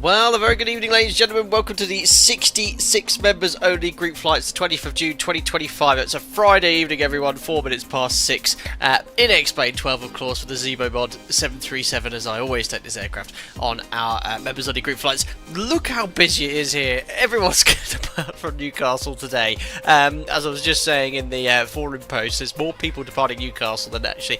Well, a very good evening, ladies and gentlemen. Welcome to the 66 members only group flights, the 20th of June 2025. It's a Friday evening, everyone, 4 minutes past 6. In X-Plane 12, of course, with the Zemo Mod 737, as I always take this aircraft on our members only group flights. Look how busy it is here. Everyone's going to depart from Newcastle today. As I was just saying in the forum post, there's more people departing Newcastle than actually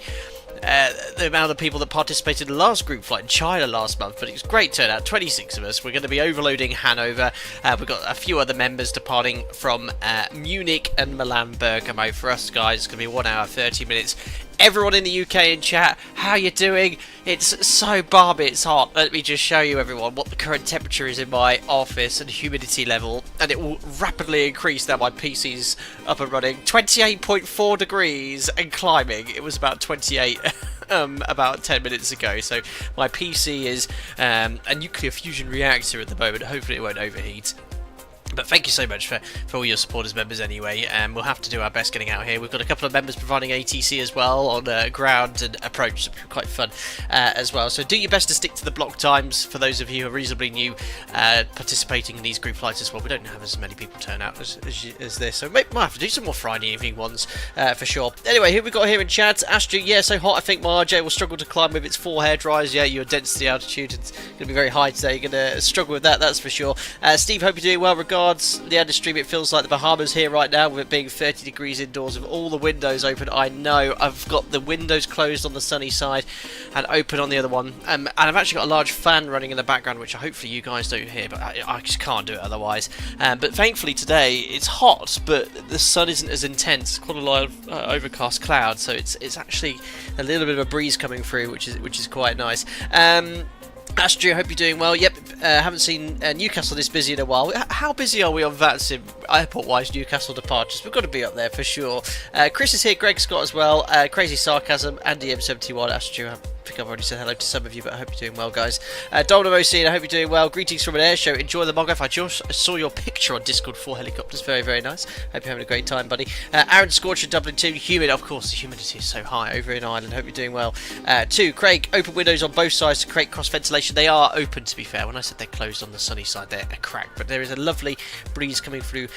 the amount of people that participated in the last group flight in China last month, but it was a great turnout, 26 of us. We're going to be overloading Hanover. We've got a few other members departing from Munich and Milan Bergamo. For us guys, it's going to be 1 hour 30 minutes. Everyone in the UK in chat, how you doing? It's so balmy, it's hot. Let me just show you, everyone, what the current temperature is in my office and humidity level, and it will rapidly increase now my PC's up and running. 28.4 degrees and climbing. It was about 28 about 10 minutes ago, so my PC is a nuclear fusion reactor at the moment. Hopefully it won't overheat. But thank you so much for all your support as members anyway. We'll have to do our best getting out here. We've got a couple of members providing ATC as well on ground and approach, so quite fun as well. So do your best to stick to the block times for those of you who are reasonably new participating in these group flights as well. We don't have as many people turn out as this, so we might have to do some more Friday evening ones for sure. Anyway, who we got here in chat? Astrid, yeah, so hot I think my RJ will struggle to climb with its 4 hair dryers. Yeah, your density altitude, it's going to be very high today. You're going to struggle with that, that's for sure. Steve, hope you're doing well. Regards the end of stream, it feels like the Bahamas here right now with it being 30 degrees indoors with all the windows open. I know I've got the windows closed on the sunny side and open on the other one, and I've actually got a large fan running in the background, which hopefully you guys don't hear, but I just can't do it otherwise. But thankfully today it's hot, but the sun isn't as intense. It's quite a lot of overcast clouds, so it's actually a little bit of a breeze coming through, which is quite nice. Astrid, I hope you're doing well. Yep, haven't seen Newcastle this busy in a while. How busy are we on VATSIM airport-wise Newcastle departures? We've got to be up there for sure. Chris is here, Greg Scott as well, Crazy Sarcasm, Andy M71, Astrid. I think I've already said hello to some of you, but I hope you're doing well, guys. Domino OC, I hope you're doing well. Greetings from an air show. Enjoy the Mongraph. I just saw your picture on Discord for helicopters. Very, very nice. Hope you're having a great time, buddy. Aaron Scorcher, Dublin 2. Humid, of course, the humidity is so high over in Ireland. Hope you're doing well. 2. Craig, open windows on both sides to create cross ventilation. They are open, to be fair. When I said they're closed on the sunny side, they're cracked, but there is a lovely breeze coming through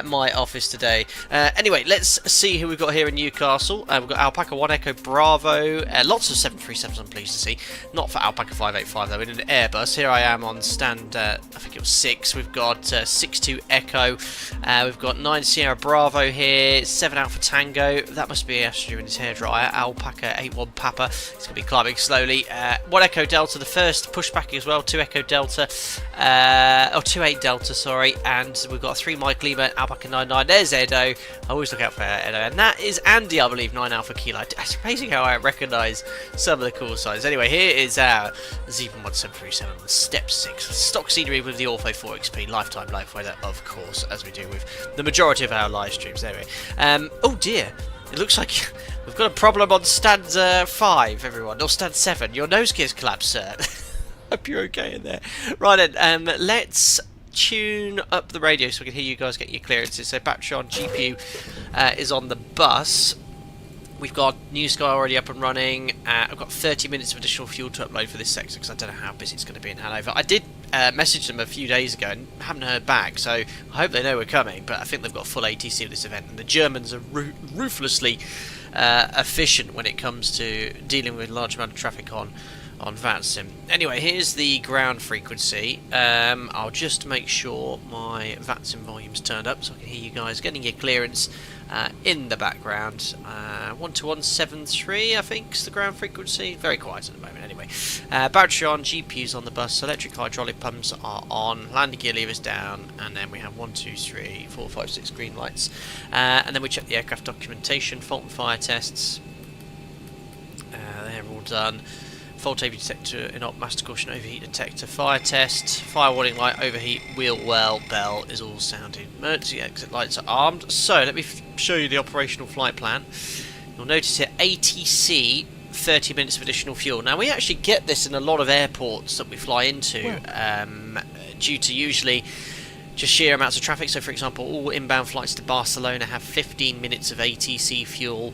my office today. Anyway, let's see who we've got here in Newcastle. We've got Alpaca 1 Echo Bravo. Lots of 737s, I'm pleased to see. Not for Alpaca 585 though, in an Airbus. Here I am on stand, I think it was 6. We've got 6-2 Echo. We've got 9 Sierra Bravo here, 7 Alpha Tango. That must be Astrid in his hairdryer. Alpaca 8-1 Papa. It's going to be climbing slowly. 1 Echo Delta, the first pushback as well. 2 Echo Delta, or 2-8 Delta, sorry. And we've got 3 Mike Lima, Alpaca 9-9. There's Edo. I always look out for Edo. And that is Andy, I believe, 9 Alpha Kilo. It's amazing how I recognise some of the call signs. Anyway, here is our Zebra Mod 737 on step 6. Stock scenery with the Ortho 4 XP, lifetime light weather, of course, as we do with the majority of our live streams. Anyway, oh dear, it looks like we've got a problem on stand 5, everyone, or stand 7. Your nose gear's collapsed, sir. Hope you're okay in there. Right then, let's tune up the radio so we can hear you guys get your clearances. So battery on, GPU is on the bus. We've got New Sky already up and running. I've got 30 minutes of additional fuel to upload for this sector because I don't know how busy it's going to be in Hanover. I did message them a few days ago and haven't heard back, so I hope they know we're coming, but I think they've got full ATC of this event, and the Germans are ruthlessly efficient when it comes to dealing with a large amount of traffic on VATSIM. Anyway, here's the ground frequency. I'll just make sure my VATSIM volume's turned up so I can hear you guys getting your clearance in the background. 12173, I think, is the ground frequency. Very quiet at the moment, anyway. Battery on, GPUs on the bus, electric hydraulic pumps are on, landing gear levers down, and then we have 1, 2, 3, 4, 5, 6 green lights. And then we check the aircraft documentation, fault and fire tests. They're all done. Fault AV detector in op, master caution, overheat detector, fire test, fire warning light, overheat, wheel well, bell is all sounding. Emergency exit lights are armed. So let me show you the operational flight plan. You'll notice here ATC 30 minutes of additional fuel. Now we actually get this in a lot of airports that we fly into, due to usually just sheer amounts of traffic. So for example, all inbound flights to Barcelona have 15 minutes of ATC fuel.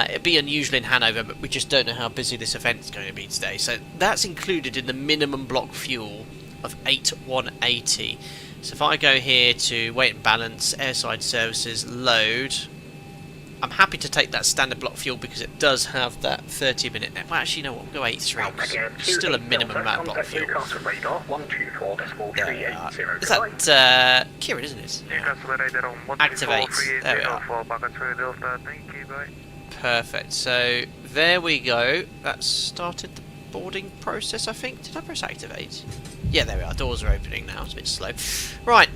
It'd be unusual in Hanover, but we just don't know how busy this event's going to be today. So that's included in the minimum block fuel of 8180. So if I go here to weight and balance, airside services, load, I'm happy to take that standard block fuel because it does have that 30-minute. Well, actually, you know what? We'll go 83. Still a minimum amount of block fuel. There we are. Is that Kieran, isn't it? Activate. There we are. Perfect. So there we go. That started the boarding process, I think. Did I press activate? Yeah, there we are. Doors are opening now. It's a bit slow. Right.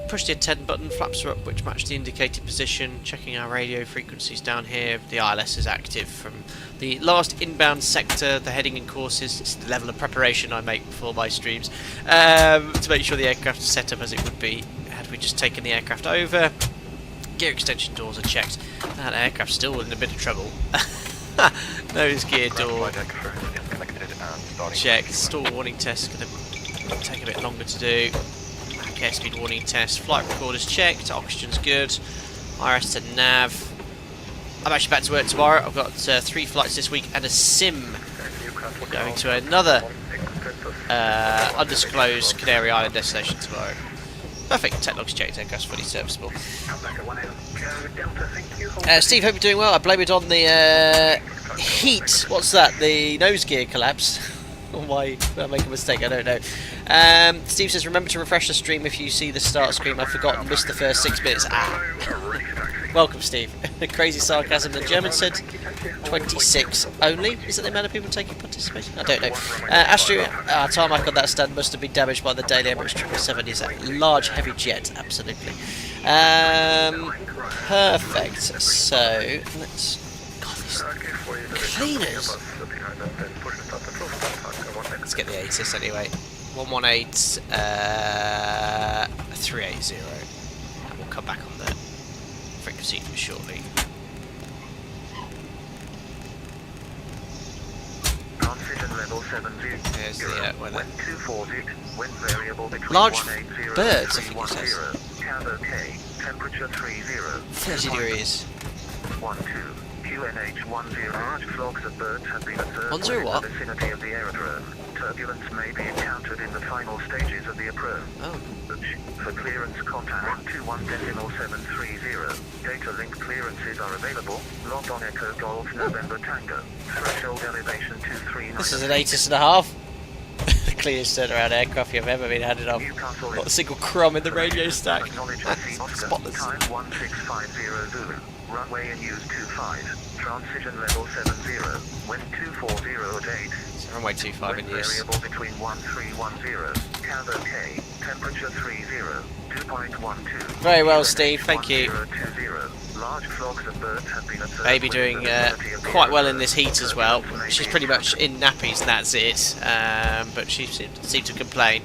Push the attend button. Flaps are up, which match the indicated position. Checking our radio frequencies down here. The ILS is active from the last inbound sector. The heading and courses. It's the level of preparation I make before my streams to make sure the aircraft is set up as it would be had we just taken the aircraft over. Gear extension doors are checked. That aircraft's still in a bit of trouble. Nose gear door checked. Stall warning test going to take a bit longer to do. Airspeed warning test. Flight recorders checked. Oxygen's good. IRS to nav. I'm actually back to work tomorrow. I've got 3 flights this week and a sim. Going to another undisclosed Canary Island destination tomorrow. Perfect. Tech logs checked. Aircraft's fully serviceable. Steve, hope you're doing well. I blame it on the heat. What's that? The nose gear collapse. Why did I make a mistake? I don't know. Steve says, remember to refresh the stream if you see the start screen. I forgot and missed the first 6 minutes. Welcome, Steve. Crazy sarcasm. The German said 26 only. Is that the amount of people taking participation? I don't know. Astro, tarmac on that stand must have been damaged by the Daily Emirates 777. Is a large, heavy jet. Absolutely. Perfect. So, let's... God, these cleaners. Let's get the ATIS anyway. 118 380. And we'll come back on the frequency shortly. There's the weather. Large birds, I think it says. 30 degrees. 10. Large flocks of birds have been observed in the vicinity of the aerodrome. Turbulence may be encountered in the final stages of the approach. For clearance, contact 21.730. Data link clearances are available. Logged on Echo Golf November Tango. Threshold elevation 239. This is an ATIS and a half. The cleanest turnaround aircraft you've ever been handed off. Not a single crumb in the radio stack. Spotless. Time 1650 Zulu. Runway in use 25. Transition level 70. Wind 240 at 8. So runway 25 in use. Variable between 1310. Canada K. Temperature 30. 2.12. Very well, Steve. Thank you. Large flocks of birds have been observed. Baby doing quite well in this heat as well. She's pretty much in nappies and that's it. But she seemed to complain.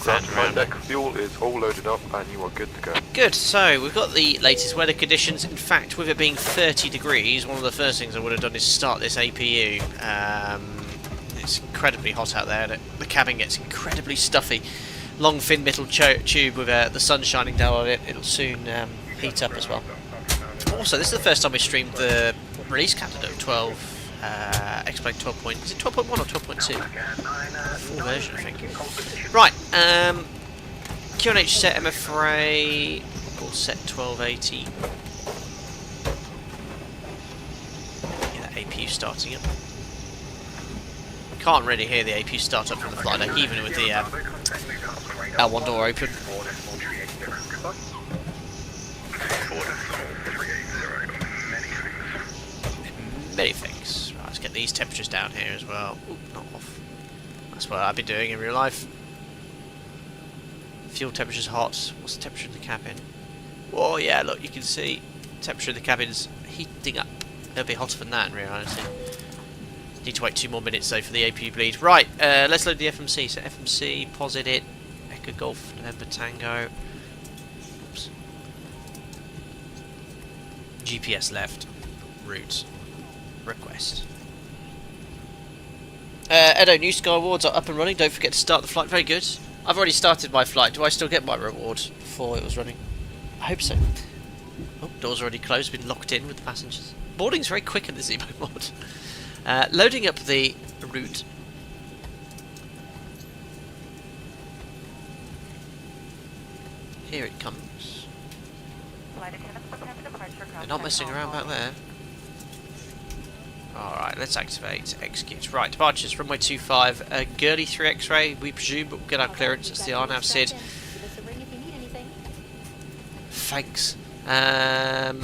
Deck fuel is all loaded up and you are good to go. Good, so we've got the latest weather conditions. In fact, with it being 30 degrees, one of the first things I would have done is start this APU. It's incredibly hot out there. The cabin gets incredibly stuffy. Long fin metal tube with the sun shining down on it. It'll soon heat up as well. Also, this is the first time we streamed the release candidate 12. X-Plane 12 point. Is it 12.1 or 12.2? Full version, I think. Right, QNH set, MFRA, all set 1280. Yeah, that APU starting up. Can't really hear the APU start up from the flight deck, even with the L1 door open. Many things. Right, let's get these temperatures down here as well. Ooh, not off. That's what I've been doing in real life. Fuel temperature's hot. What's the temperature of the cabin? Oh yeah, look, you can see temperature of the cabin's heating up. It'll be hotter than that in reality. Need to wait 2 more minutes though for the APU bleed. Right, let's load the FMC. So FMC, posit it. Echo Golf, November Tango. Oops. GPS left. Route. Request. Edo, New Sky Awards are up and running. Don't forget to start the flight. Very good. I've already started my flight. Do I still get my reward before it was running? I hope so. Oh, doors already closed. Been locked in with the passengers. Boarding's very quick in the Zebo mod. Loading up the route. Here it comes. They're not messing around back there. Alright, let's activate, execute. Right, departures, runway 25, Gurley 3 X-ray, we presume, but we'll get our clearance. It's the RNAV SID. Thanks. And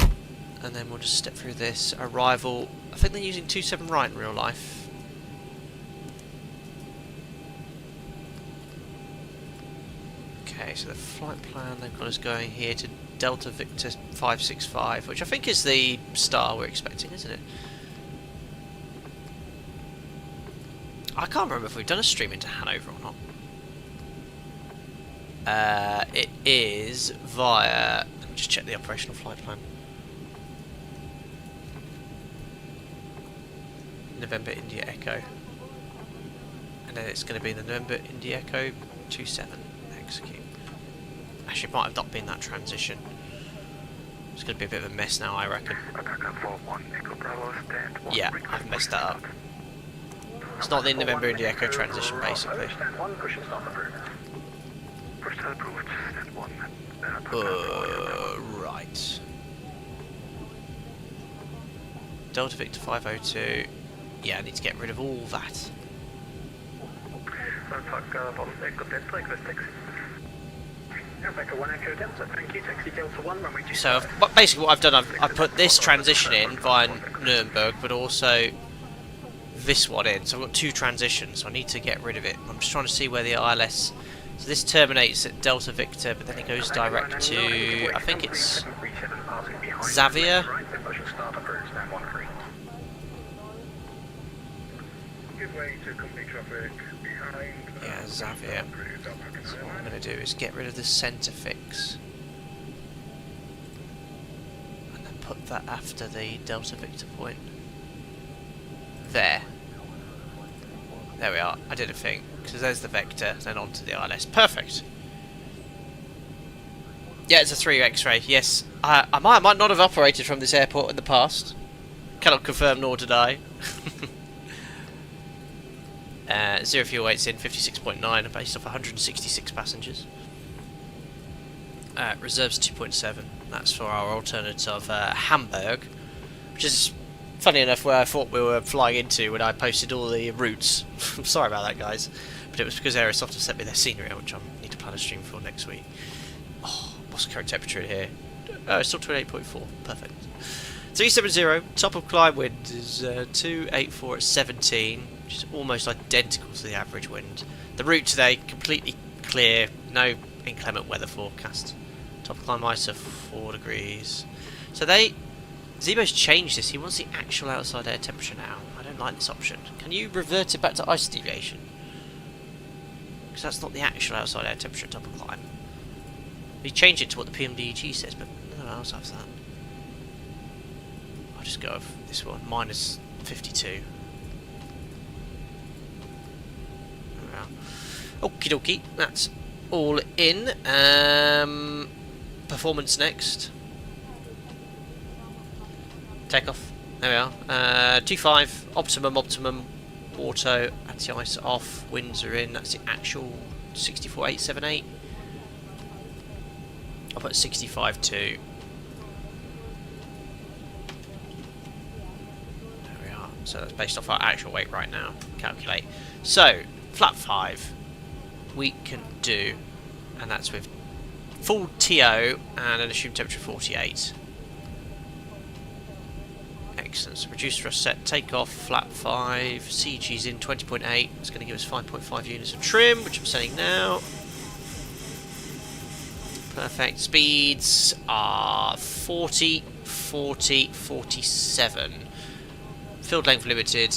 then we'll just step through this. Arrival, I think they're using 27 right in real life. Okay, so the flight plan they've got us going here to Delta Victor 565, which I think is the star we're expecting, isn't it? I can't remember if we've done a stream into Hanover or not. It is via... Let me just check the operational flight plan. November India Echo. And then it's going to be the November India Echo 27. Execute. Actually, it might have not been that transition. It's going to be a bit of a mess now, I reckon. Yeah, I've messed that up. It's not the November India Echo transition, basically. Right. Delta Victor 502. Yeah, I need to get rid of all that. So basically what I've done, I've put this transition in via Nuremberg, but also this one in. So I've got two transitions, so I need to get rid of it. I'm just trying to see where the ILS... So this terminates at Delta Victor, but then it goes direct to... I think it's... Xavier? Yeah, Xavier. So what I'm going to do is get rid of the centre fix. And then put that after the Delta Victor point. There. There we are. I did a thing. So there's the vector, then onto the ILS. Perfect. Yeah, it's a 3 X-ray. Yes, I might not have operated from this airport in the past. Cannot confirm nor deny. 0 fuel weight's in 56.9, based off 166 passengers. Reserves 2.7. That's for our alternative Hamburg, which is funny enough where I thought we were flying into when I posted all the routes. I'm sorry about that, guys, but it was because Aerosoft have sent me their scenery, which I need to plan a stream for next week. Oh, what's the current temperature in here? Oh, it's still 28.4. Perfect. 370. Top of climb wind is 284 at 17, which is almost identical to the average wind. The route today completely clear, no inclement weather forecast. Top of climb ice of 4 degrees. So Zebo's changed this. He wants the actual outside air temperature now. I don't like this option. Can you revert it back to ice deviation? Because that's not the actual outside air temperature at top of climb. He changed it to what the PMDEG says, but no one else has that. I'll just go with this one, minus 52. Okie dokie, that's all in. Performance next. Takeoff. There we are. 2.5, optimum, auto, anti-ice off, winds are in. That's the actual 64.878. I'll put 65.2. There we are. So that's based off our actual weight right now. Calculate. So, flap 5 we can do, and that's with full TO and an assumed temperature 48. Excellent. So reduce thrust set, take off, flap 5, CG's in 20.8. It's going to give us 5.5 units of trim, which I'm setting now. Perfect. Speeds are 40, 40, 47. Field length limited.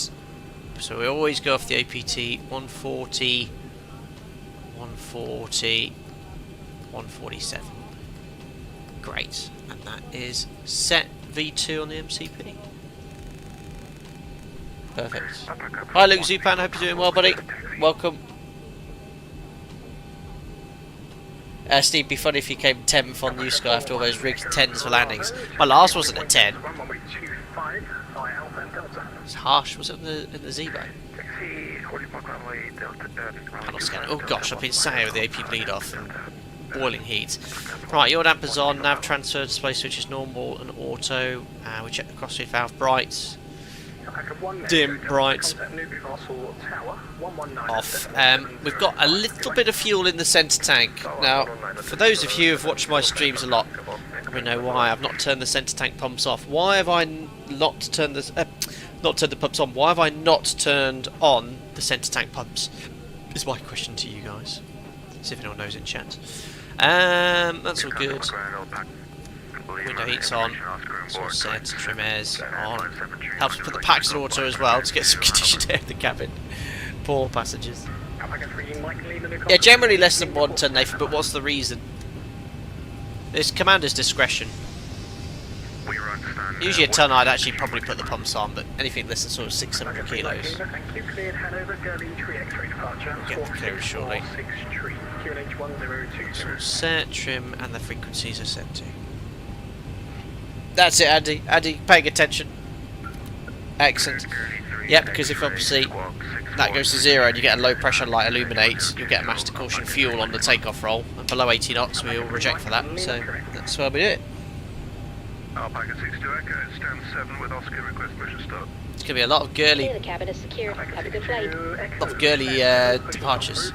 So we always go off the APT 140, 140, 147. Great. And that is set V2 on the MCP. Perfect. Hi Luke Zupan, hope you're doing well, buddy. Welcome. Steve, it'd be funny if you came 10th on New Sky after all those rigged 10s for landings. My last wasn't a 10. It's harsh. Was it in the Zebo? Oh gosh, I've been sat here with the AP bleed off and boiling heat. Right, yaw dampers on, nav transfer, display switch is normal and auto. We check the crossfeed valve bright. Dim, bright, off. We've got a little bit of fuel in the centre tank. Now, for those of you who have watched my streams a lot, we know why I've not turned the centre tank pumps off. Why have I not turned the pumps on? Why have I not turned on the centre tank pumps? Is my question to you guys. See if anyone knows in chat. That's all good. Window heat's on. It's all set. Trim airs on. Helps put the packs in auto as well to get some conditioned air in the cabin. Poor passengers. Yeah, generally less than 1 ton, Nathan, but what's the reason? It's commander's discretion. Usually a ton I'd actually probably put the pumps on, but anything less than sort of 600 kilos. Get the clearance shortly. It's all set, trim, and the frequencies are set to. That's it, Andy. Andy, paying attention. Excellent. Yeah, because if obviously that goes to 0 and you get a low pressure light illuminate, you'll get a master caution fuel on the takeoff roll. And below 80 knots, we will reject for that. So that's where we do it. Alpaca 62 Echo, stand 7 with Oscar, request pressure start. It's going to be a lot of girly. The cabin is secure. Have a good flight. Lot of girly departures.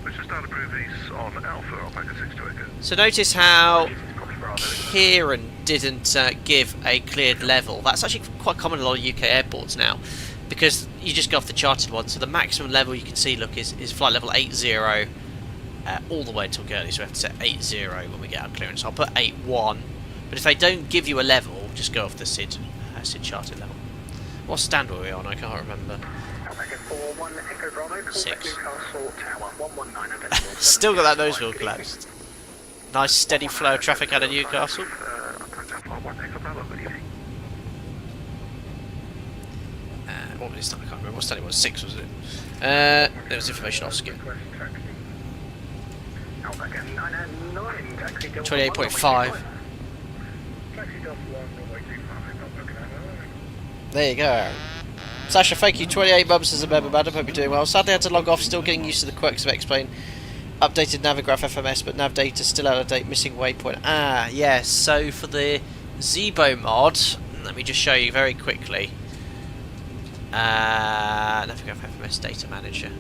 Pressure start approvees on Alpha, Alpaca 62 Echo. So notice how Kieran didn't give a cleared level. That's actually quite common in a lot of UK airports now, because you just go off the chartered one. So the maximum level you can see, look, is flight level 80 all the way until Gurley. So we have to set 80 when we get our clearance. I'll put 81, but if they don't give you a level, just go off the SID chartered level. What stand were we on? I can't remember. 6. Still got that nose wheel collapsed. Nice steady flow of traffic out of Newcastle. What was his time? I can't remember. What stand it was? 6, was it? There was information Oscar. 28.5. There you go. Sasha, thank you. 28 months as a member, madam. Hope you're doing well. Sadly, I had to log off. Still getting used to the quirks of X-Plane. Updated Navigraph FMS, but nav data still out of date. Missing waypoint. Ah, yes. So for the Zebo mod, let me just show you very quickly. Navigraph FMS Data Manager.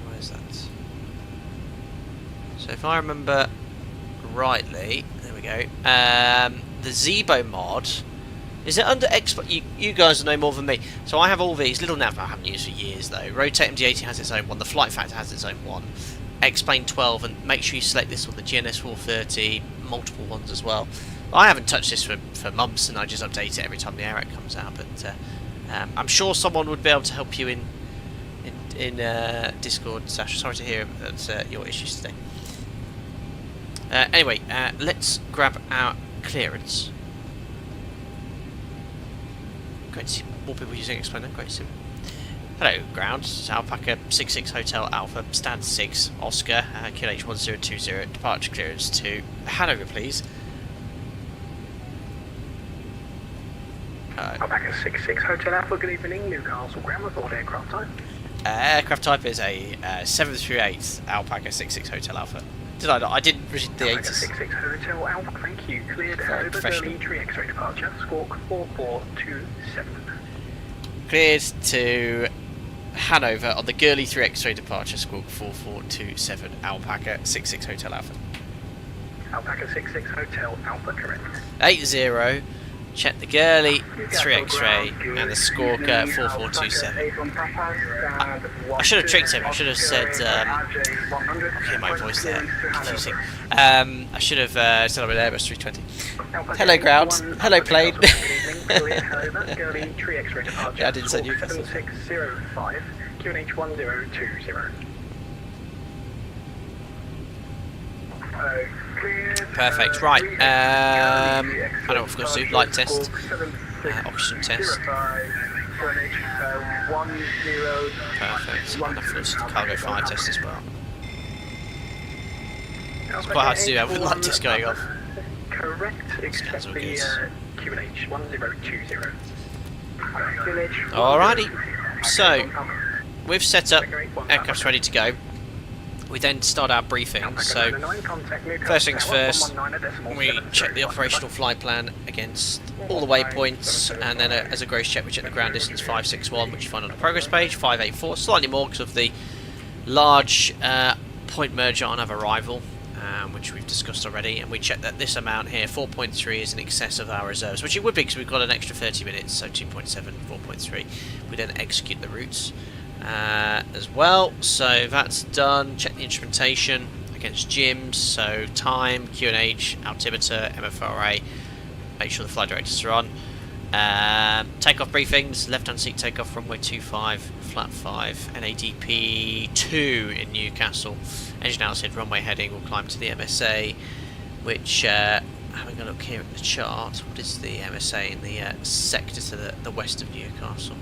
Where's that? So if I remember rightly, there we go. The Zebo mod. Is it under X? You guys know more than me. So I have all these little nav I haven't used for years though. Rotate MD80 has its own one. The Flight Factor has its own one. X-Plane 12, and make sure you select this one. The GNS 430, multiple ones as well. I haven't touched this for months, and I just update it every time the AirAC comes out. But I'm sure someone would be able to help you in Discord. Sasha, sorry to hear about your issues today. Anyway, let's grab our clearance. Great to see more people using Explainer. Great to see. Hello, ground. It's Alpaca 66 Hotel Alpha, stand 6, Oscar, QNH 1020, departure clearance to Hanover, please. Alpaca 66 Hotel Alpha, good evening, Newcastle, ground report aircraft type. Aircraft type is a 738 Alpaca 66 Hotel Alpha. Did I not? I didn't read the 80s. 66 Hotel Alpha, thank you. Cleared Hanover, Gurley, tree X-ray departure, squawk 4427. Cleared to Hanover on the Gurley 3 X-ray departure, squawk 4427, Alpaca 66 Hotel Alpha. Alpaca 66 Hotel Alpha, correct. 80, check the Gurley 3 X-ray and the Squawker 4427. I should have tricked him. I should have said, I hear my voice there, confusing. I should have said I'm an Airbus 320. Hello ground, hello plane. Yeah, I didn't say Newcastle. 7605, QNH 1020. Perfect, right. I know what I've got to do. Light test, oxygen test. Perfect, and I've got to cargo fire test as well. It's quite hard to do that with light test going off. Correct, except the QNH 1020. Alrighty. So, we've set up, aircraft's ready to go. We then start our briefing. So, first things first, we check the operational flight plan against all the waypoints, and then as a gross check we check the ground distance 561, which you find on the progress page, 584, slightly more because of the large point merger on our arrival, which we've discussed already, and we check that this amount here, 4.3, is in excess of our reserves, which it would be because we've got an extra 30 minutes, so 2.7, 4.3. We then execute the routes as well, so that's done. Check the instrumentation against GIMS, so time, QNH, altimeter, MFRA, make sure the flight directors are on. Takeoff briefings, left hand seat takeoff, runway 25, flat 5, NADP 2 in Newcastle. Engine outside runway heading, will climb to the MSA, which, having a look here at the chart, what is the MSA in the sector to the west of Newcastle?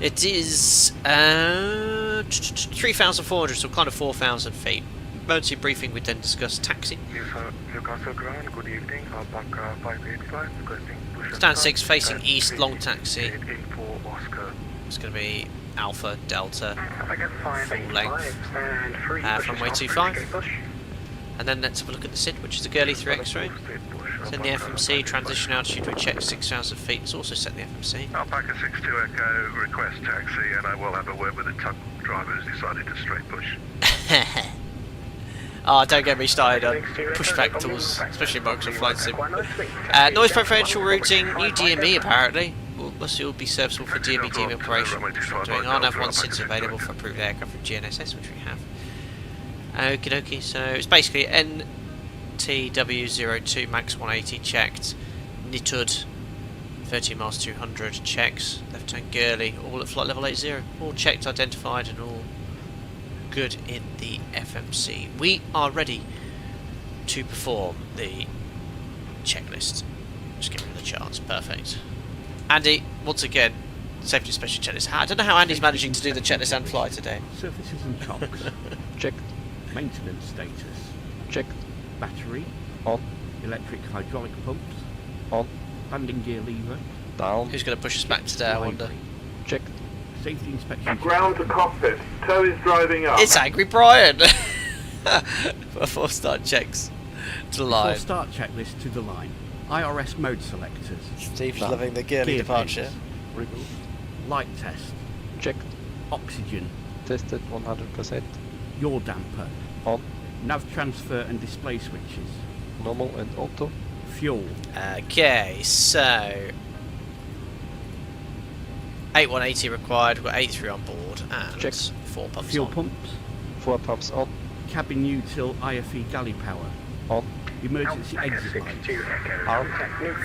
It is 3,400, so kind of 4,000 feet. Emergency briefing, we then discuss taxi. Newcastle ground, good evening. Alpaca 585, requesting push. Stand 6 facing east, long taxi. Info Oscar. It's going to be Alpha Delta, full length, from runway 25. And then let's have a look at the SID, which is the Gurley 3 X-ray. Send the FMC, transition altitude, we check 6,000 feet, it's also set the FMC. Alpaca 62 Echo, request taxi, and I will have a word with the truck driver who's decided to straight push. Oh, don't get me started on pushback tools, especially Microsoft Flight Sim. Noise preferential routing, new DME apparently. Must all be serviceable for DME operation, which we're doing. I'll have one SIDS available for approved aircraft from GNSS, which we have. Okie dokie, so it's basically NTW02 max 180 checked, NITUD 30 miles 200 checks, left hand Gurley, all at flight level 80, all checked, identified, and all good in the FMC. We are ready to perform the checklist. Just get rid of the charts, perfect. Andy, once again, safety special checklist. I don't know how Andy's managing to do the checklist and fly today. Surfaces and chocks. Check. Maintenance status. Check. Battery. On. Electric hydraulic pumps. On. Landing gear lever. Down. Who's going to push us back today, I wonder? Check. Safety inspection. Ground to cockpit. Tow is driving up. It's Angry Brian! Before start checks to the line. Before start checklist to the line. IRS mode selectors. Steve's loving the Gurley Gear departure. Pins. Light test. Checked. Oxygen. Tested 100%. Yaw damper. On. Nav transfer and display switches. Normal and auto. Fuel. Okay, so 8180 required, we've got 83 on board, and Check. 4 pumps Fuel on. pumps. 4 pumps on. Cabin util IFE galley power. On. Emergency exit light. Arm.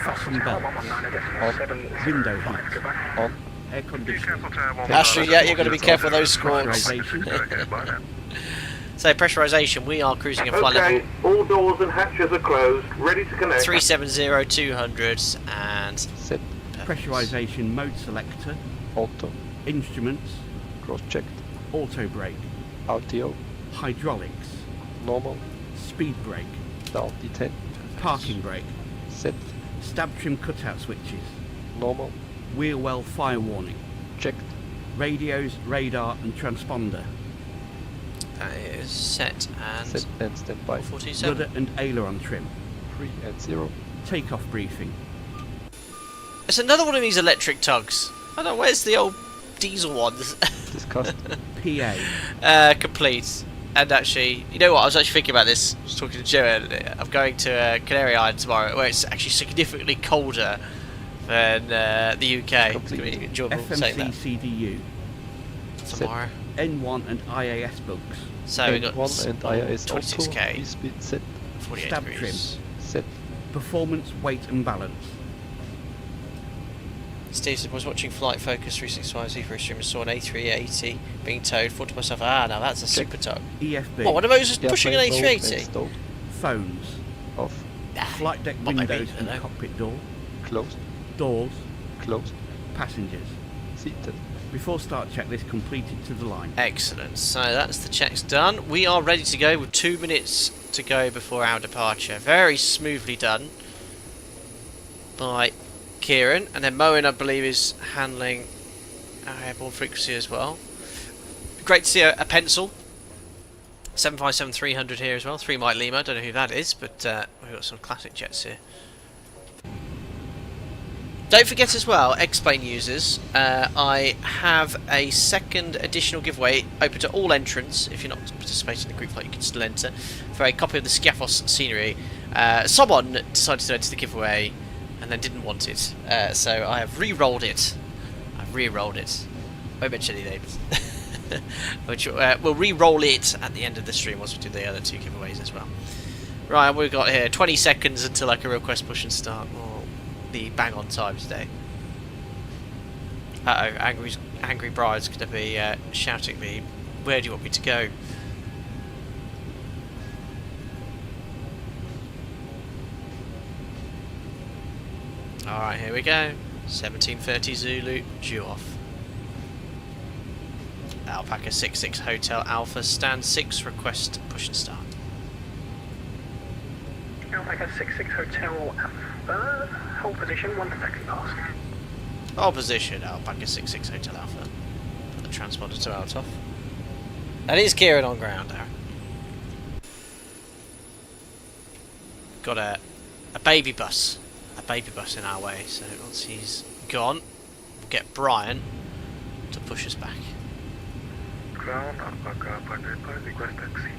Fasten belt. On. Window heat. On. Air conditioning. Ashley, yeah, you've got to be careful of those squawks. Pressurization. So, pressurization, we are cruising at flight level all doors and hatches are closed, ready to connect. 370, 200, and Set. Pressurization mode selector. Auto. Instruments. Cross checked. Auto brake. RTO. Hydraulics. Normal. Speed brake. Down D10. Parking brake. Set. Stab trim cutout switches. Normal. Wheel well fire warning. Checked. Radios, radar and transponder. that is set and Set and standby. 47. Rudder and aileron trim. 3 and 0. Takeoff briefing. It's another one of these electric tugs. I don't know, where's the old diesel ones? Discussed. PA. Complete. And actually, you know what, I was actually thinking about this. I was talking to Joe, and I'm going to Canary Island tomorrow, where it's actually significantly colder than the UK. It's going to be enjoyable saying FMC that CDU. tomorrow. N1 and IAS books. So we got N1 and IIS 26k, auto. Speed set. 48 Stab degrees. Set. Performance, weight and balance. Steve was watching Flight Focus 365 Z for stream and saw an A380 being towed. Thought to myself, now that's a super tug. EFB. What, one of those is Yeah, pushing an plane mode and A380? stowed. Phones. Off. Flight deck what maybe, windows I and don't know. cockpit door. Closed. Doors. Closed. Passengers. Seated. Before start checklist completed to the line. Excellent. So that's the checks done. We are ready to go with 2 minutes to go before our departure. Very smoothly done by Kieran. And then Moen, I believe, is handling our airborne frequency as well. Great to see a pencil. 757-300 here as well. 3 Mike Lima. Don't know who that is, but we've got some classic jets here. Don't forget as well, X-Plane users, I have a second additional giveaway open to all entrants. If you're not participating in the group flight, you can still enter, for a copy of the Skiathos scenery. Someone decided to enter the giveaway and then didn't want it, so I have re-rolled it. I've re-rolled it. Won't mention any names. Which we'll re-roll it at the end of the stream once we do the other 2 giveaways as well. Right, we've got here 20 seconds until I can request push and start. Be bang on time today. Angry Bride's going to be shouting at me, where do you want me to go? Alright, here we go. 17:30 Zulu, due off. Alpaca 66 Hotel Alpha, stand 6, request push and start. Alpaca 66 Hotel Alpha, hold position, 1 second past. Hold position, Alpaca 66 Hotel Alpha. Put the transponder to out off. That is Kieran on ground now. Got a baby bus. A baby bus in our way, so once he's gone, we'll get Brian to push us back. Ground, Alpaca, request taxi.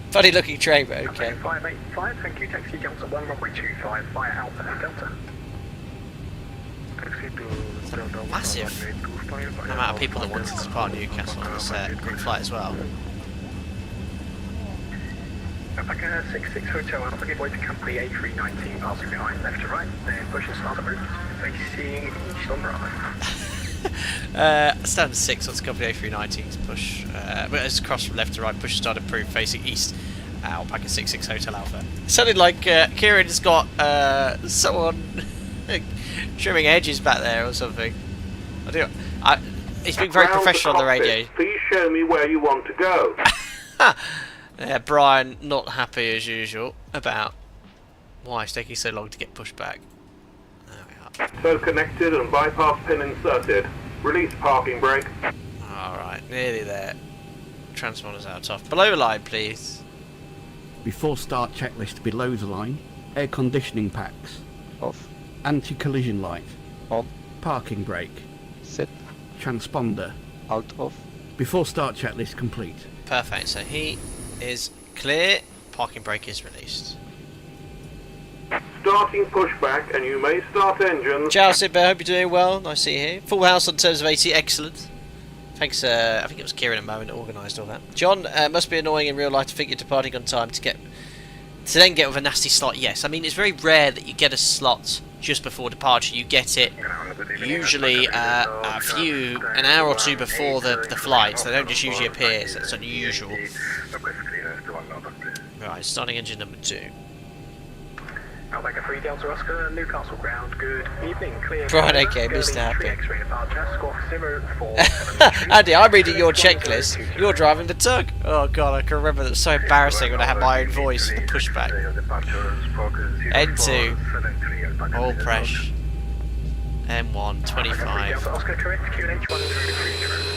Funny looking train, but okay. 585, thank you, taxi Delta 1, runway 25, via Alpha and Delta. Taxi to Delta 1, Massive amount of people that wanted to depart Newcastle on this group flight as well. Alpaca 66 Hotel Alpha, give way to company A319, passing behind, left to right, then push and start the route, facing east on Bravo. Standard 6, let's company A319's push. It's across from left to right, push start approved, facing east. Alpaca 66 Hotel Alpha. It sounded like Kieran's got someone trimming edges back there or something. He's been very professional on the radio. Please show me where you want to go. Yeah, Brian not happy as usual about why it's taking so long to get pushed back. There we are. So connected and bypass pin inserted. Release parking brake. Alright, nearly there. Transponder's out off. Below the line, please. Before start checklist below the line. Air conditioning packs. Off. Anti-collision light. On. Parking brake. Set. Transponder. Out of. Before start checklist complete. Perfect, so he is clear. Parking brake is released. Starting pushback, and you may start engines. Ciao, Sibbe, hope you're doing well. Nice to see you here. Full house on terms of 80, excellent. Thanks, I think it was Kieran and Moen that organised all that. John, must be annoying in real life to think you're departing on time to then get with a nasty slot. Yes, I mean, it's very rare that you get a slot just before departure. You get it usually an hour or two before the flight, so they don't just usually appear, so it's unusual. Right, starting engine number 2. Alpaca 3 Delta Oscar, Newcastle ground, good evening, clear. Right, okay, Mr. Happy. X-ray departure, squawk 047. Andy, I'm reading your checklist. You're driving the tug. Oh god, I can remember that was so embarrassing when I had my own voice for the pushback. N2. All press. M1, 25. Oscar correct, QNH 133.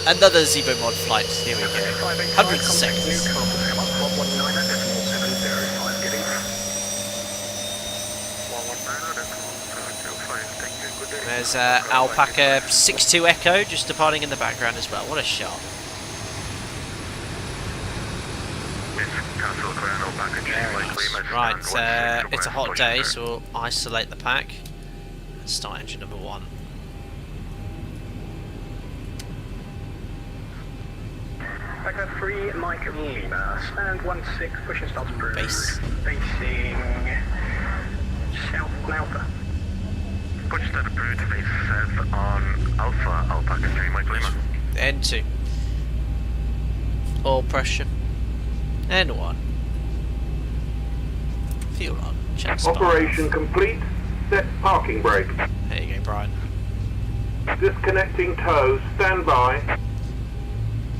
Another Zebo mod flight. Here we go. Hundreds of seconds. There's Alpaca 62 Echo just departing in the background as well. What a shot. Right, it's a hot day, so we'll isolate the pack and start engine number 1. Alpaca 3 Mike Lima, stand 16, push and start approved. Base. Facing south Alpha. Push start approved, face south on Alpha, Alpaca 3 Mike Lima. N2. All pressure. N1. Fuel on. Chance Operation complete. Set parking brake. There you go, Brian. Disconnecting tows. Stand by.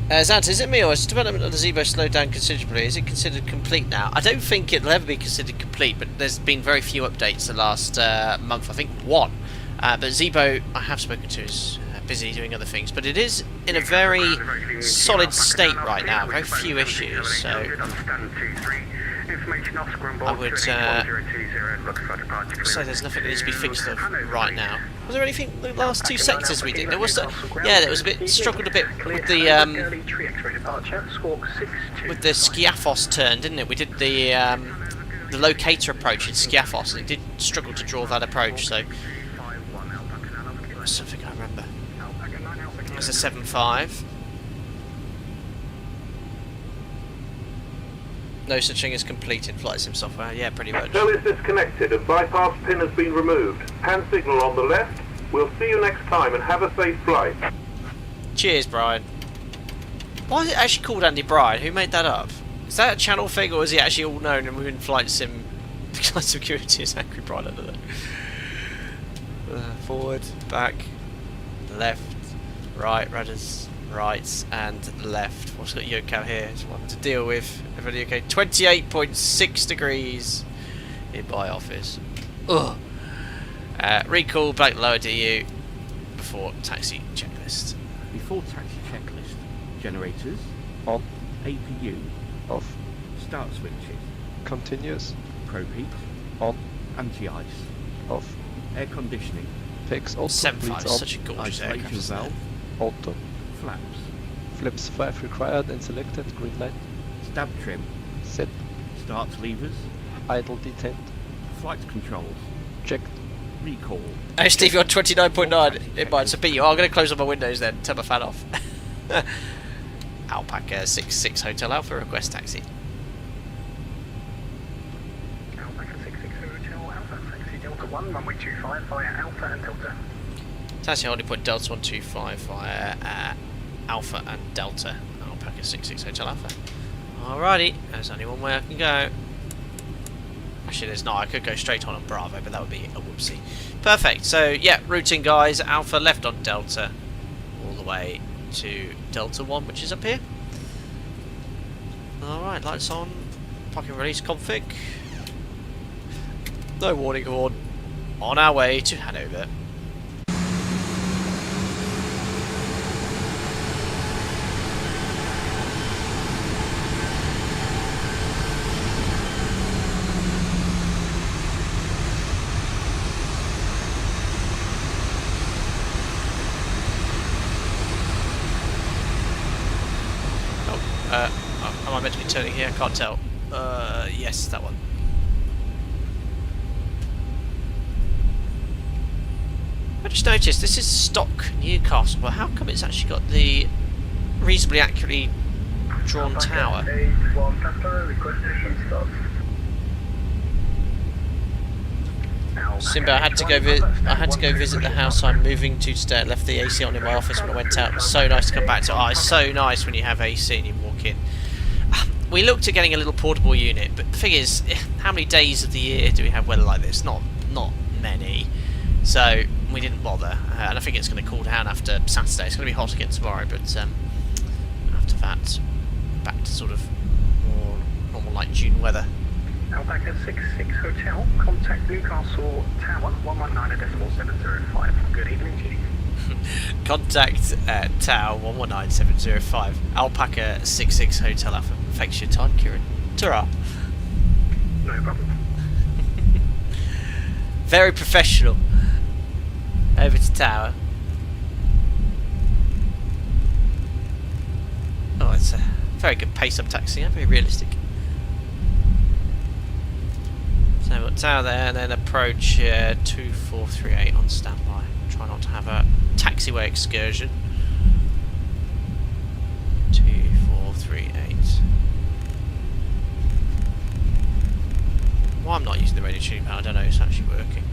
Zant, is it me or has development of the Zebo slowed down considerably? Is it considered complete now? I don't think it'll ever be considered complete, but there's been very few updates the last month. I think 1. But Zebo, I have spoken to, is busy doing other things, but it is in a very solid state right now, very few issues, so I would say there's nothing that needs to be fixed right now. Was there anything the last two sectors we did? There was, yeah, there was a bit, struggled a bit with the Skiathos turn, didn't it? We did the locator approach in Skiathos, and it did struggle to draw that approach, so that's something I remember. It's a 7.5. No such thing as complete in flight sim software. Yeah, pretty much. Shell is disconnected and bypass pin has been removed. Hand signal on the left. We'll see you next time and have a safe flight. Cheers, Brian. Why is it actually called Andy Brian? Who made that up? Is that a channel thing, or is he actually all known and we're in flight sim? Flight security is Angry Brian, I don't know. Forward, back, left, right, rudders, right, and left. What's got Yoko here? It's one to deal with. Everybody okay? 28.6 degrees in my office. Ugh. Recall back lower DU before taxi checklist. Before taxi checklist, generators On. APU Off. start switches, Continuous. probe heat On. anti-ice, Off. air conditioning, Fix auto. 7.5 bleeds is on. such a gorgeous isolation aircraft. Isn't it? valve, Auto. flaps, Flips 5 required and selected. Green light. stab trim, Set. start levers, Idle detent. flight controls, Checked. recall, Hey Steve, you're on 29.9 in mine, so beat you. Oh, I'm going to close all my windows then, turn my fan off. Alpaca 66 Hotel Alpha, request taxi. Alpaca 66 Hotel Alpha, taxi Delta 1, runway 25 via Alpha and Delta. Taxi holding point Delta 125 via Alpha and Delta. Alpaca 66 Hotel Alpha. Alrighty, there's only one way I can go. Actually, there's not. I could go straight on Bravo, but that would be a whoopsie. Perfect. So, yeah, routing, guys. Alpha left on Delta, all the way to Delta 1, which is up here. Alright, lights on. Parking release config. No warning horn. On our way to Hanover. Am I meant to be turning here? I can't tell. Yes, that one. I just noticed this is stock Newcastle, but how come it's actually got the reasonably accurately drawn tower? Simba, I had to go visit the house I'm moving to today. I left the AC on in my office when I went out. It was so nice to come back to. Oh, it's so nice when you have AC and you walk in. We looked at getting a little portable unit, but the thing is, how many days of the year do we have weather like this? Not many. So we didn't bother, and I think it's going to cool down after Saturday. It's going to be hot again tomorrow, but after that, back to sort of more normal, like June weather. Alpaca 66 Hotel, contact Newcastle Tower 119.705. Good evening to you. Contact Tower 119705. Alpaca 66 Hotel Alpha. Thanks for your time, Kieran. Ta-ra. No problem. Very professional. Over to Tower. Oh, it's a very good pace up taxi, very realistic. So we've got Tower there, and then approach 2438 on standby. Try not to have a taxiway excursion. 2438. Why I'm not using the radio tuning panel, I don't know, it's actually working.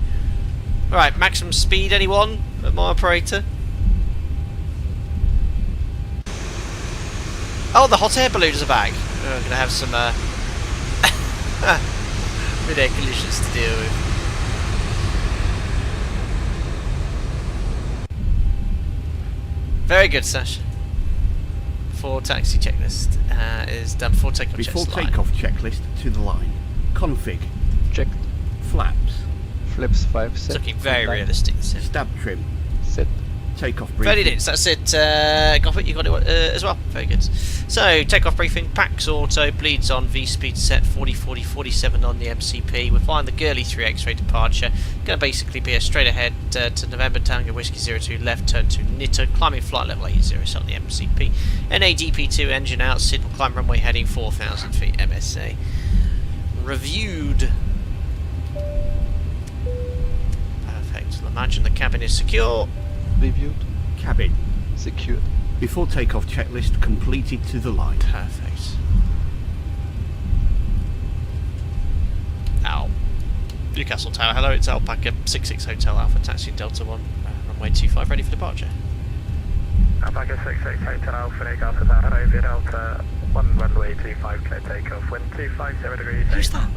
Alright, maximum speed, anyone? At my operator? Oh, the hot air balloons are back. We're going to have some mid-air collisions to deal with. Very good, Sash. Before taxi checklist is done. Before takeoff checklist to the line. Config. Checked. Flaps. Flips 5 set. It's looking very green light. realistic. This is. Stab trim. Set. Takeoff 30 briefing. minutes, that's it. Cockpit, you got it as well. Very good. So, takeoff briefing, Pax auto, bleeds on, V-speed set, 40, 40, 47 on the MCP. We're flying the Gurley 3 X-ray departure. Going to basically be a straight ahead to November Tango Whiskey 02, left turn to Nitter, climbing flight level 80 on the MCP. NADP2 engine out, signal climb runway heading 4,000 feet MSA. Reviewed. Perfect. Imagine the cabin is secure. Reviewed. Cabin. Secured. Before takeoff checklist completed to the line. Perfect. Ow. Newcastle Tower, hello, it's Alpaca 66 Hotel Alpha, taxiing Delta 1, runway 25, ready for departure. Alpaca 66 Hotel Alpha, Newcastle Tower, Hanover Delta 1, runway 25, clear takeoff, wind 250 degrees. Who's that?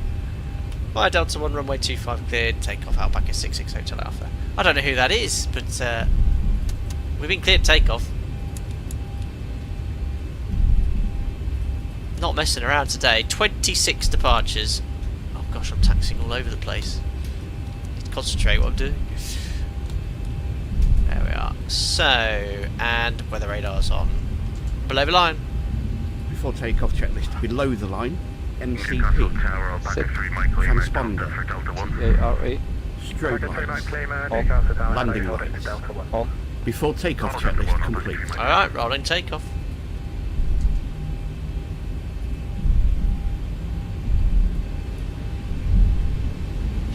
Hi, Delta 1, runway 25, cleared, takeoff, Alpaca 66 Hotel Alpha. I don't know who that is, but we've been cleared takeoff. Not messing around today. 26 departures. Oh gosh, I'm taxiing all over the place. Need to concentrate what I'm doing. There we are. So, and weather radar's on. Below the line. Before takeoff checklist below the line. MCP. Set. Transponder. TARA. Strobe lights. On. Landing lights. On. Before takeoff checklist complete. Alright, rolling takeoff.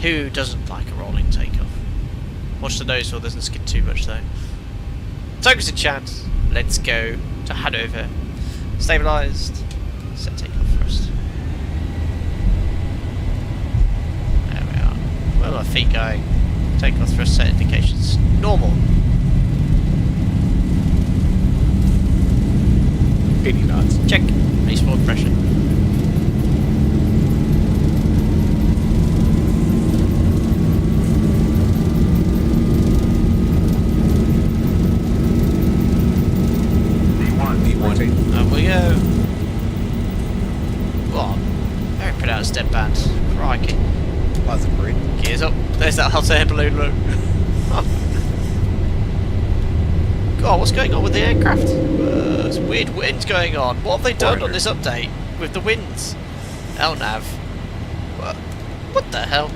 Who doesn't like a rolling takeoff? Watch the nose wheel, doesn't skid too much though. Focus in chance. Let's go to Hanover. Stabilised. Set takeoff first. There we are. Where are our feet going? Takeoff thrust set indications. Normal. 80 knots. Check. Base forward pressure. V1. And we go. What? Very pronounced dead band. Crikey. Positive brake. Gears up. There's that hot air balloon look. God, what's going on with the aircraft? There's weird winds going on. What have they done on this update with the winds? LNAV. What the hell?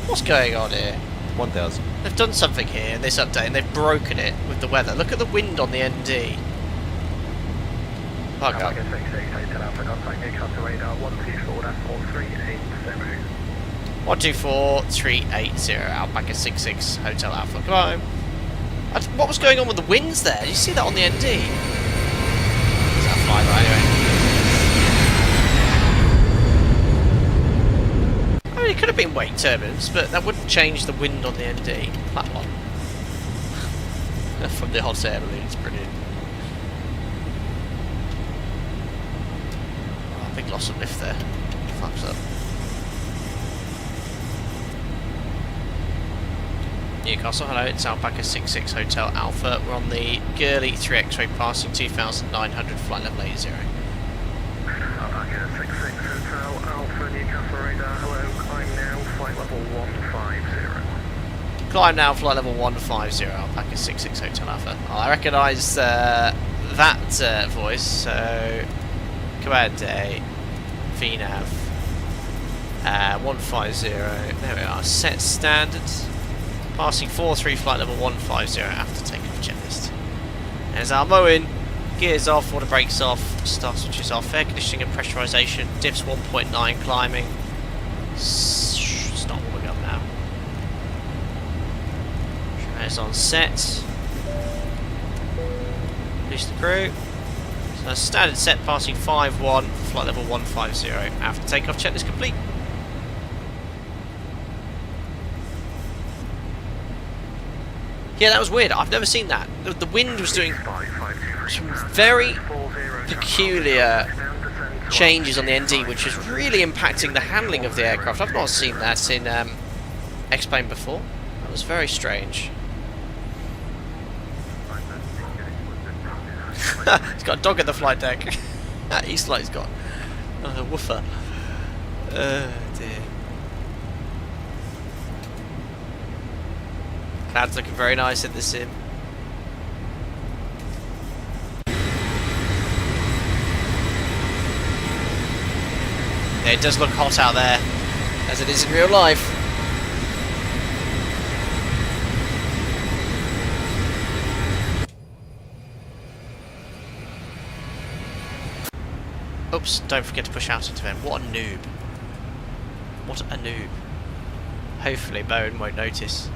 What's going on here? 1000. They've done something here in this update and they've broken it with the weather. Look at the wind on the ND. Fuck up. Alpaca 66 Hotel Alpha, contact Newcastle radar 124.4380. 124.380 Alpaca 66 Hotel Alpha. Climb. What was going on with the winds there? Did you see that on the ND? Is that fly by anyway? I mean, it could have been wake turbulence, but that wouldn't change the wind on the ND. That one. From the hot air balloon, it's brilliant. Oh, big loss of lift there. Flaps up. Newcastle, hello, it's Alpaca 66 Hotel Alpha. We're on the Gurley 3 X-ray passing 2,900, flight level 80. Alpaca 66 Hotel Alpha, Newcastle radar, hello, climb now, flight level 150. Climb now, flight level 150, Alpaca 66 Hotel Alpha. Oh, I recognise that voice, so Command A, VNAV, 150, there we are, set standards. Passing 4-3, flight level 150 after takeoff checklist. There's our mowing. Gears off, water brakes off, star switches off, air conditioning and pressurisation, diffs 1.9 climbing. It's not warming up now. Trays on set. Release the crew. So standard set passing 5-1, flight level 150 after takeoff checklist complete. Yeah, that was weird. I've never seen that. The wind was doing some very peculiar changes on the ND, which is really impacting the handling of the aircraft. I've not seen that in X-Plane before. That was very strange. He's got a dog at the flight deck. Eastlight's got a woofer. Dear. Clouds looking very nice in the sim. Yeah, it does look hot out there, as it is in real life. Oops, don't forget to push out into them. What a noob. What a noob. Hopefully Bowen won't notice.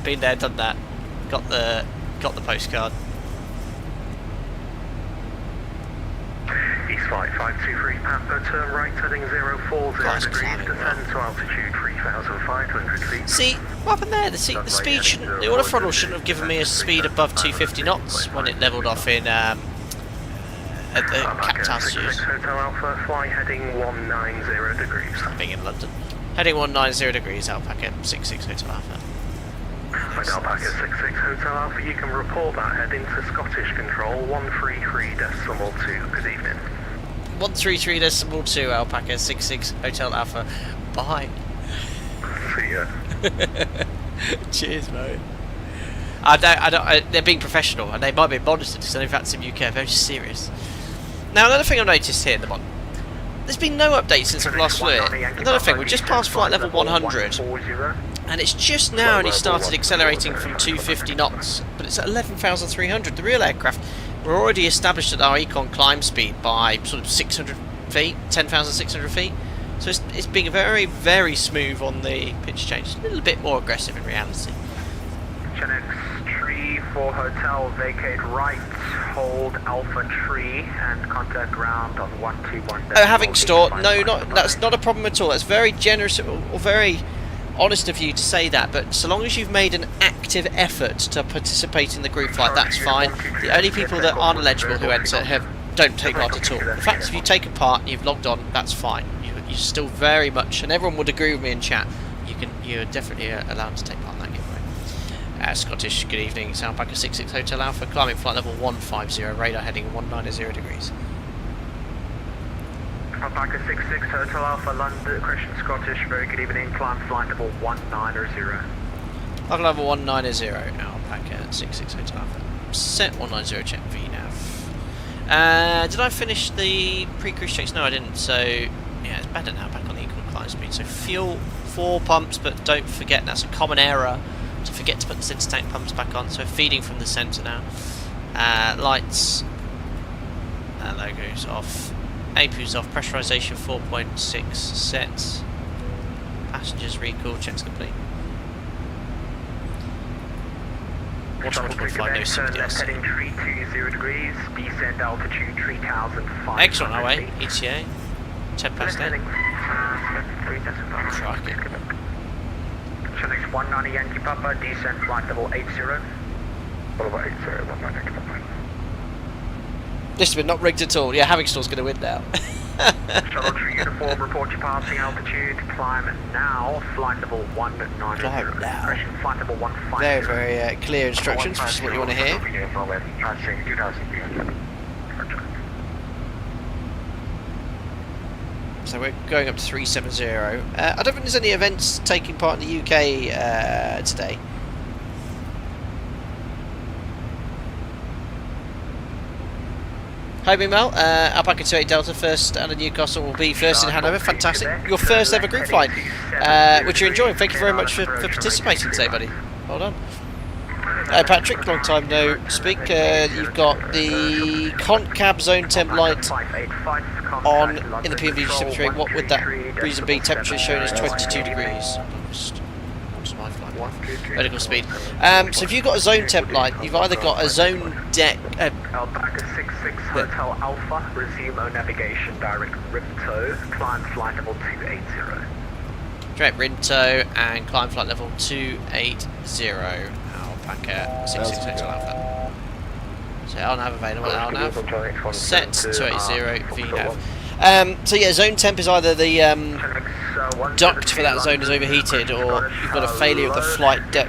Been there, done that. Got the postcard. East flight 523 Papa, turn right heading 040 Guys, degrees, climbing descend to altitude 3,500 feet. See, what happened there? The speed shouldn't, the auto throttle shouldn't have given me a speed above 250 knots when it levelled off in at the capped altitude. Hotel Alpha, fly heading 190 degrees. Being in London. Heading 190 degrees, Alpaca 66 Hotel Alpha. With Alpaca 66 Hotel Alpha, you can report that heading to Scottish Control 133.2. Good evening. 133.2 Alpaca 66 Hotel Alpha. Bye. See ya. Cheers, mate. They're being professional, and they might be monitored because in fact Sim UK are very serious. Now, another thing I've noticed here in the mod, there's been no update since I've last flew it. Another thing, we've just passed flight level 100, and it's just now only started accelerating from 250 knots, but it's at 11,300. The real aircraft were already established at our econ climb speed by sort of 600 feet, 10,600 feet. So it's being very, very smooth on the pitch change. A little bit more aggressive in reality. Genex tree for hotel, vacate right, hold Alpha tree, and contact ground on 121. Oh, having store? No, that's not a problem at all. That's very generous or very honest of you to say that, but so long as you've made an active effort to participate in the group flight, that's fine. The only people that aren't eligible who enter don't take part at all. The fact if you've taken part and you've logged on, that's fine. You're still very much, and everyone would agree with me in chat, you're definitely allowed to take part in that giveaway. Scottish, good evening. It's Alpaca 66 Hotel Alpha, climbing flight level 150, radar heading 190 degrees. Alpaca 66 Hotel Alpha, London, Christian Scottish, very good evening, climb flight level 190. Flight level 190, Alpaca 66 Hotel Alpha. Set 190, check VNAV. Did I finish the pre-cruise checks? No, I didn't, so yeah, it's better now, back on the equal climb speed. So fuel, 4 pumps, but don't forget, that's a common error, to forget to put the centre tank pumps back on, so feeding from the centre now. Lights, logos off, APU's off, pressurisation 4.6 set, passengers recall, checks complete. Flight no CDLC. Heading 320 degrees, descend altitude 3,500. Excellent, our way, ETA, 10 past 8. Crikey. Next 190 Yankee Papa, descend flight level 80. What about 80, 190 Yankee Papa? This has been not rigged at all. Yeah, Havingstone's going to win now. Shuttle Tree Uniform, report your passing altitude, climb now, flight level 190. Climb now. Correction, flight level 150. Very, very clear instructions, which is what you want to hear. Passing 2,000 feet. So we're going up to 370. I don't think there's any events taking part in the UK today. Hi, Mel. Alpaca 28 Delta first out of Newcastle will be first in Hanover. Fantastic. Your first ever group flight, which you're enjoying. Thank you very much for participating today, buddy. Well done. Patrick, long time no speak. You've got the Concab zone temp light on in the PMV 73. What would that reason be? Temperature shown as 22 degrees. Vertical speed. So if you've got a zone temp light, you've either got a zone deck. Alpaca 66 Hotel Alpha, resume O navigation, direct Rimto, climb flight level 280. Direct Rimto and climb flight level 280. Alpaca 66 Hotel Alpha. So I'll have available now. Set 280 VNAV. So yeah, zone temp is either the duct for that zone is overheated, or you've got a failure of the flight deck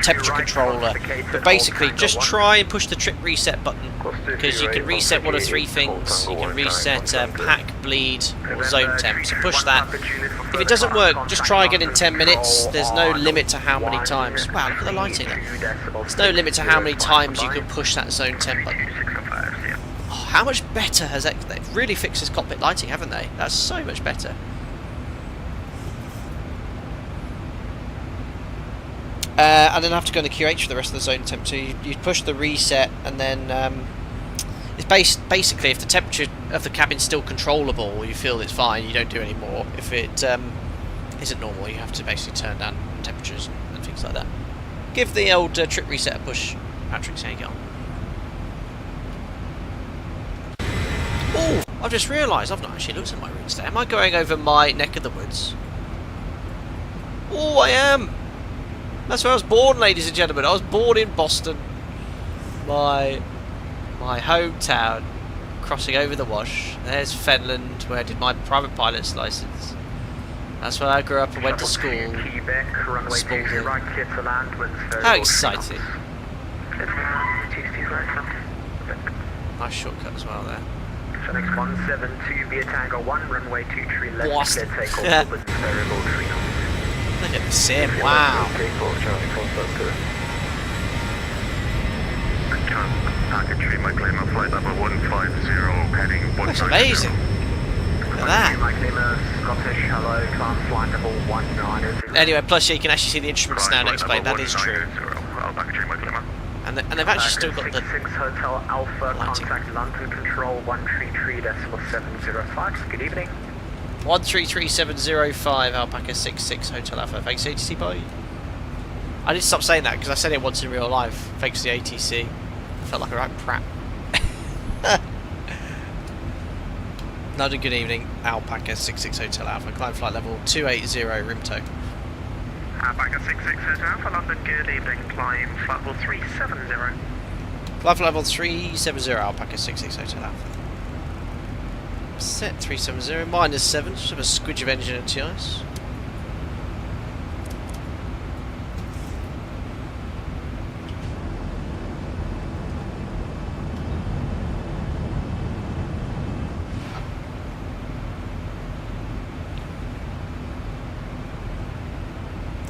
temperature controller. But basically, just try and push the trip reset button, because you can reset one of three things. You can reset pack, bleed, or zone temp. So push that. If it doesn't work, just try again in 10 minutes. There's no limit to how many times. Wow, look at the lighting there. There's no limit to how many times you can push that zone temp button. Oh, how much better has that? They've really fixed this cockpit lighting, haven't they? That's so much better. And then I have to go in the QH for the rest of the zone temp. So you push the reset, and then it's basically if the temperature of the cabin's still controllable, you feel it's fine, you don't do any more. If it isn't normal, you have to basically turn down temperatures and things like that. Give the old trip reset a push. Patrick's how you get on. Oh, I've just realised I've not actually looked at my routes there. Am I going over my neck of the woods? Oh, I am! That's where I was born, ladies and gentlemen. I was born in Boston. My hometown. Crossing over the Wash. There's Fenland, where I did my private pilot's licence. That's where I grew up and went to school. Spalding. How exciting. Nice shortcut as well there. Phoenix 172 via Tango 1, runway 23 left, Boston. takeoff, Yeah. open, variable 3 knots. Look at the sim, wow. Packet tree, my claimer, flight number 150, heading 190. That's amazing. Look at that. My claimer, Scottish, hello, climb flight level 190. Anyway, plus yeah, you can actually see the instruments now next plane. That is true. Alpaca tree, my claimer. And they've actually still got the 6 Hotel Alpha, lighting. contact London Control 133.705. Good evening. 133705 Alpaca 66 Hotel Alpha. Thanks ATC, bye. I did stop saying that because I said it once in real life. Thanks to the ATC. I felt like a right prat. Another good evening. Alpaca 66 Hotel Alpha. Climb flight level 280 rim tow. Alpaca 66 Hotel Alpha, London, good evening. Climb flight level 370. Climb flight level 370 Alpaca 66 Hotel Alpha. Set 370 -7. Just have a squidge of engine into ice.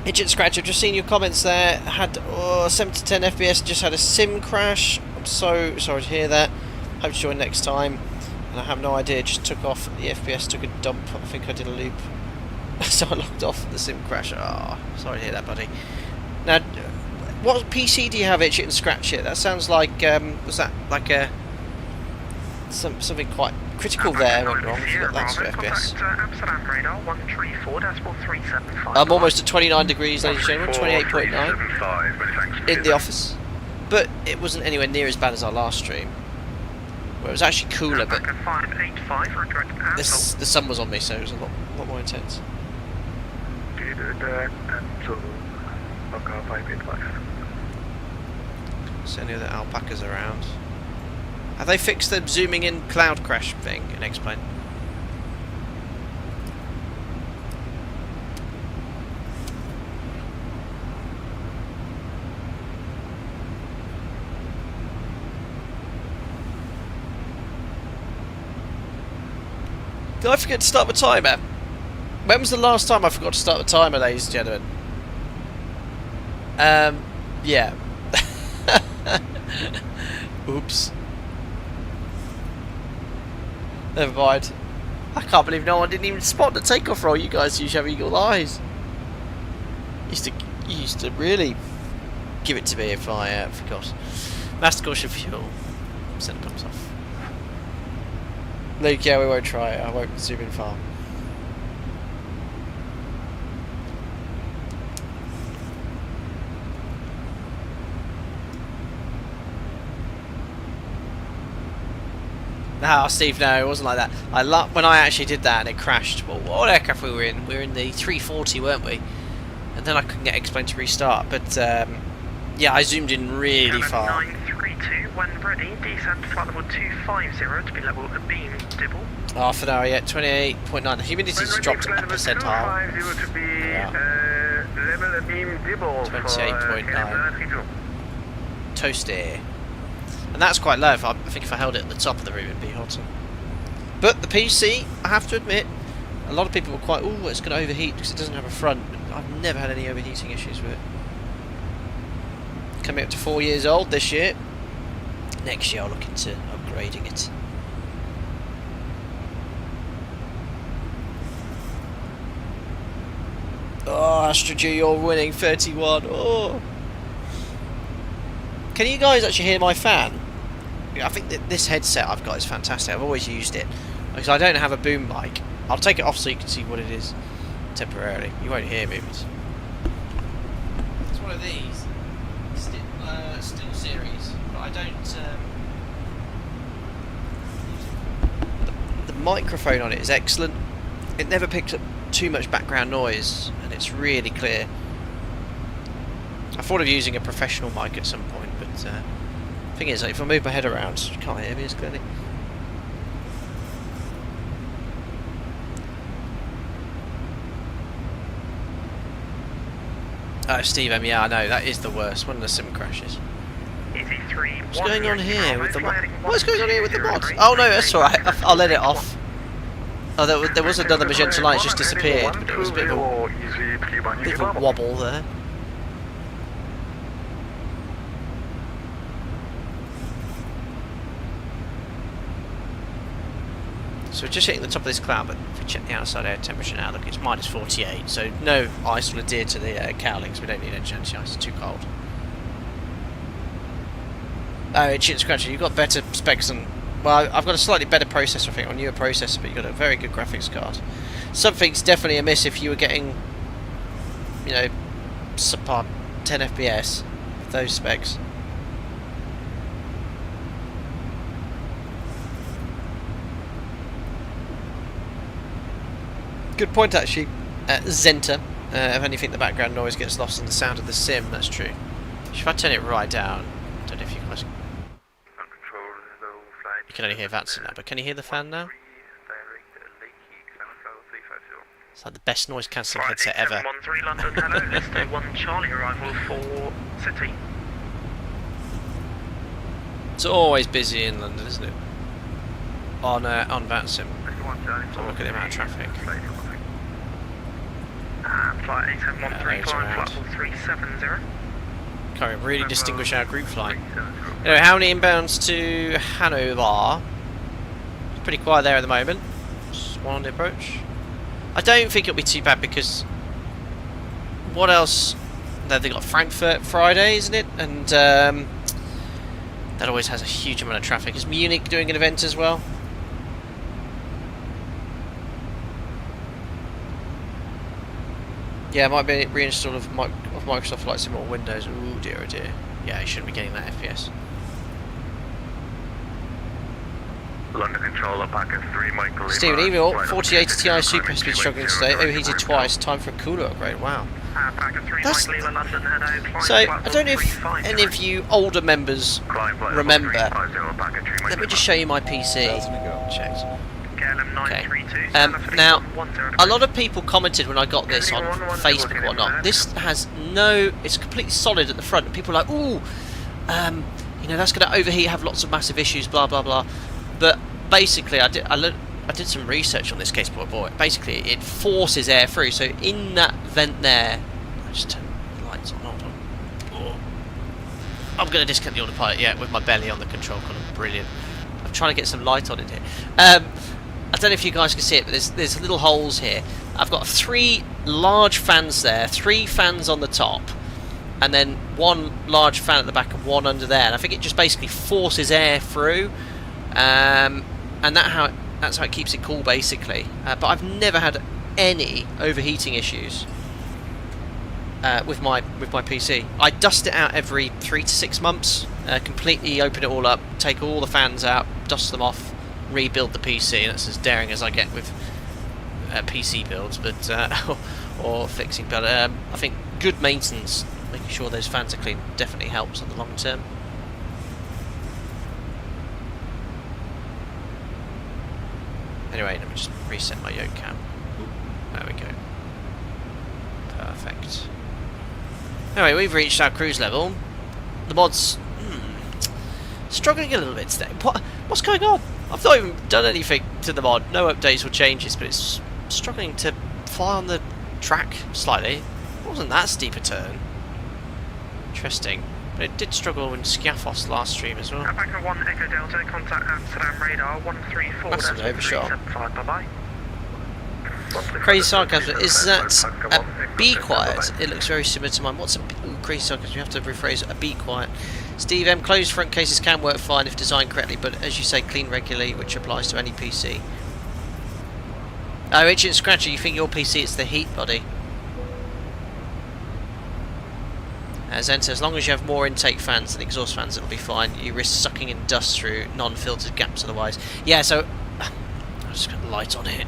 Agent Scratch, I've just seen your comments there. Had 7 to 10 FPS, just had a sim crash. I'm so sorry to hear that. Hope to join next time. And I have no idea, just took off. The FPS took a dump. I think I did a loop. So I logged off the sim crash. Oh, sorry to hear that, buddy. Now, what PC do you have, Agent and Scratch it? That sounds like, was that like a something quite critical there went wrong if you got that sort of FPS. Amsterdam radar 134.375. I'm almost at 29 degrees, ladies and gentlemen, 28.9 in the office. But it wasn't anywhere near as bad as our last stream, where it was actually cooler, but the sun was on me, so it was a lot more intense. Is there any other alpacas around? Have they fixed the zooming in cloud crash thing in X-Plane? Did I forget to start the timer? When was the last time I forgot to start the timer, ladies and gentlemen? Yeah. Oops. Never mind. I can't believe no one didn't even spot the takeoff roll. You guys usually have eagle eyes. You used to really give it to me if I forgot. Master caution fuel. Center comes off. Luke, yeah, we won't try it. I won't zoom in far. No, Steve, no, it wasn't like that. When I actually did that and it crashed. Well, what aircraft we were in? We were in the 340, weren't we? And then I couldn't get X-Plane to restart. But yeah, I zoomed in really far. 132, when ready, descend to flight level 250 to be level beam dibble. Half an hour yet, 28.9. The humidity's dropped a percentile. 250 to be level beam dibble. 28.9. Toasty. And that's quite low. I think if I held it at the top of the room it'd be hotter. But the PC, I have to admit, a lot of people were quite, oh, it's going to overheat because it doesn't have a front. I've never had any overheating issues with it. Coming up to 4 years old this year. Next year I'll look into upgrading it. Oh, Astro G, you're winning 31. Oh. Can you guys actually hear my fan? I think that this headset I've got is fantastic. I've always used it because I don't have a boom mic. I'll take it off so you can see what it is temporarily. You won't hear me. But it's one of these still series, but I don't. The microphone on it is excellent. It never picks up too much background noise, and it's really clear. I thought of using a professional mic at some point, but the thing is, if I move my head around, you can't hear me as clearly. Oh, Steve M, yeah, I know, that is the worst. One of the sim crashes. What's going on here with the mod? What's going on here with the mods? Oh no, that's alright, I'll let it off. Oh, there was another magenta light, just disappeared, but it was a bit of a wobble there. So we're just hitting the top of this cloud, but if we check the outside air temperature now, look, it's minus 48, so no ice will adhere to the cowlings. We don't need any anti-ice, it's too cold. Oh, itchy and scratchy, you've got better specs than... Well, I've got a slightly better processor, I think, a newer processor, but you've got a very good graphics card. Something's definitely amiss if you were getting, you know, subpar 10 FPS with those specs. Good point, actually, Zenta. If anything, the background noise gets lost in the sound of the sim, that's true. If I turn it right down, I don't know if you guys... You can only hear Vanson now, but can you hear the fan now? It's like the best noise cancelling headset ever. 713 London, hello, Lister 1 Charlie, arrival for City. It's always busy in London, isn't it? On Vanson. So look at the amount of traffic. Flight 8713, climb flight 370. Can't really distinguish our group flight. Anyway, how many inbounds to Hanover? It's pretty quiet there at the moment. Just one on the approach. I don't think it'll be too bad because what else? They've got Frankfurt Friday, isn't it? And that always has a huge amount of traffic. Is Munich doing an event as well? Yeah, it might be reinstall of Microsoft Flight Sim on Windows. Ooh, dear, oh dear. Yeah, you shouldn't be getting that FPS. London Control, Alpaca 3, Michael. Stephen, email 4080 Ti Super has been struggling today. Overheated twice. Time for a cooler upgrade. Wow. That's... So, I don't know if any of you older members remember. Let me just show you my PC. Checked. Okay. Now, a lot of people commented when I got this on Facebook and whatnot. This has no... It's completely solid at the front. And people are like, ooh, you know, that's going to overheat, have lots of massive issues, blah, blah, blah. But basically, I did some research on this case before I bought it. Basically, it forces air through. So in that vent there... I just turn the lights on. Hold on. Oh. I'm going to discount the autopilot, yeah, with my belly on the control column. Brilliant. I'm trying to get some light on in here. I don't know if you guys can see it, but there's little holes here. I've got 3 large fans there, 3 fans on the top, and then 1 large fan at the back and 1 under there. And I think it just basically forces air through, and that's how it keeps it cool, basically. But I've never had any overheating issues with my PC. I dust it out every 3 to 6 months, completely open it all up, take all the fans out, dust them off, rebuild the PC, and that's as daring as I get with PC builds, but or fixing. But I think good maintenance, making sure those fans are clean, definitely helps on the long term. Anyway, let me just reset my yoke cam. There we go. Perfect. Anyway, we've reached our cruise level. The mod's struggling a little bit today. What's going on? I've not even done anything to the mod. No updates or changes, but it's struggling to fly on the track slightly. It wasn't that steep a turn. Interesting. But it did struggle in Scaffos last stream as well. Alpaca 1 Echo Delta, contact Amsterdam radar 134. Massive overshot. Bye-bye. Crazy Sarcasm, is that a be quiet? It looks very similar to mine. What's a Crazy Sarcasm? You have to rephrase it. A be quiet. Steve M, closed front cases can work fine if designed correctly, but as you say, clean regularly, which applies to any PC. Oh, Agent Scratcher, you think your PC is the heat body? Zen says, as long as you have more intake fans than exhaust fans, it'll be fine. You risk sucking in dust through non-filtered gaps otherwise. Yeah, so I'll just got the light on here.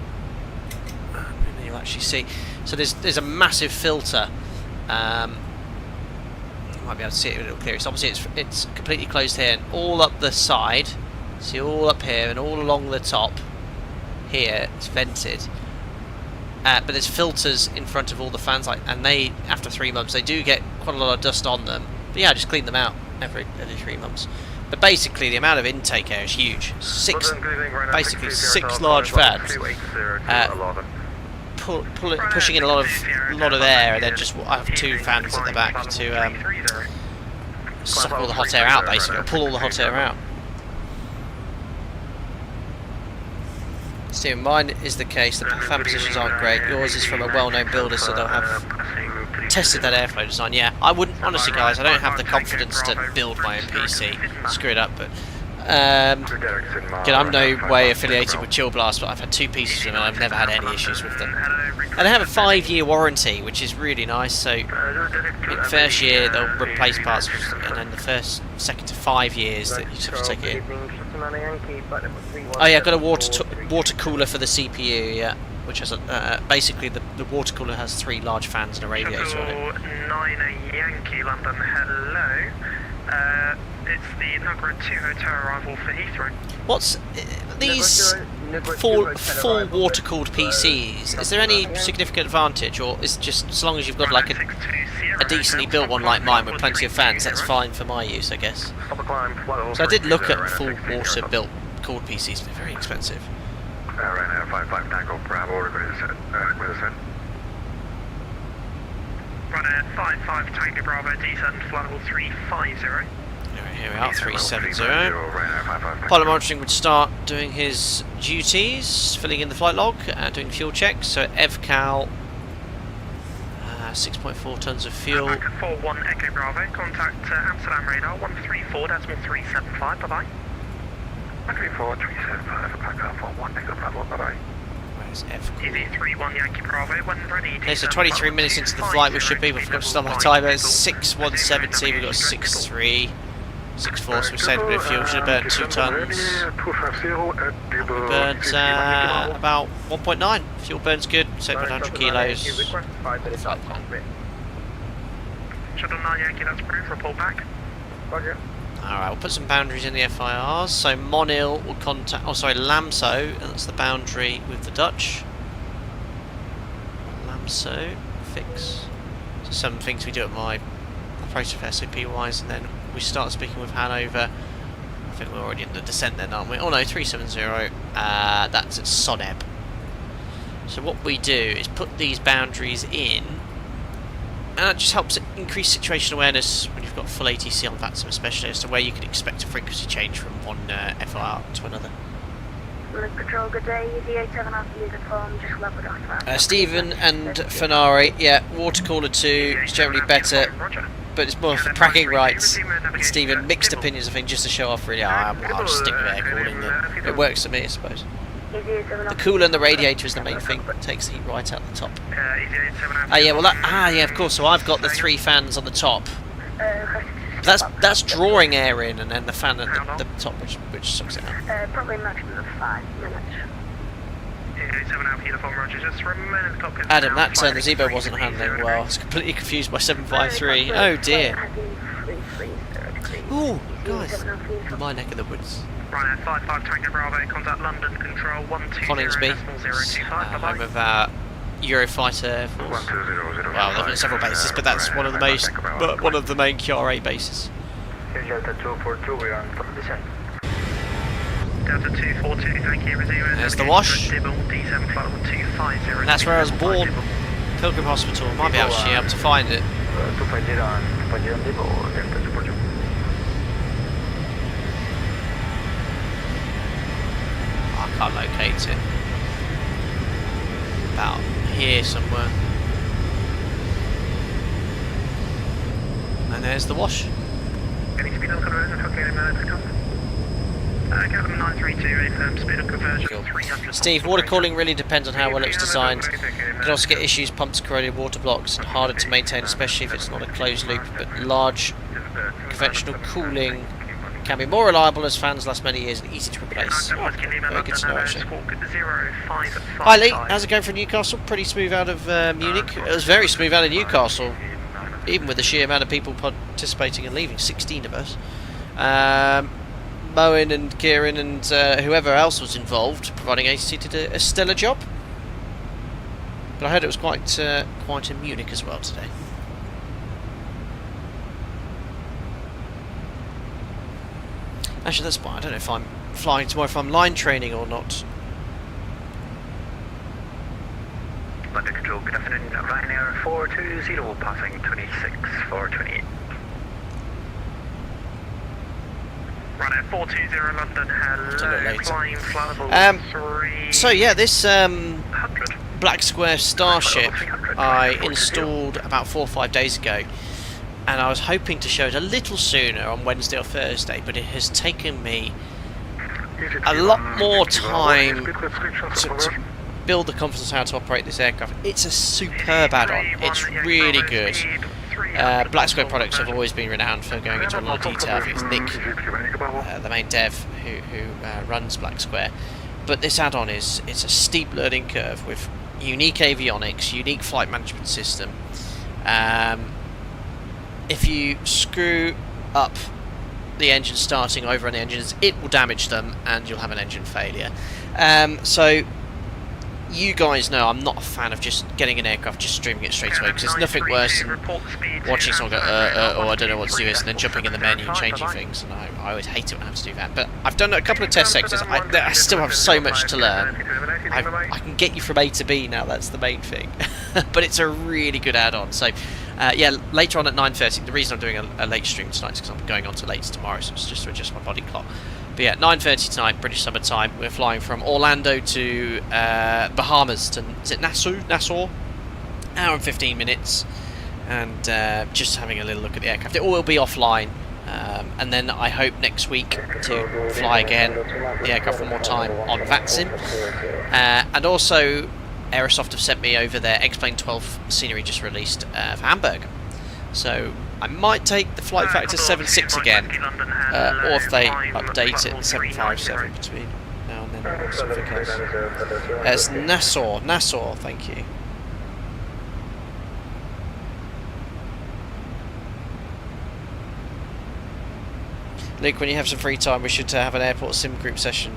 And you'll actually see. So there's a massive filter. You might be able to see it a little clearer. So obviously it's completely closed here, and all up the side. See, all up here and all along the top. Here it's vented. But there's filters in front of all the fans, and they, after 3 months, they do get quite a lot of dust on them. But yeah, just clean them out every 3 months. But basically, the amount of intake air is huge. Basically six large fans, pushing in a lot of air, and then just I have 2 fans at the back to suck all the hot air out, basically, or pull all the hot air out. Stephen, mine is the case. The fan positions aren't great. Yours is from a well-known builder, so they'll have tested that airflow design. Yeah, I wouldn't, honestly, guys. I don't have the confidence to build my own PC. Screw it up, but again, I'm no way affiliated with Chill Blast, but I've had 2 pieces of them, and I've never had any issues with them. And they have a 5-year warranty, which is really nice. So, in the first year they'll replace parts, and then the second to 5 years that you have to take it in. Oh yeah, I've got a water cooler for the CPU, yeah, which has basically the water cooler has 3 large fans and a radiator on it. 9 Yankee London, hello. It's the number 2 hotel arrival for Heathrow. What's these full water-cooled PCs? Is there any significant advantage, or is it just as long as you've got like a decently built one like mine with plenty of fans, that's fine for my use, I guess. So I did look at full water-built cooled PCs, but they're very expensive. Ryanair 55 Tango Bravo, Ryanair 55 Tango Bravo, descent flight level 350. Alright, here we are, 370. Pilot monitoring would start doing his duties, filling in the flight log, doing fuel checks. So EVCAL, 6.4 tons of fuel. 41 Echo Bravo, contact Amsterdam radar 134.375, bye bye. 134.375, Alpaca 41 Echo Bravo, bye bye. Where's EVCAL? EV31 Yankee Bravo, when ready. Okay, so 23 minutes into the flight we should be, we've got to start my timer. It's 6170, we've got a 63. 6.4, so we saved a bit of fuel, should have burnt 2 tons. We burnt about 1.9. Fuel burns good, saved 100 kilos. Shuttle 9 Yankee, that's approved, report back. Roger. Alright, we'll put some boundaries in the FIRs. So Monil will contact, Lamso, that's the boundary with the Dutch. Lamso, fix. So some things we do at my operator for SOP wise, and then we start speaking with Hanover. I think we're already in the descent then, aren't we? Oh no, 370. That's at Soneb. So what we do is put these boundaries in, and that just helps increase situational awareness when you've got full ATC on VATSIM, especially as to where you could expect a frequency change from one FIR to another. Patrol, good day. EV87 after user form, just leveled off. Stephen and Fenari, yeah, water cooler 2 is generally better, but it's more for bragging rights. And Stephen, mixed opinions, I think, just to show off, really. I'll just stick with air cooling. It works for me, I suppose. The cooler and the radiator is the main thing that takes the heat right out the top. Yeah, well, yeah, of course. So I've got the 3 fans on the top. That's drawing air in, and then the fan at the top, which sucks it out. Probably maximum of 5 minutes. Adam, that turn the Zebo wasn't handling well. I was completely confused by 753. Oh dear. Ooh, guys, my neck of the woods. Ryanair 55 Tango Bravo, contact London Control 120 Coningsby, decimal 025, home of our Eurofighter Air Force. Well, there are several bases, but that's one of the main QRA bases. Delta 242, we're on position. Delta 242, thank you, receiver. There's the wash. D7 flight 250. And that's where I was born. Pilgrim Hospital. Might be actually able to find it. 250 on Debo, Delta 242. I can't locate it. About here somewhere. And there's the wash. Getting speed on conversion, okay, takeoff. Captain 932, affirm speed on conversion, 300. Steve, water cooling really depends on how well it's designed. You can also get issues, pumps corroded, water blocks, and harder to maintain, especially if it's not a closed loop. But large conventional cooling can be more reliable as fans last many years and easy to replace. Oh, very good to know, actually. Hi Lee, how's it going for Newcastle? Pretty smooth out of Munich. It was very smooth out of Newcastle, even with the sheer amount of people participating and leaving, 16 of us. Boeing and Kieran and whoever else was involved providing agency did a stellar job. But I heard it was quite in Munich as well today. Actually, that's fine. I don't know if I'm flying tomorrow, if I'm line training or not. London Control, good afternoon. Ryanair 420, passing 26 for 28. Ryanair 420 London, hello, flying flight level 3. So yeah, this Black Square Starship I installed about 4 or 5 days ago, and I was hoping to show it a little sooner on Wednesday or Thursday, but it has taken me a lot more time to build the confidence how to operate this aircraft. It's a superb add-on. It's really good. Black Square products have always been renowned for going into a lot of detail. I think it's Nick, the main dev, who runs Black Square. But this add-on it's a steep learning curve with unique avionics, unique flight management system. If you screw up the engine starting over on the engines, it will damage them and you'll have an engine failure. So you guys know I'm not a fan of just getting an aircraft, just streaming it straight away, because there's nothing worse than watching someone go, oh, I don't know what to do this, and then jumping in the menu and changing things, and I always hate it when I have to do that. But I've done a couple of test sectors. I still have so much to learn. I can get you from A to B now, that's the main thing. But it's a really good add-on. So yeah, later on at 9:30, the reason I'm doing a late stream tonight is because I'm going on to late tomorrow, so it's just to adjust my body clock. But yeah, 9:30 tonight, British summer time. We're flying from Orlando to Bahamas to, is it Nassau? Hour and 15 minutes, and just having a little look at the aircraft. It will be offline, and then I hope next week to fly again the aircraft one more time on VATSIM. And also, Aerosoft have sent me over their X-Plane 12 scenery just released for Hamburg. So I might take the flight factor 7.6 again, or if they update it, 7.57 between now and then, or something else. It's Nassau, thank you. Luke, when you have some free time, we should have an airport sim group session.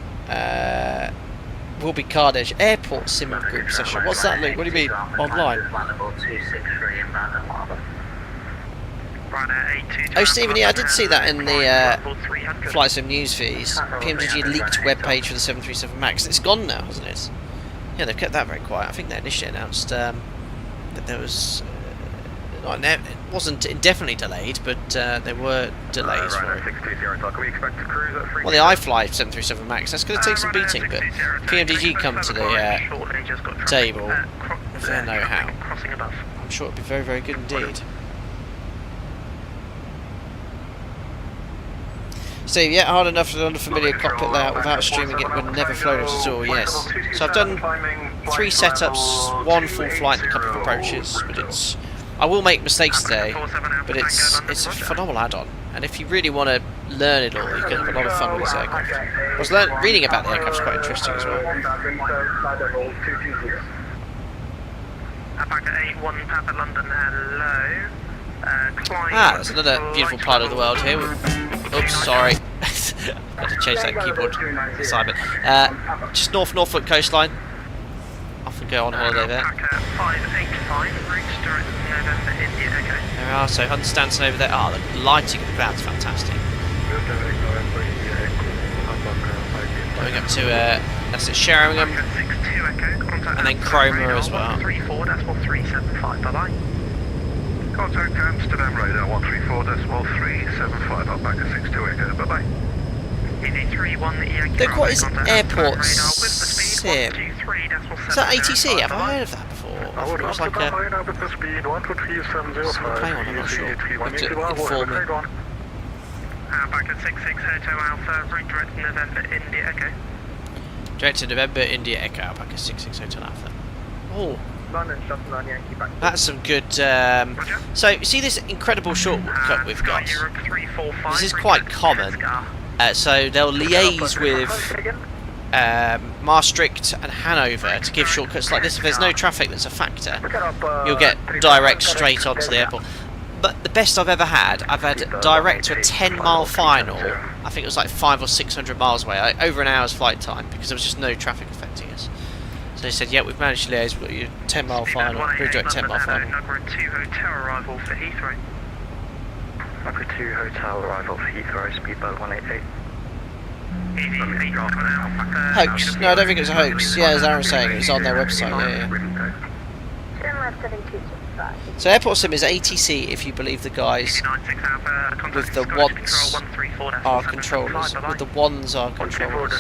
Will be Cardiff airport sim group session. What's that, Luke? What do you mean? Online? Oh, Stephen, yeah, I did see that in the Flight Sim news feeds. PMDG leaked webpage for the 737 MAX. It's gone now, hasn't it? Yeah, they've kept that very quiet. I think they initially announced that there was... it wasn't indefinitely delayed, but there were delays for it. Well, the iFly 737 MAX, that's going to take some beating, but PMDG come to the table with their know-how. I'm sure it'll be very, very good indeed. Steve, yeah, hard enough to learn a familiar cockpit layout without streaming it when never flown it at all, yes. So I've done 3 setups, 1 full flight and a couple of approaches, but it's... I will make mistakes today, but it's a phenomenal add-on, and if you really want to learn it all, you can have a lot of fun with this aircraft. I was reading about the aircraft, it's quite interesting as well. Alpaca 81 Papa London, hello. There's another beautiful part of the world here. Oops, sorry. Got to chase that keyboard assignment. Just North Norfolk coastline. Off and go on holiday there. Alpaca 585, route direct November India Echo. There we are, so Hunt Stanton over there. Ah, the lighting of the ground's fantastic. Going up to, that's it, Sheringham, and then Cromer as well. 134.375, bye-bye. Contact Amsterdam radar 134.375, Alpaca 62 Echo, bye-bye. They've got his airport sim. Is that ATC? Have I heard of that before? I thought it was like a... Hang on, I'm not sure. You have to inform me. Alpaca 66 Hotel Alpha, route direct November India Echo. Direct to November, India Echo, Alpaca 66 Hotel Alpha. Oh, that's some good... So, you see this incredible shortcut we've got? This is quite common. So they'll liaise with Maastricht and Hanover to give shortcuts like this. If there's no traffic that's a factor, you'll get direct straight onto the airport. But the best I've ever had, I've had direct to a 10-mile final. I think it was like 500 or 600 miles away, like over an hour's flight time, because there was just no traffic affecting us. So they said, yeah, we've managed to liaise, we've got your 10-mile final, redirect 10-mile final. Number 2 hotel arrival for Heathrow. Number 2 hotel arrival for Heathrow, speedboat 188. Hoax? No, I don't think it was a hoax. Yeah, as Aaron was saying, it was on their website. Yeah. So airport sim is ATC if you believe the guys with the wands are controllers. With the wands are controllers.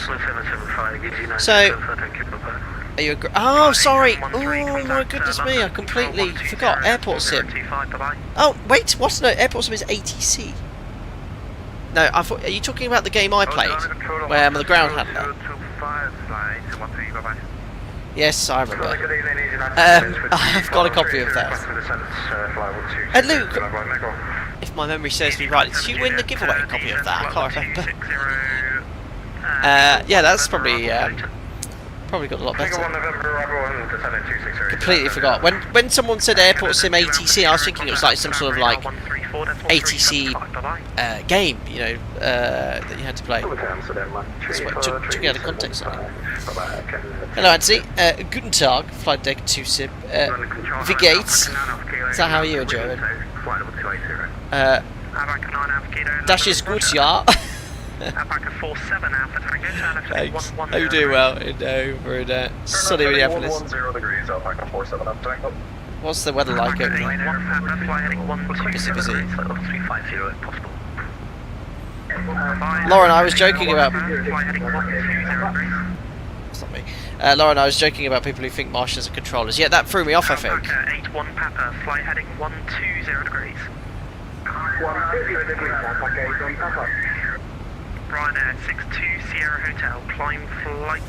So, are you oh, sorry! Oh my goodness me, I completely forgot. Airport sim. Oh, wait, what? No, airport sim is ATC. No, I thought, are you talking about the game I played? Where I'm the ground handler? Yes, I remember. I've got a copy of that. And Luke, if my memory serves me right, did you win the giveaway copy of that? I can't remember. Yeah, that's probably probably got a lot better. Completely forgot. When someone said airport sim ATC, I was thinking it was like some sort of like ATC game, you know, that you had to play. That's what took me out of context. Hello, Anthony. Guten Tag, flight deck 2 sim. Wie geht's? Is that how you are, German? Das ist gut, ja. Thanks. How you doing? Well over in sunny Minneapolis. What's the weather like over there? Busy. Lauren, I was joking about... It's not me. Lauren, I was joking about people who think Martians are controllers. Yeah, that threw me off, I think. 81 Papa, flight heading 120 degrees. Ryanair 62 Sierra Hotel, climb flights,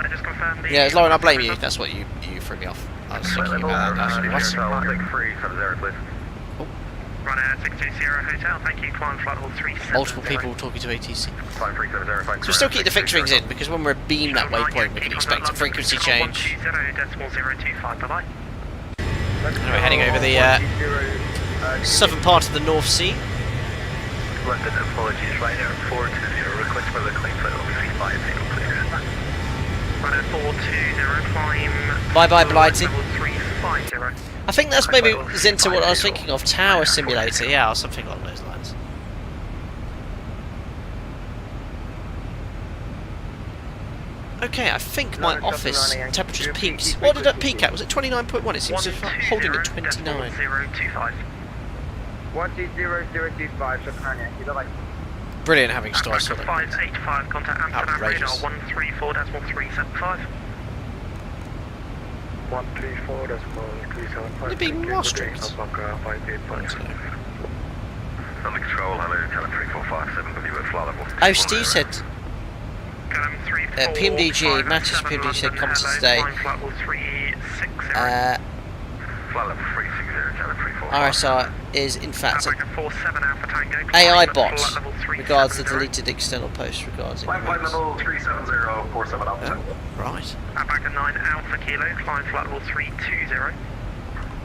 just confirm the... Yeah, it's Lauren, I blame you. That's what you threw me off. I was thinking about that. Ryanair 62 Sierra Hotel, thank you, climb flight level 37. Multiple people talking to ATC. So we'll still keep the fixturings in, because when we're beamed that waypoint, we can expect a frequency change. Bye-bye. And we're heading over the southern part of the North Sea. London, apologies, Ryanair 420, request for the climb flight level 350, please. Ryanair 420, climb... Bye-bye, Blighty. Level 350. I think that's maybe into what I was thinking of, Tower Simulator, yeah, or something along those lines. Okay, I think my office temperature's peaked. What did it peak at? Was it 29.1? It seems to be holding at 29. 120.025. Brilliant having stars for them. 585, contact Amsterdam radar 134.375. 134.375. Would it be Maastricht? Control, hello, Tele 3457, believe it, flight level. Oh, Steve said... PMDG, Mattis PMDG said comments today. RSR is in fact an AI bot regards the deleted external post regards it. Flight level 37047 Alpha. Right. Alpaca 9 Alpha Kilo, climb flight level 320.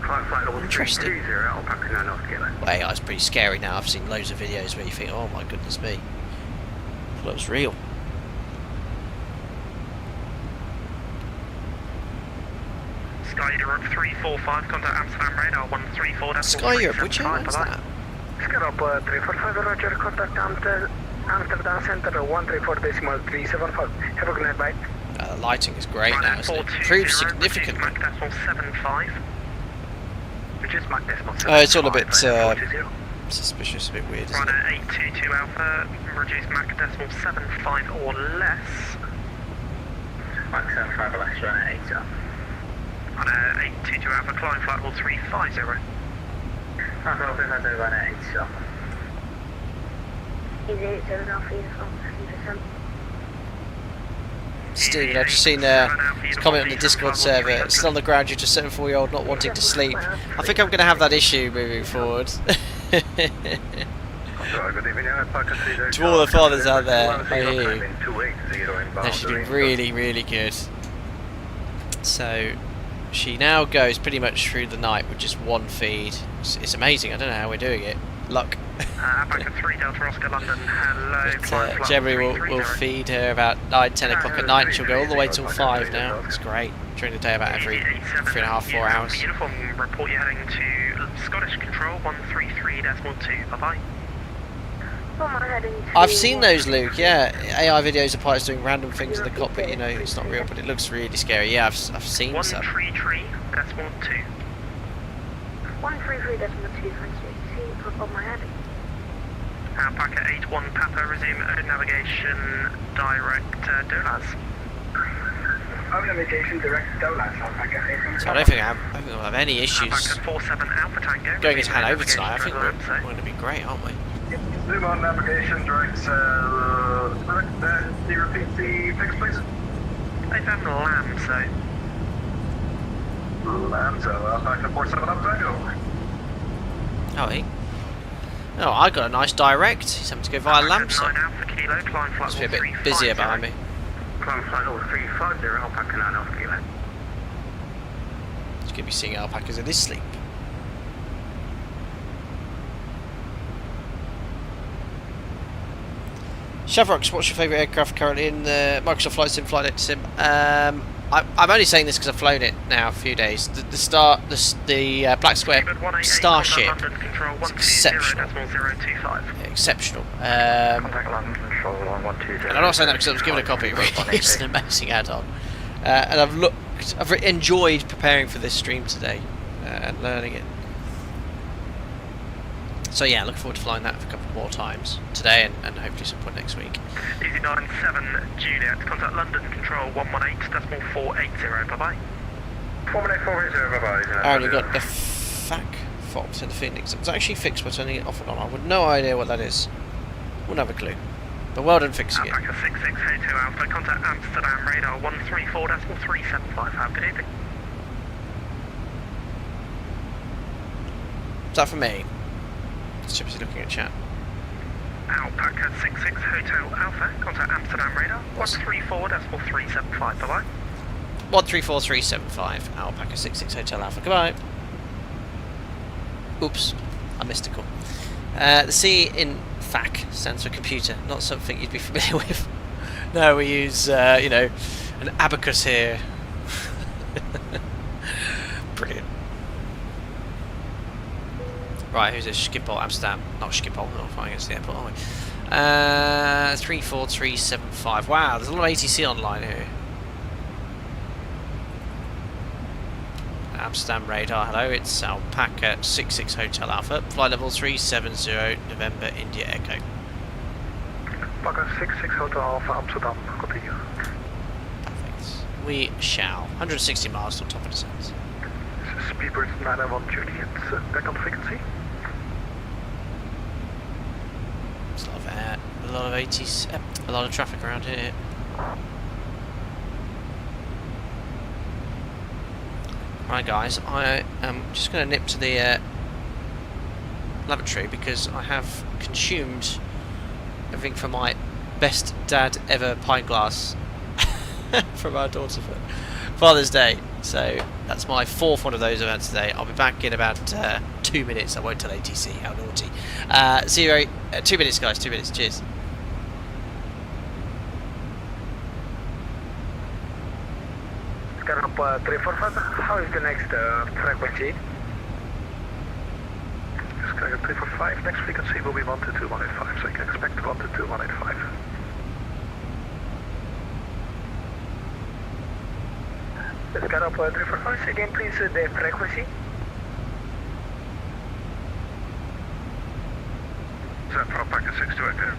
Climb flight level 320, Alpaca 9 Alpha Kilo. Well, AI is pretty scary now. I've seen loads of videos where you think, oh my goodness me. That was real. Sky Europe 345, contact Amsterdam radar 134. Sky Europe, which airline's that? Sky Europe 345, roger, contact Amsterdam Center 134.375. Have a good night, bye. The lighting is great now, isn't it? Improved significantly. Mach decimal 75. Which is Mach decimal 75. It's all a bit suspicious, a bit weird, isn't it? Runway 822 Alpha, reduce Mach decimal 75 or less. Mach 75 or less, runway 8 up. On 822 Alpha, climb flight level 350. Alpha, runway 8 up. Easy 87 Alpha, uniform, 100%. Stephen, I've just seen a comment on the Discord server. Still on the ground due to a 74-year-old not wanting to sleep. I think I'm going to have that issue moving forward. To all the fathers out there, I hear you. No, she's been really, really good. So she now goes pretty much through the night with just one feed. It's amazing. I don't know how we're doing it. Luck. Alpaca 3 Delta Oscar London, hello. But, generally we'll feed her about 9, 10 o'clock at night and she'll go all the way till 5 now. It's great. During the day about every 3.5, 4 hours. Uniform, report you're heading to Scottish Control 133.2. Bye-bye. I've seen those, Luke, yeah. AI videos of pilots doing random things in the cockpit, you know, it's not real, but it looks really scary. Yeah, I've seen some. 133.2. 133.2, thank you. See, pop on my head. Alpaca 81 Papa, resume navigation direct DOLAS. Navigation direct DOLAS, Alpaca 81. So I don't think we'll have any issues Alpaca 47 Alpha Tango. going into Hanover tonight. I think we're going to be great, aren't we? Zoom on navigation direct, do you repeat the fix, please? They've had Lamso. Lamso, Alpaca 47 Alpha Tango. Oh, he? Oh, I got a nice direct. He's having to go via Lamso. Must be a bit busier behind me. Climb flight level 350, Alpaca 9 Alpha Kilo. He's going to be seeing alpacas in his sleep. Shavrox, what's your favourite aircraft currently in the Microsoft Flight Sim, Flight Sim? I'm only saying this because I've flown it now a few days. The Black Square Starship is exceptional. Exceptional. And I'm not saying that because I was given a copy. It really is an amazing add-on. And I've enjoyed preparing for this stream today and learning it. So yeah, looking forward to flying that for a couple more times today and hopefully some point next week. Easy 97 Juliet, contact London Control 118.480, bye-bye. 118.480, bye-bye. Aaron, you got the FAC Fox in the Phoenix. It was actually fixed by turning it off and on. I would no idea what that is. Wouldn't have a clue. But well done fixing it. Alpaca 6682 Alpha, contact Amsterdam radar 134.375. Have a good evening. Is that for me? Chips looking at chat. Alpaca 66 Hotel Alpha, contact Amsterdam radar 134.375, bye-bye. 134.375, Alpaca 66 Hotel Alpha, goodbye. Oops, I missed a call. The C in FAC stands for computer, not something you'd be familiar with. No, we use, you know, an abacus here. Brilliant. Right, who's this? Schiphol, Amsterdam. Not Schiphol, we're not flying against the airport, are we? 34375. Wow, there's a lot of ATC online here. Amsterdam radar, hello, it's Alpaca 66 Hotel Alpha. Flight level 370, November, India Echo. Alpaca 66 Hotel Alpha, Amsterdam, continue. Perfect. We shall. 160 miles till top of descent. This is Speedbird 991 Juliet, back on frequency. There's a lot of ATC, a lot of traffic around here. Right guys, I am just going to nip to the lavatory because I have consumed everything from my best dad ever pint glass from our daughter for Father's Day. So that's my fourth one of those events today. I'll be back in about 2 minutes. I won't tell ATC, how naughty. 2 minutes guys, 2 minutes, cheers. up 345. How is the next frequency? Sky 345. Next frequency will be 122.185, so you can expect 122.185. Sky up 345. Again, please, the frequency. Is that for Alpaca 6 to Echo?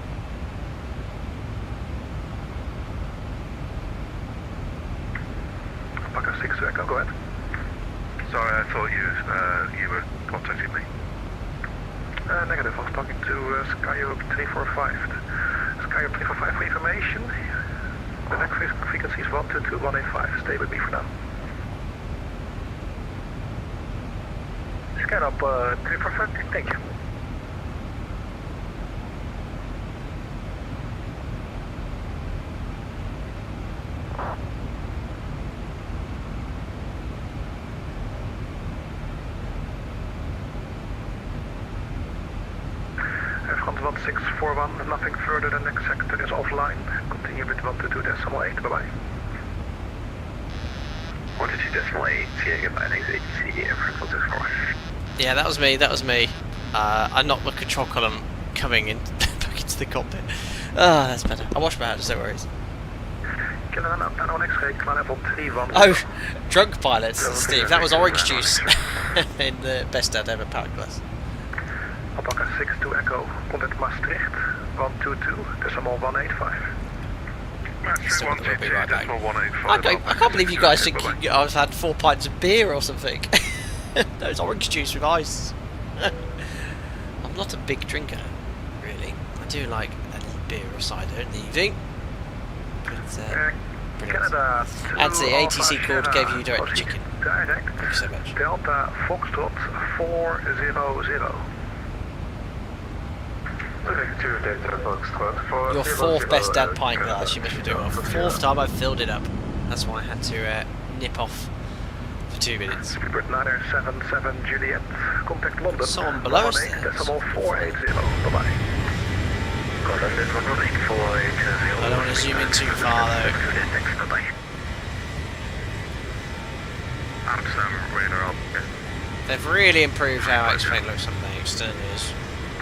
Alpaca 6 to Echo, go ahead. Sorry, I thought you were contacting me. Negative, I was talking to Skyo 345. Skyo 345 for information. The next frequency is 122.185. Stay with me for now. Scan up 345, thank you. Front 1641, nothing further than next sector is offline. Continue with 122.8, bye-bye. 122.8, seeing a landings agency here, front 164. Yeah, that was me. I knocked my control column coming in back into the cockpit. Ah, that's better. I washed my hands, no worries. Oh, drunk pilots, Steve. That was orange juice in the best dad ever powered class. Alpaca 6 to Echo, contact Maastricht, 122.185. So we'll be right back. I can't believe you guys think I've had 4 pints of beer or something. No, it's orange juice with ice. I'm not a big drinker, really. I do like a little beer or cider in the evening. But, Canada, and the ATC code gave you direct chicken. Direct. Thank you so much. Delta Foxtrot 400. Your 4th best dad pint glass, you must be doing well. 4th time I've filled it up. That's why I had to nip off for 2 minutes. Speedbird 977 Juliet, contact London. Someone below us there. Decimal 480, bye-bye. I don't want to zoom in too far though. They've really improved how X-Plane looks on the externals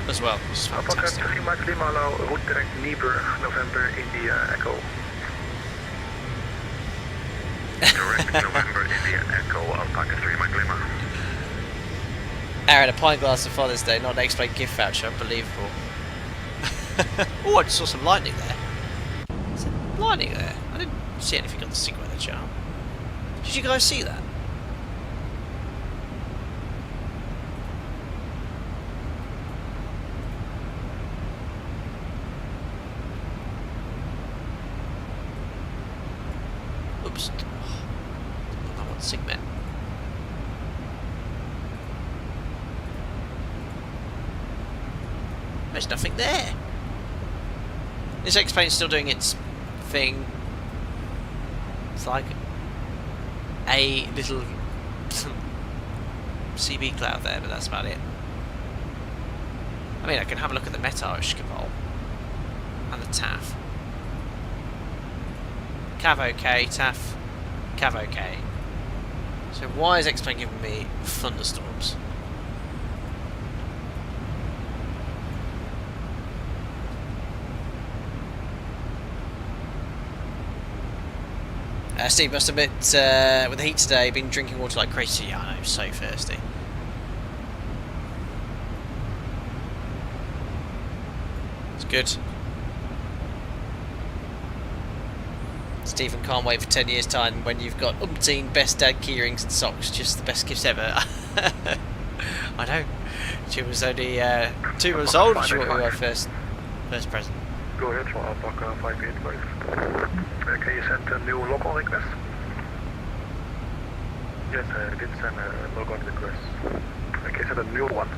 as well. It's fantastic. Alpaca 3 Lima route direct Niebuhr, November India Echo. Direct November India Echo, Alpaca 3 Lima. Aaron, a pint glass for Father's Day, not an X-Plane gift voucher, unbelievable. Oh, I just saw some lightning there. Is there lightning there? I didn't see anything on the sync weather chart. Did you guys see that? Oops. I want Sigmet. There's nothing there. This X-Plane is still doing its thing. It's like a little CB cloud there, but that's about it. I mean, I can have a look at the METAR Schiphol and the TAF. Cav OK, TAF, Cav OK. So why is X-Plane giving me thunderstorms? Steve must admit, with the heat today, been drinking water like crazy. Yeah, I know, so thirsty. It's good. Stephen can't wait for 10 years' time when you've got umpteen best dad keyrings and socks. Just the best gifts ever. I know. She was only 2 months old when she got me my first present. Go ahead for Alpaca 585. Can you send a new log-on request? Yes, I did send a log-on request. Okay, send a new one.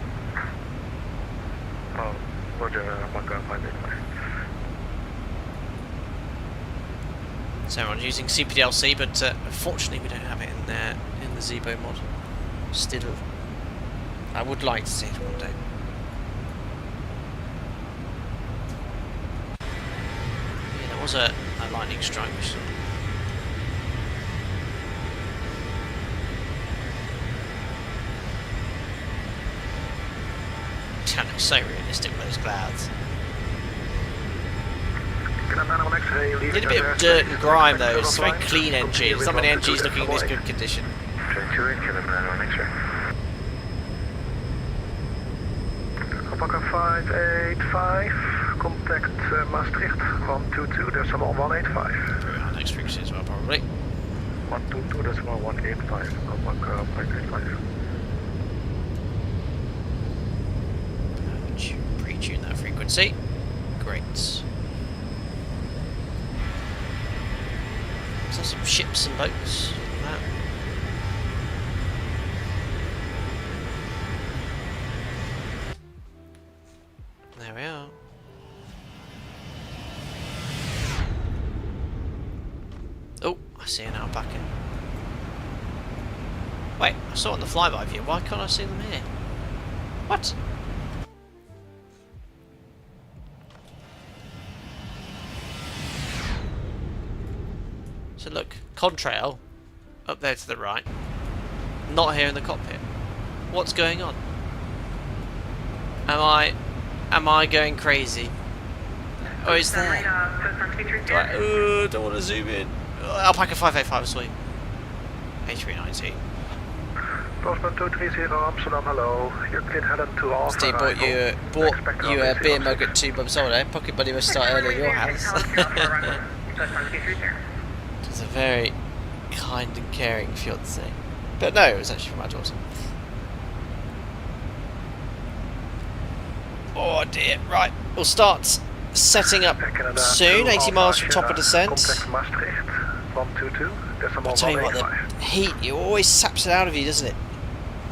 Oh, Roger, Alpaca 585. So everyone's using CPDLC, but unfortunately we don't have it in the Zebo mod. Still, I would like to see it one day. Yeah, there was a lightning strike. That looks so realistic with those clouds. Did a bit of dirt and grime though. It's a very clean NG. There's not many NGs looking in this good condition. Alpaca 585, contact Maastricht 122.185. Through our next frequency as well, probably. 122.185, Alpaca 585. Pre-tune that frequency. Great. So some ships and boats. Wow. There we are. Oh, I see an Alpaca. Wait, I saw it on the flyby view. Why can't I see them here? What? So look, contrail up there to the right. Not here in the cockpit. What's going on? Am I going crazy? Oh, it's there. Don't want to zoom in. Alpaca 585 sweet. A319. Postman 230 Amsterdam, hello. You're cleared headed to Alpha. Steve bought you a beer mug at 2 months old, eh? Pocket buddy must start early at your house. It's a very kind and caring fiance. But no, it was actually from my daughter. Oh dear, right. We'll start setting up soon, 80 miles from top of descent. I'll tell you what, the heat, it always saps it out of you, doesn't it?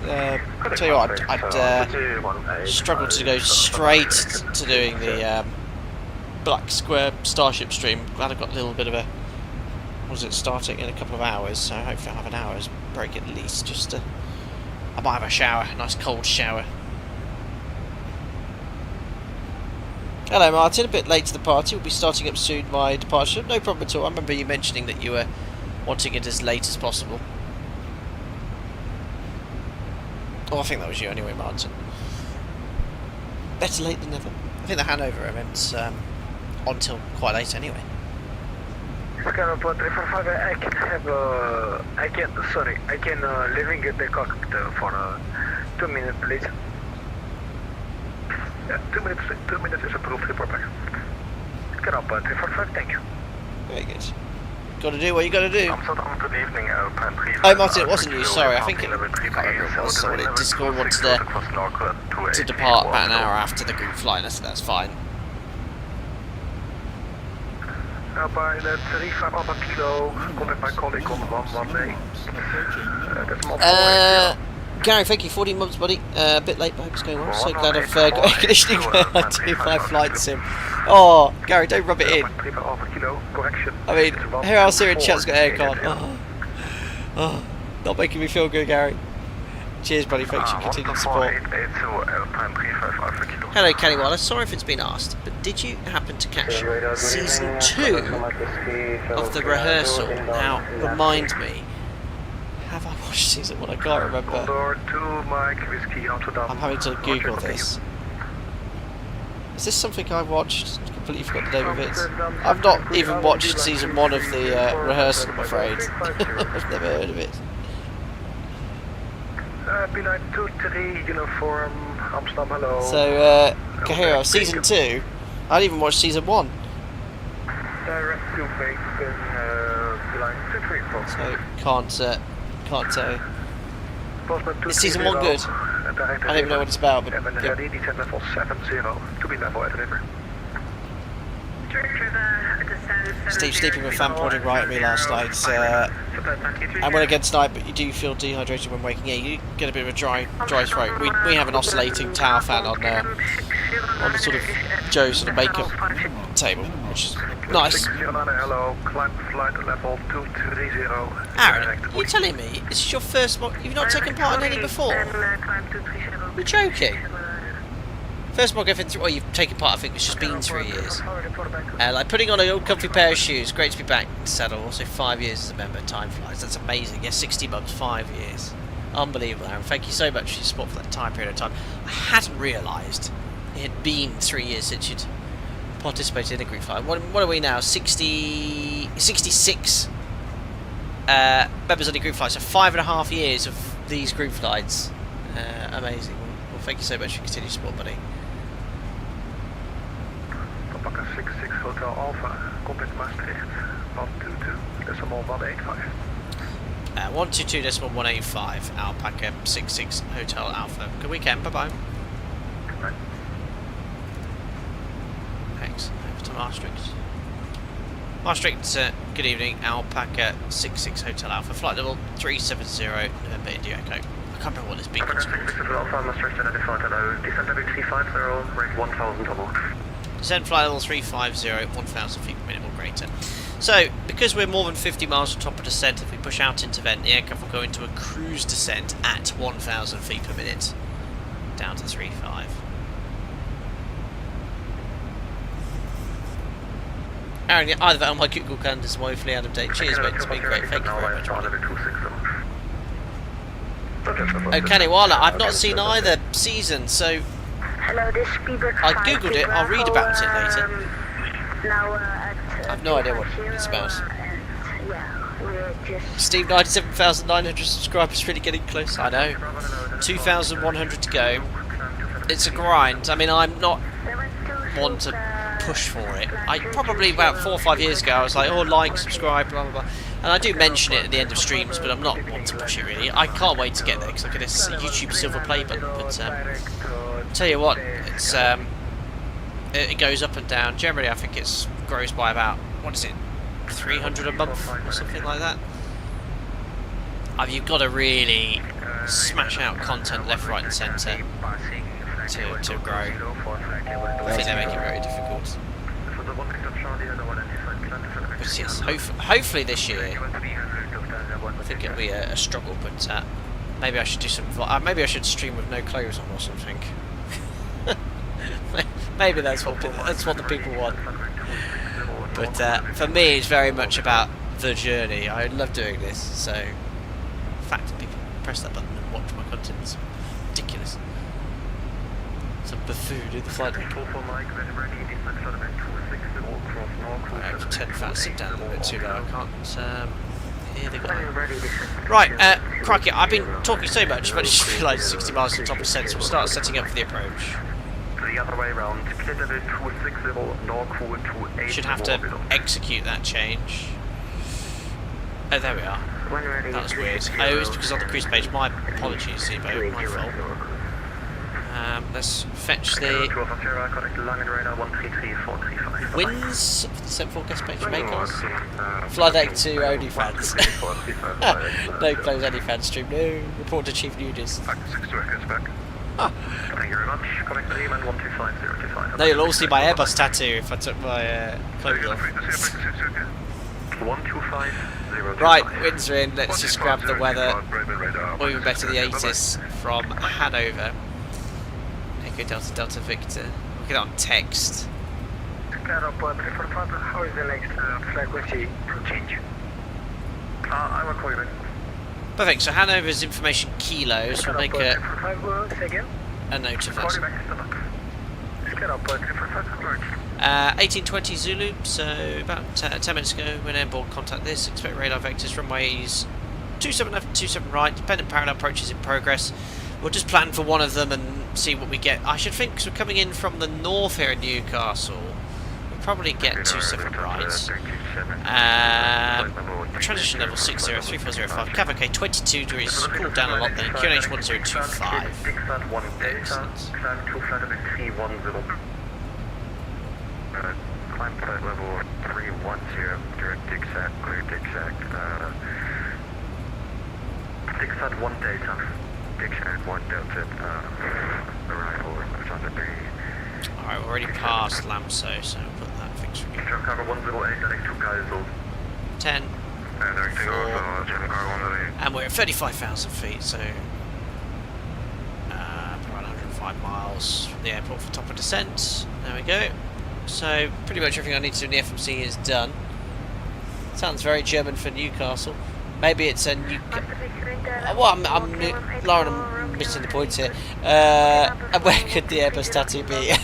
I'll tell you what, I'd struggle to go straight to doing the Black Square Starship stream. Glad I've got a little bit of a... Was it starting in a couple of hours? So hopefully I'll have an hour's break at least. Just to... I might have a shower, a nice cold shower. Hello Martin, a bit late to the party. We'll be starting up soon my departure. No problem at all. I remember you mentioning that you were wanting it as late as possible. Oh, I think that was you anyway, Martin. Better late than never. I think the Hanover event's on till quite late anyway. I can living in the cockpit for 2 minutes please. Yeah, 2 minutes is approved, report back. Get up, 345, thank you. Very good. Got to do what you got to do. Good evening, Oh Martin, it wasn't you, sorry, I think it, I can't remember what it was. Someone at Discord wanted to depart about an hour after the group flight, and I said that's fine. By the 35 Alpha Kilo, contact my colleague on 118. That's more Gary, thank you, 14 months buddy. A bit late, but I hope it's going well. So glad I've got air conditioning where I do my flight sim. Oh, Gary, don't rub it in. I mean, who else here in chat's got aircon? Oh, not making me feel good, Gary. Cheers, buddy. Thanks for your continued support. Hello, Kenny Waller. Sorry if it's been asked, but did you happen to catch season 2 of the rehearsal? Now, remind me. Have I watched season 1? I can't remember. I'm having to Google this. Is this something I've watched? I completely forgot the name of it. I've not even watched season 1 of the rehearsal, I'm afraid. I've never heard of it. So, Kahiro, season 2? I didn't even watch season 1. So, can't tell you. Is season 1 good? I don't even know what it's about, but yeah. Steve sleeping with fan pointing right at me last night. I went again tonight, but you do feel dehydrated when waking. Yeah, you get a bit of a dry throat. We have an oscillating tower fan on the sort of Joe's sort of makeup table, which is nice. Aaron, you're telling me this is your first mock? You've not taken part in any before? You're joking. First mock F3. Well, you've taken part. I think it's just been 3 years. Like putting on a old comfy pair of shoes. Great to be back in the saddle. Also 5 years as a member. Time flies. That's amazing. Yeah, 60 months, 5 years. Unbelievable, Aaron. Thank you so much for your support for that entire period of time. I hadn't realised it had been 3 years since you'd participated in a group flight. What are we now? 66 members on the group flight. So 5.5 years of these group flights. Amazing. Well, thank you so much for your continued support, buddy. Alpaca 66 Hotel Alpha, Cockpit Maastricht, 122.185. 122.185, Alpaca 66 Hotel Alpha. Good weekend, bye-bye. Right. Thanks. Over to Maastricht. Maastricht, good evening, Alpaca 66 Hotel Alpha, flight level 370, November India Echo. I can't remember what this beacon is Alpaca 66 called. Hotel Alpha, Maastricht identified, hello, descent level 350, range 1000 total. Descent flight level 350, 1000 feet per minute or greater. So, because we're more than 50 miles on top of descent, if we push out into vent, the aircraft will go into a cruise descent at 1000 feet per minute, down to 3.5. Aaron, yeah, either that on my Google Calendar is woefully out of date. Cheers, mate. It's been great. Thank you very much. Oh, Kaniwala, I've not seen either season, so Hello, this is Pushback. I googled it. I'll read about it later. Now at I've no idea what it's about. Yeah, we're just. Steve, 97,900 subscribers, really getting close. I know. 2,100 to go. It's a grind. I mean, I'm not one to push for it. I probably about 4 or 5 years ago I was like, oh, like, subscribe, blah blah blah, and I do mention it at the end of streams, but I'm not one to push it really. I can't wait to get there because I get a YouTube silver play button. But tell you what, it's it goes up and down. Generally, I think it grows by about, what is it, 300 a month or something like that. You've got to really smash out content left, right, and centre to grow. I think they make it very difficult. But yes, hopefully this year, I think it'll be a struggle. But maybe I should do some. Maybe I should stream with no clothes on or something. Maybe that's what the people want. But for me, it's very much about the journey. I love doing this. So the fact that people press that button and watch my content is ridiculous. Some buffoon in the flight report. I have 10 fat, sit down a little bit too low. I can't hear the guy. Right, crikey, I've been talking so much, but I just realised 60 miles on top of sense. We'll start setting up for the approach. The other way around, clear level 260, Norco 28. Should have to execute that change. Oh, there we are. That was weird. Oh, it's because on the cruise page. My apologies, Zebo. My fault. Let's fetch the winds of the 74 guest page makers. Fly deck to OnlyFans. No close OnlyFans stream. No. Report to Chief Nugent. Thank you very much. Connect the Lehman 125025. No, you'll all see my Airbus tattoo if I took my clothes off. 125025. Right, winds are in. Let's just grab the weather, or even better, the ATIS from Hanover. Echo Delta Delta Victor. We'll get it on text. How is the next frequency change? I will call you back. Perfect, so Hanover's information kilos. We'll make a note of it. 1820 Zulu, so about 10 minutes ago, when airborne, contact this. Expect radar vectors, runways 27 left, 27 right. Dependent parallel approaches in progress. We'll just plan for one of them and see what we get. I should think, because we're coming in from the north here in Newcastle, we'll probably get 27 rights. Transition level 603405, Cav 22 degrees, cooled down a lot then, QNH 1025. Excellent. Climb flight level 310, direct exact, clear exact, exact 1 data, exact 1 delta, arrival, Alright, we're already past Lamso, so we'll put that fixture in. Cover 108, direct to Kaisel. 10, 4, and we're at 35,000 feet, so around 105 miles from the airport for top of descent. There we go. So pretty much everything I need to do in the FMC is done. Sounds very German for Newcastle. Maybe it's a Well, Lauren, I'm missing the point here. And where could the Airbus tattoo be?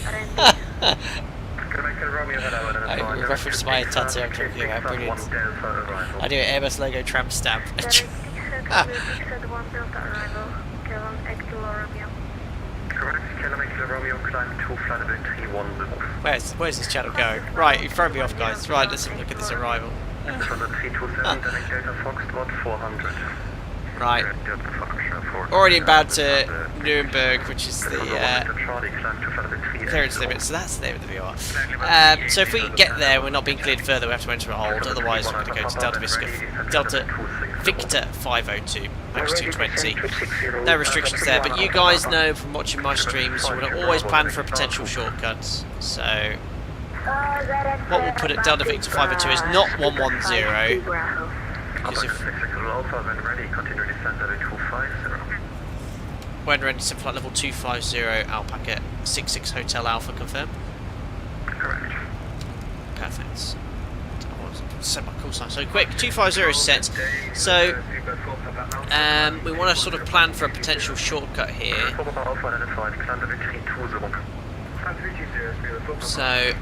Reference to my tattoo I'm talking about. Brilliant. I do an Airbus logo tramp stamp. Where's this channel going? Right, you throw me off, guys. Right, let's have a look at this arrival. Right. Already inbound to Nuremberg, which is the clearance limit, so that's the name of the VOR. So if we get there, we're not being cleared further, we have to enter a hold, otherwise we're going to go to Delta Victor 502, max 220. No restrictions there, but you guys know from watching my streams, you want to always plan for a potential shortcut. So what we'll put at Delta Victor 502 is not 110, because if when ready, to flight level 250, Alpaca 66 Hotel Alpha, confirm? Correct. Perfect. I set my call sign so quick. 250 is set. So we want to sort of plan for a potential shortcut here. So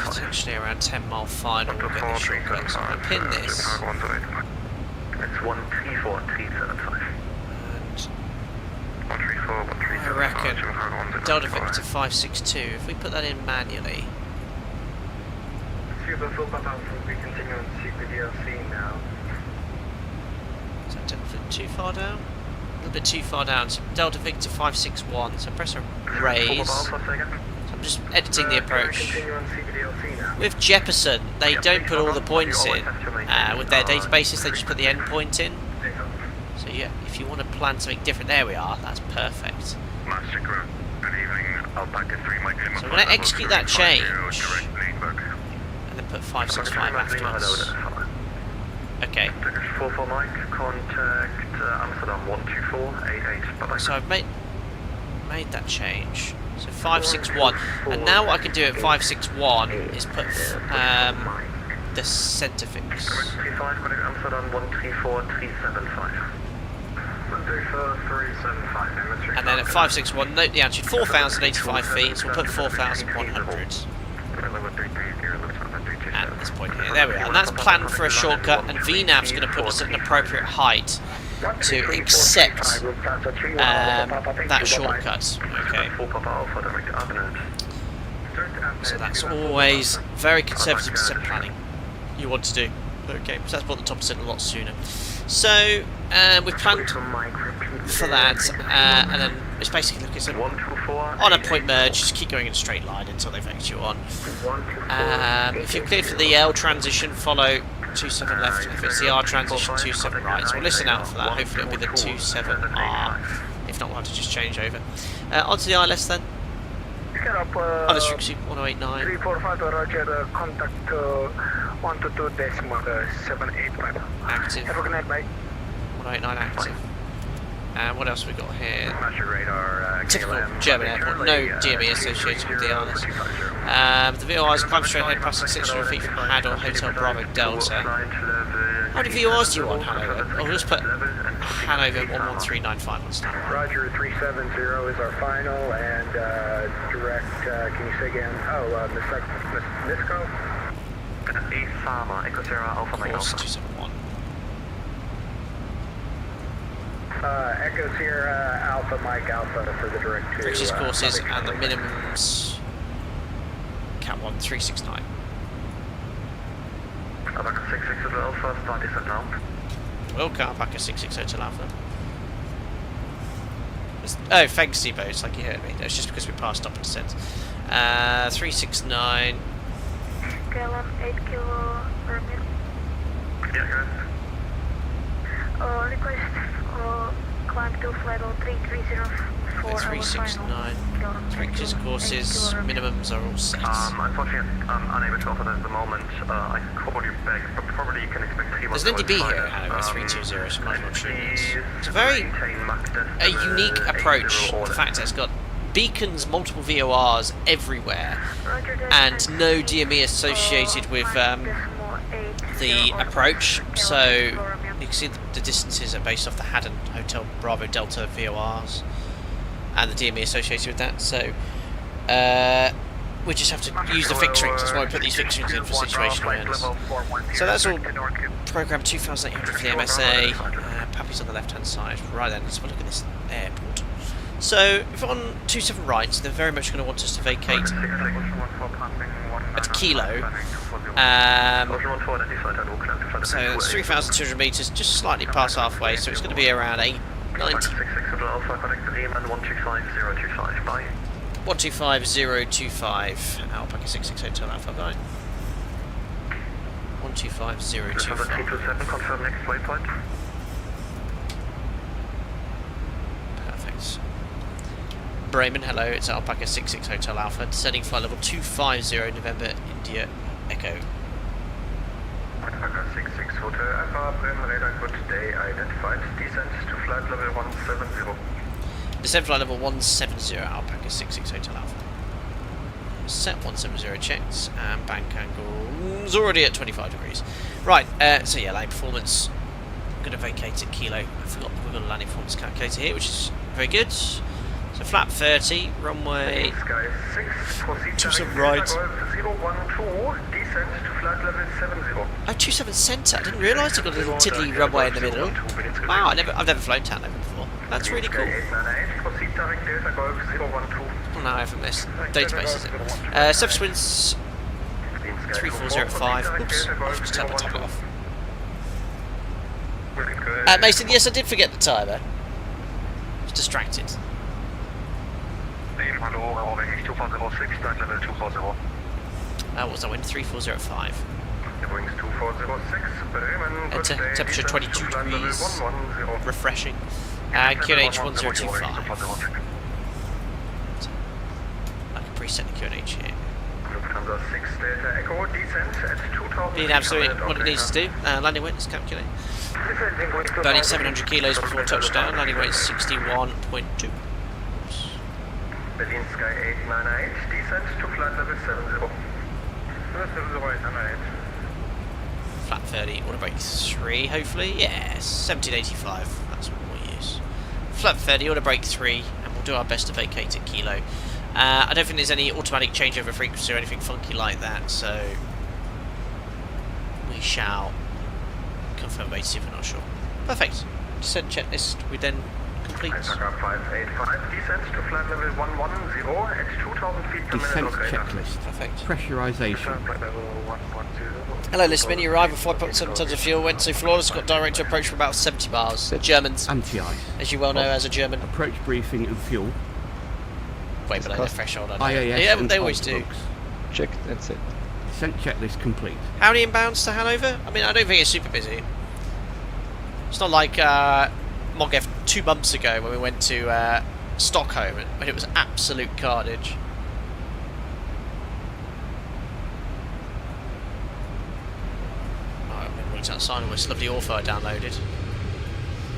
potentially around 10 mile final we'll get the shortcut. So I'm going to pin this. It's 134 T75. And I reckon Delta Victor 562, if we put that in manually. We continue on CPDLC now. Is that Delta Victor too far down? A little bit too far down. So Delta Victor 561, so press a raise. So I'm just editing the approach. With Jefferson, they don't put all the points in. With their databases, they just put the end point in. So yeah, if you want to plan something different, there we are. That's perfect. So I'm going to execute that change, and then put 565 afterwards. Okay. So I've made that change. So 561, and now what I can do at 561 is put the centre fix. And then at 561, note the altitude 4,085 feet, so we'll put 4,100. At this point here, there we are. And that's planned for a shortcut, and VNAV's going to put us at an appropriate height to accept that shortcut. Okay. So that's always very conservative descent planning you want to do. Okay, so that's brought the top descent a lot sooner. So we've planned for that, and then it's basically looking on a point merge, just keep going in a straight line until they vect you on. If you're cleared for the L transition, follow 27 left. If it's the R transition, 27 right. So we'll listen out for that. Hopefully it'll be the 27R. If not, we'll have to just change over. Onto the ILS then. ILS frequency 1089. 345 Roger, contact 122.785. Active. Have a good night, mate. 189 active. And what else have we got here? Radar, Typical German airport, no DME associated with the ILS. The VORs climb straight ahead, passing 600 feet from Hanover Hotel Bravo Delta. How many VORs do you want, Hanover? I'll just put Hanover 11395 on standby. Roger, 370 is our final, and direct, can you say again? Oh, Nisco? East Farmer, Echo Sierra, Alpha Mike Course Alpha. 271. Echo Sierra, Alpha Mike Alpha for the direct to... British courses and the minimums. Cat 1 369. Alpaca 66 Hotel Alpha, start descent now. Welcome, Alpaca 66 Hotel Alpha. Oh, thanks, Seabo, it's like you heard me. It's just because we passed up and descent. 369. Gallon 8 kilo per minute. Yeah, good. Request climb to flight level 3304. 369. British courses, minimums are all set. Unfortunately, I'm unable to offer that at the moment. I can call you back, but probably you can expect 315. There's an NDB here at Hanover 320, so might as well tune it. It's a very unique approach, the fact that it's got beacons, multiple VORs everywhere, and no DME associated with the approach, so you can see the distances are based off the Haddon Hotel Bravo Delta VORs and the DME associated with that, so we just have to use the fixed rings. That's why we put these fixed rings in for situational awareness. So that's all program 2800 for the MSA. Pappy's on the left hand side. Right then, let's have a look at this airport. So if we're on 27 right, they're very much going to want us to vacate at Kilo. So that's 3,200 metres, just slightly past halfway, so it's going to be around 890. 125025, Alpaca 66 Hotel Alpha, bye. 125025. Confirm next waypoint. Perfect. Bremen, hello, it's Alpaca 66 Hotel Alpha, descending flight level 250 November India Echo. Alpaca 66 Hotel Alpha, Bremen radar, good day, identified. Descent to flight level 170. Descend flight level 170, Alpaca 66 Hotel Alpha. Set 170 checked, and bank angle is already at 25 degrees. Right, so yeah, landing performance. I'm going to vacate at Kilo. I forgot we've got a landing performance calculator here, which is very good. So flap 30, runway 27 right. 012, descent to flight level 70. Oh, 27 centre. I didn't realise they've got a little tiddly runway in the middle. Wow, I've never flown Hanover before. That's really cool. Oh no, I haven't missed. Database is it? Surface winds 3405. Oops, I've just turned my tablet off. Mason, yes, I did forget the timer. I was distracted. What was I wind? 3405. Enter, temperature 22 degrees. Refreshing. QNH 1025. I can preset the QNH here. Being absolutely what it needs to do. Landing weight is calculated. Burning 700 kilos before touchdown. Landing weight is 61.2. Berlin Sky 898, descent to flight level 70. 70 Flat 30, order break 3, hopefully. Yes, 1785. That's what we'll use. Flat 30, order break 3, and we'll do our best to vacate at Kilo. I don't think there's any automatic changeover frequency or anything funky like that, so we shall confirm base if we're not sure. Perfect. Descent checklist, we then complete. Alpaca 585, descent to flight level 110 at 2,000 feet per minute. Descent checklist. Perfect. Pressurization. Hello, Lisbon. You arrived with 5.7 tons of fuel, went to flawless, got direct to approach for about 70 miles. Germans, Anti-ice. as you well know as a German. Approach briefing and fuel. Way below the threshold, I know. IAS Yeah, and they always do. logs. Check, that's it. Descent checklist complete. How many inbounds to Hanover? I mean, I don't think it's super busy. It's not like MOGF 2 months ago when we went to Stockholm and it was absolute carnage. Oh, I'm going to outside of this lovely author I downloaded.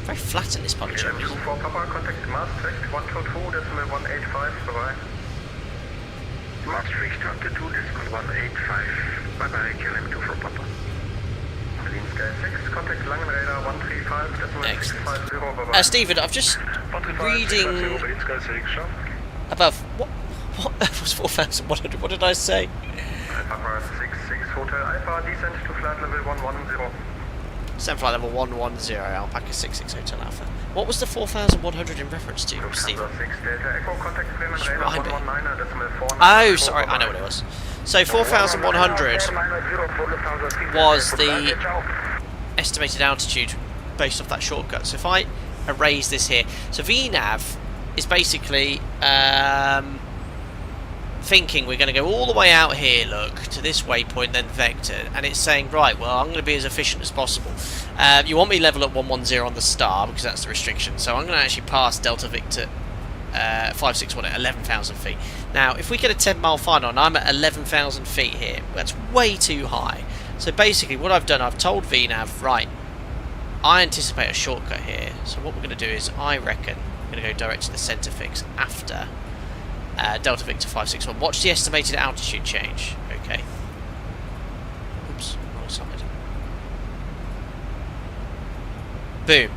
Very flat in this part of Germany. For Papa, contact Maastricht 122.185, bye-bye. Maastricht 122.185, bye-bye, QLM 2 for Papa. Berlin Sky 6, contact Langenräder 135.650, bye-bye. Stephen, I've just reading above. What was 4,100? What did I say? Papa 66 Hotel Alpha, descent to flight level 110. Descent flight level 110, Alpaca 66 Hotel Alpha. What was the 4,100 in reference to, Stephen? Oh, sorry, I know what it was. So 4,100 was the estimated altitude based off that shortcut. So if I erase this here, so VNAV is basically thinking we're going to go all the way out here, look, to this waypoint, then vector, and it's saying, right, well, I'm going to be as efficient as possible. You want me level at 110 on the star, because that's the restriction, so I'm going to actually pass Delta Victor 561 at 11,000 feet. Now, if we get a 10-mile final, and I'm at 11,000 feet here, that's way too high. So basically, what I've done, I've told VNAV, right, I anticipate a shortcut here, so what we're going to do is, I reckon, we're going to go direct to the centre fix after Delta Victor 561. Watch the estimated altitude change. Okay. Oops, wrong side. Boom.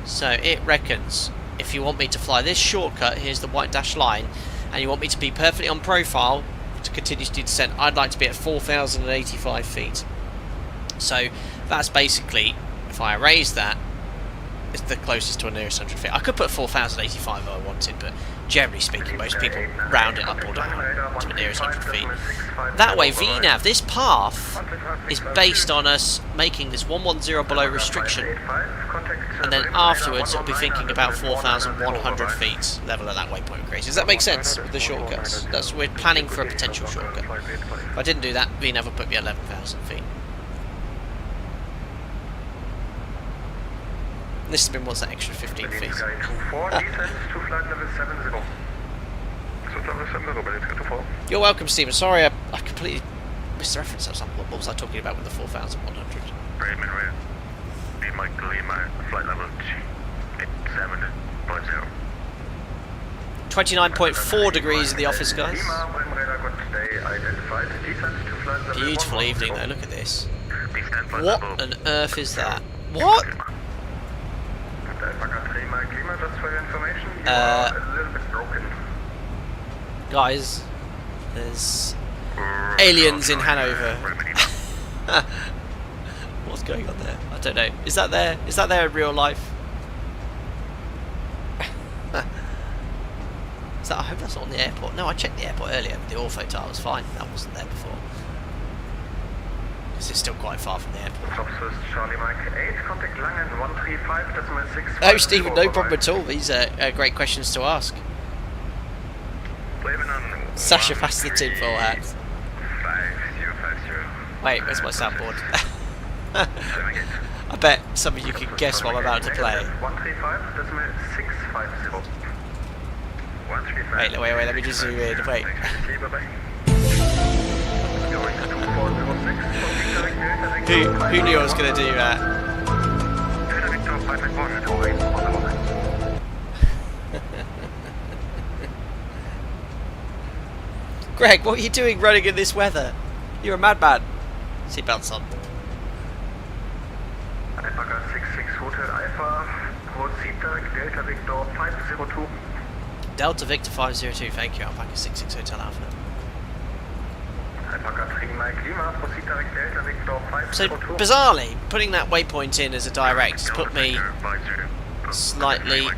So it reckons if you want me to fly this shortcut, here's the white dashed line, and you want me to be perfectly on profile to continue to descent, I'd like to be at 4,085 feet. So that's basically, if I erase that, it's the closest to a nearest 100 feet. I could put 4,085 if I wanted, but generally speaking, most people round it up or down to the nearest 100 feet. That way, VNAV, this path is based on us making this 110 below restriction, and then afterwards it'll be thinking about 4,100 feet level at that waypoint increase. Does that make sense with the shortcuts? That's we're planning for a potential shortcut. If I didn't do that, VNAV would put me at 11,000 feet. This has been, what's that extra 15 feet? You're welcome, Stephen. Sorry, I completely missed the reference. What was I talking about with the 4,100? Flight level 27.0. 29.4 degrees in the office, guys. Beautiful evening, though. Look at this. What on earth is that? What? Guys, there's aliens in Hanover. What's going on there? I don't know. Is that there? Is that there in real life? Is that, I hope that's not on the airport. No, I checked the airport earlier. The ortho tile was fine. That wasn't there before. Because it's still quite far from the airport. Oh, Stephen, no problem at all. These are great questions to ask. Sasha past the tinfoil hat. Wait, where's my soundboard? I bet some of you can guess what I'm about to play. Wait, let me just zoom in. Wait. Who knew I was going to do that? Greg, what are you doing running in this weather? You're a madman. Seatbelts on. Alpaca 66 Hotel Alpha, proceed direct Delta Victor 502. Delta Victor 502, thank you. Alpaca 66 Hotel Alpha. Alpaca 3 Mike Lima, proceed direct Delta Victor 502. So, bizarrely, putting that waypoint in as a direct has put me slightly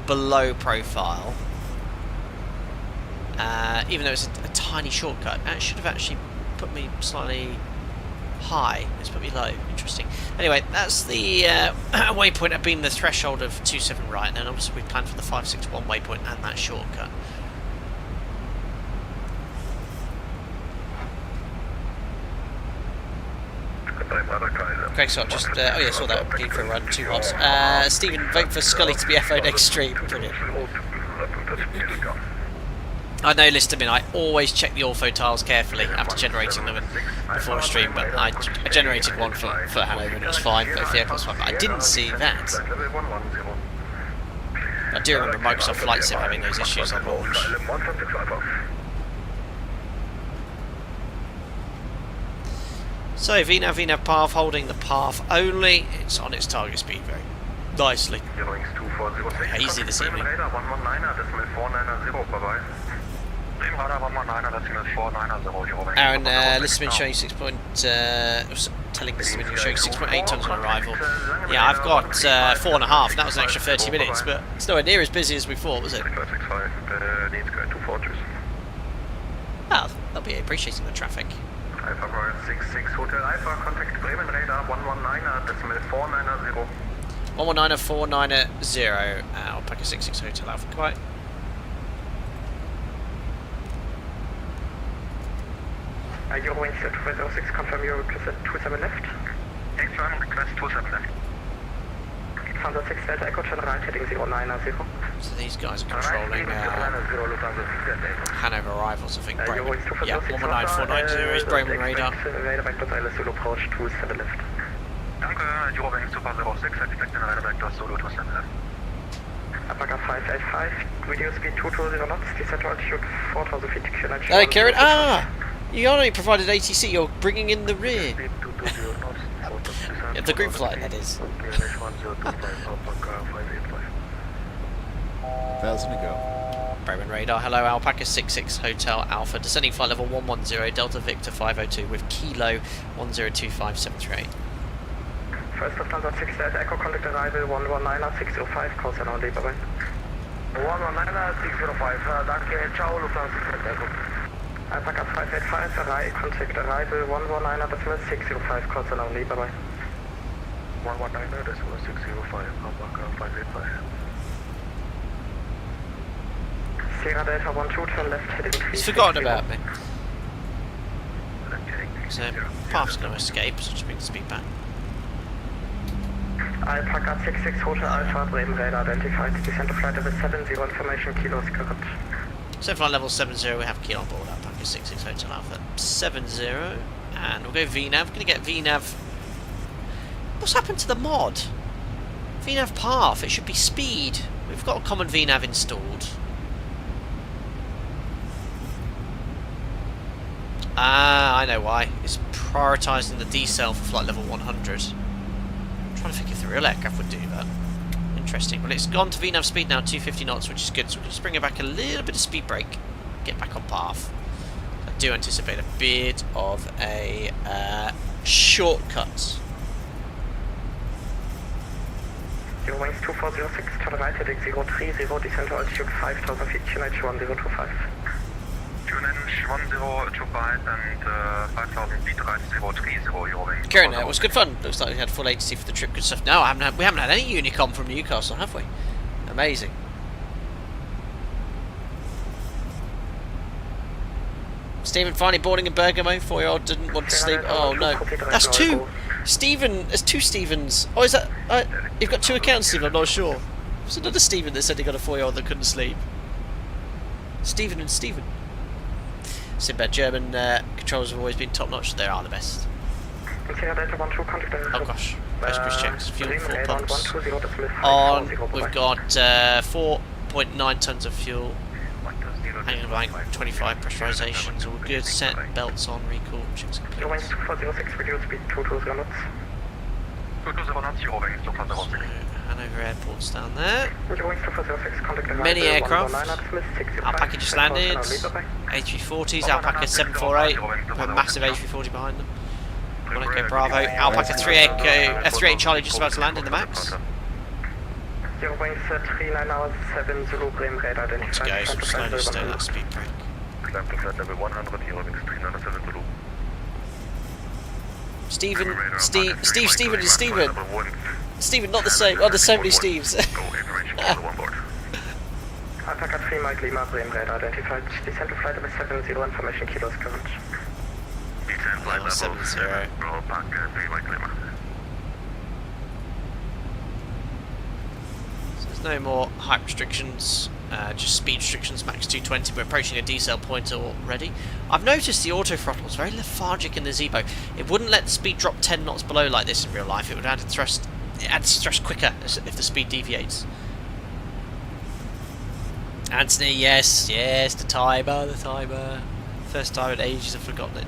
below profile. Even though it's a tiny shortcut, it should have actually put me slightly high. It's put me low. Interesting. Anyway, that's the waypoint at being the threshold of 27 right, and then obviously we planned for the 561 waypoint and that shortcut. Greg, so just, oh yeah, saw that being for a run, 2 knots. Stephen, vote for Scully to be FO next stream. Brilliant. I know, Listerman, I always check the ortho tiles carefully after generating them before a stream, but I generated one for Hanover and it was fine, both the airport's fine, but I didn't see that. I do remember Microsoft Flight Sim having those issues on launch. So, VNAV path, holding the path only, it's on its target speed very nicely. Very hazy this evening. Aaron, Listerman showing 6 point, telling Listerman you're showing 6.8 tons on arrival. Yeah, I've got 4.5, that was an extra 30 minutes, but it's nowhere near as busy as we thought, was it? Well, they'll be appreciating the traffic. Alpha 66 Hotel Alpha, contact Bremen radar 119.490. 119.490, Alpaca 66 Hotel Alpha, goodbye. Eurowings 2506, confirm your request at 27 left. Thanks, run, request 27 left. Thunder 6 Delta Echo, turn right, heading 090. So these guys are controlling Hanover arrivals, I think. Bremen. Yeah, 119.490 is Bremen radar. Approach 27 left. Danke, Eurowings 2506, expect an radar vector solo 27 left. Alpaca 585, radio speed 220 knots, descent altitude 4,000 feet, QNH. Hey, Kieran, you only provided ATC, you're bringing in the rear. You're The group flight, that is. QNH 1025 Alpaca 585. 1,000 to go. Bremen radar, hello, Alpaca 66 Hotel Alpha, descending flight level 110, Delta Victor 502 with Kilo 1025738. First Lufthansa 68 Echo contact arrival 119 605, call sign only, bye bye. 119 605, danke, ciao Lufthansa 68 Echo. Alpaca 585, contact arrival 119 605, call sign only, bye bye. 119 605, Alpaca 585. Sierra Delta 12, turn left heading 360. He's forgotten about me. So, path's going to escape, so just bring the speed back. Alpaca 66 Hotel Alpha, Bremen radar identified. Descent to flight level 70, information kilos current. So flight level 70, we have key on board, Alpaca 66 Hotel Alpha 70, and we'll go VNAV. We're going to get VNAV. What's happened to the mod? VNAV path, it should be speed. We've got a common VNAV installed. Ah, I know why. It's prioritising the decel for flight level 100. I'm trying to think if the real aircraft would do that. Interesting. Well, it's gone to VNAV speed now, 250 knots, which is good. So we can just bring it back a little bit of speed brake, get back on path. I do anticipate a bit of a shortcut. Eurowings 2406, turn right heading 030, descent to altitude 5000 feet, QNH 1025. QNH 1025 and 5000 feet, right 030, Eurowings. Karen, it was good fun. Looks like we had full agency for the trip. Good stuff. No, we haven't had any Unicom from Newcastle, have we? Amazing. Stephen finally boarding in Bergamo. 4-year-old didn't want to sleep. Oh no, that's two. Stephen, there's two Stephens. Oh, is that? You've got two accounts, Stephen. I'm not sure. There's another Stephen that said he got a 4-year-old that couldn't sleep. Stephen and Stephen. Sinbad German controls have always been top notch. They are the best. Oh gosh, first cruise checks. Fuel 4 pumps on. We've got 4.9 tons of fuel. Hanging blank, 25 pressurizations, all good. Set belts on, recall, checks complete. Eurowings 2406, reduce speed 220 knots. 220 knots, Eurowings 2406. Hanover Airport's down there. Eurowings 2406, contact Many aircraft. Alpaca just landed. A340s, Alpaca 748, a massive A340 behind them. Monaco Bravo, Alpaca 38 Charlie just about to land in the max. Eurowings 3907 Zulu Bremen radar identified. Let's go, so slowly stay on that speed brake. Climb to flight level 100, Eurowings 3907 Zulu. Stephen, not the same. Oh, there's so many Steves. Alpaca 3 Mike Lima, Bremen radar identified. Descent to flight level 70, information kilos current. Descent flight level 70. Alpaca 3 Mike Lima. So there's no more height restrictions, just speed restrictions, max 220. We're approaching a decel point already. I've noticed the auto throttle is very lethargic in the Zebo. It wouldn't let the speed drop 10 knots below like this in real life. It would add thrust. It adds thrust quicker if the speed deviates. Anthony, yes, the timer. First time in ages I've forgotten it.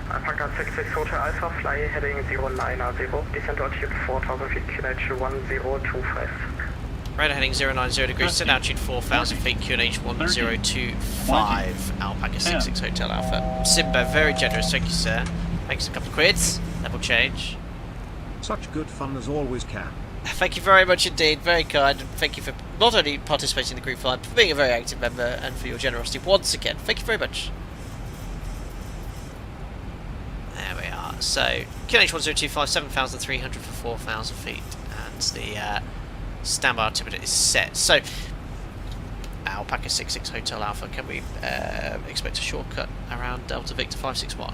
Alpaca 66 Hotel Alpha, fly heading 090, descend altitude 4000 feet, QNH 1025. Radar heading 090 degrees, descend altitude 4000 feet, QNH 1025, Alpaca 66 Hotel Alpha. Simba, very generous, thank you sir. Thanks a couple of quids, level change. Such good fun as always, Cap. Thank you very much indeed, very kind, and thank you for not only participating in the group flight, but for being a very active member, and for your generosity once again. Thank you very much. There we are. So, QNH 1025, 7,300 for 4,000 feet, and the standby altimeter is set. So, Alpaca 66 Hotel Alpha, can we expect a shortcut around Delta Victor 561?